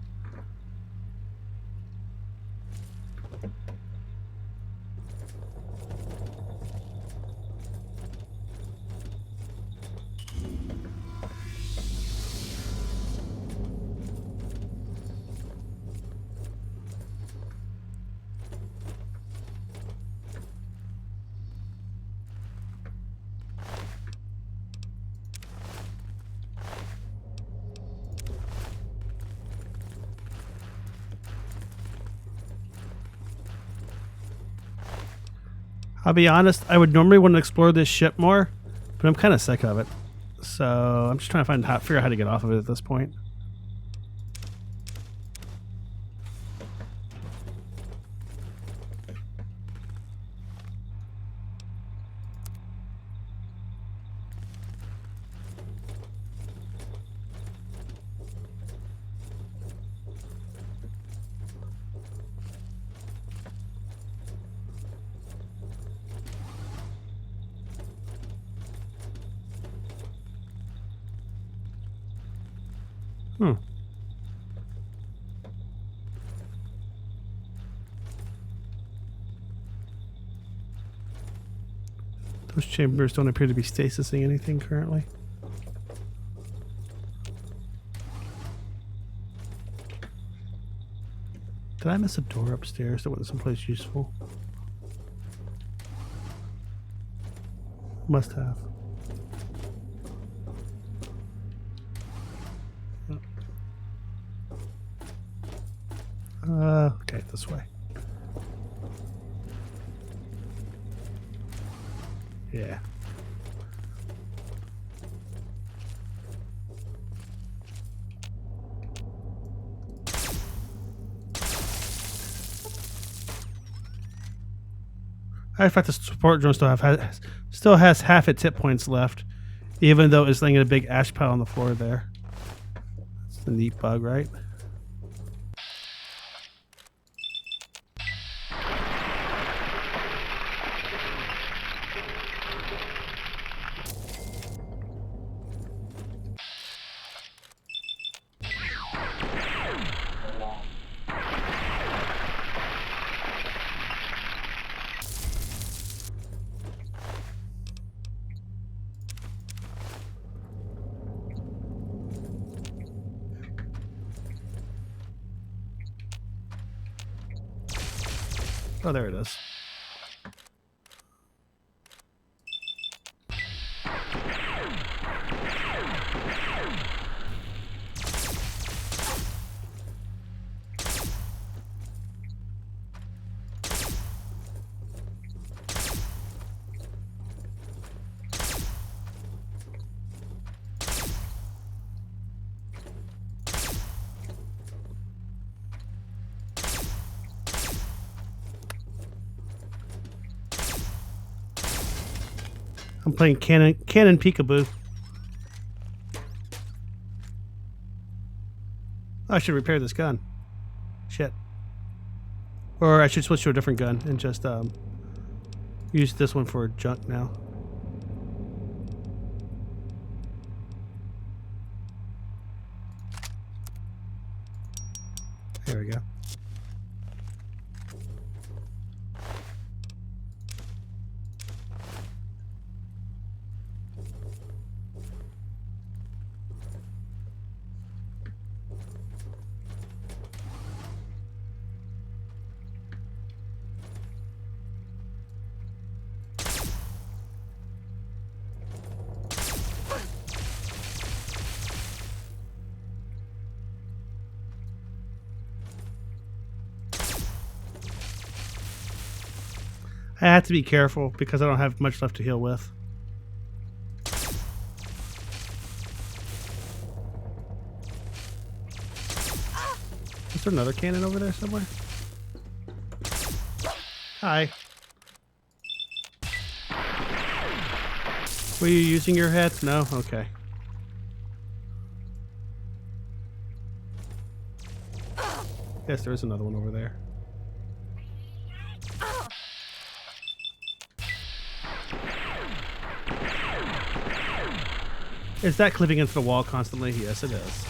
I'll be honest, I would normally want to explore this ship more, but I'm kind of sick of it. So I'm just trying to figure out how to get off of it at this point. Hmm. Those chambers don't appear to be stasising anything currently. Did I miss a door upstairs that went someplace useful? Must have. Okay, this way. Yeah. I thought the support drone still has half its hit points left, even though it's laying in a big ash pile on the floor there. It's a neat bug, right? Oh, there it is. I'm playing Cannon Peekaboo. I should repair this gun. Shit. Or I should switch to a different gun and just use this one for junk now. There we go. I have to be careful because I don't have much left to heal with. Is there another cannon over there somewhere? Hi. Were you using your head? No? Okay. Yes, there is another one over there. Is that clipping into the wall constantly? Yes, it is.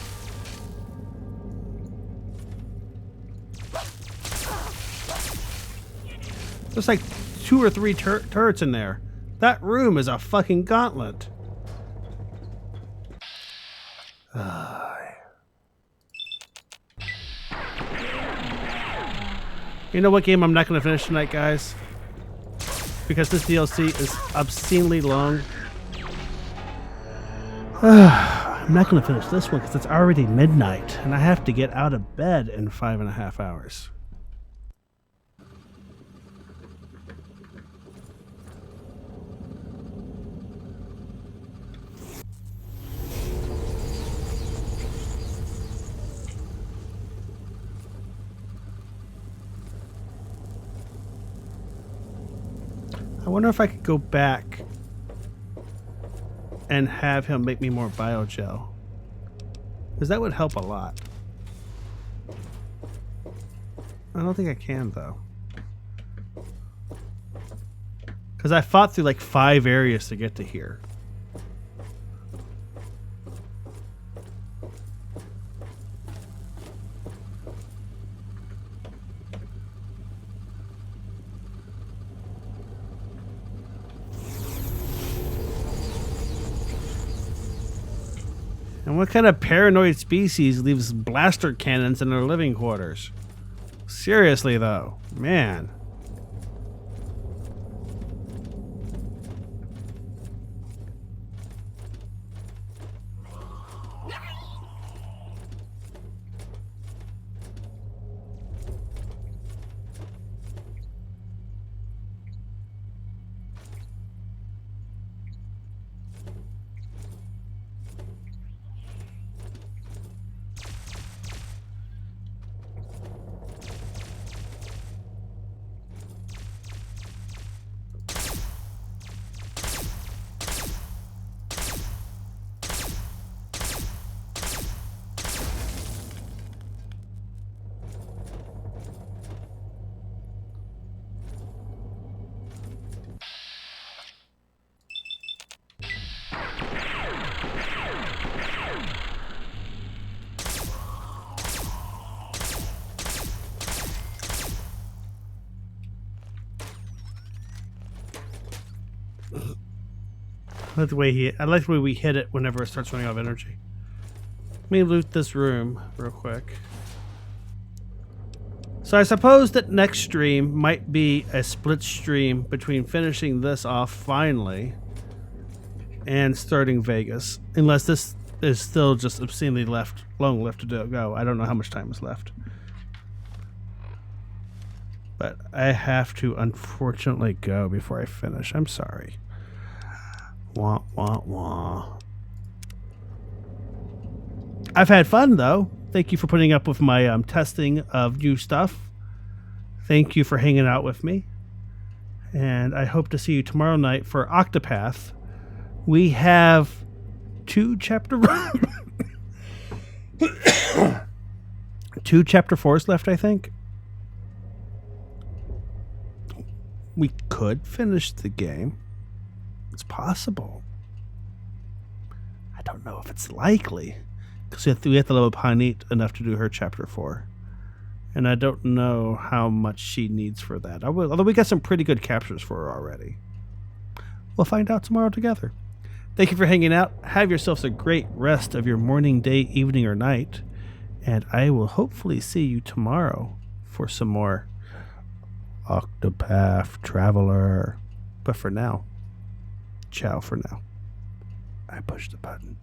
There's like 2 or 3 turrets in there. That room is a fucking gauntlet. You know what game I'm not going to finish tonight, guys? Because this DLC is obscenely long. I'm not going to finish this one because it's already midnight and I have to get out of bed in 5.5 hours. I wonder if I could go back and have him make me more biogel, because that would help a lot. I don't think I can though, because I fought through like 5 areas to get to here. And what kind of paranoid species leaves blaster cannons in their living quarters? Seriously, though. Man. I like the way we hit it whenever it starts running out of energy. Let me loot this room real quick. So I suppose that next stream might be a split stream between finishing this off finally and starting Vegas. Unless this is still just obscenely long left to go. I don't know how much time is left. But I have to unfortunately go before I finish. I'm sorry. Wah, wah, wah. I've had fun, though. Thank you for putting up with my testing of new stuff. Thank you for hanging out with me. And I hope to see you tomorrow night for Octopath. We have 2 chapter... 2 chapter 4s left, I think. We could finish the game. It's possible. I don't know if it's likely. Because we have to level Panit enough to do her chapter 4. And I don't know how much she needs for that. Although we got some pretty good captures for her already. We'll find out tomorrow together. Thank you for hanging out. Have yourselves a great rest of your morning, day, evening, or night. And I will hopefully see you tomorrow for some more Octopath Traveler. But for now, ciao for now. I pushed the button.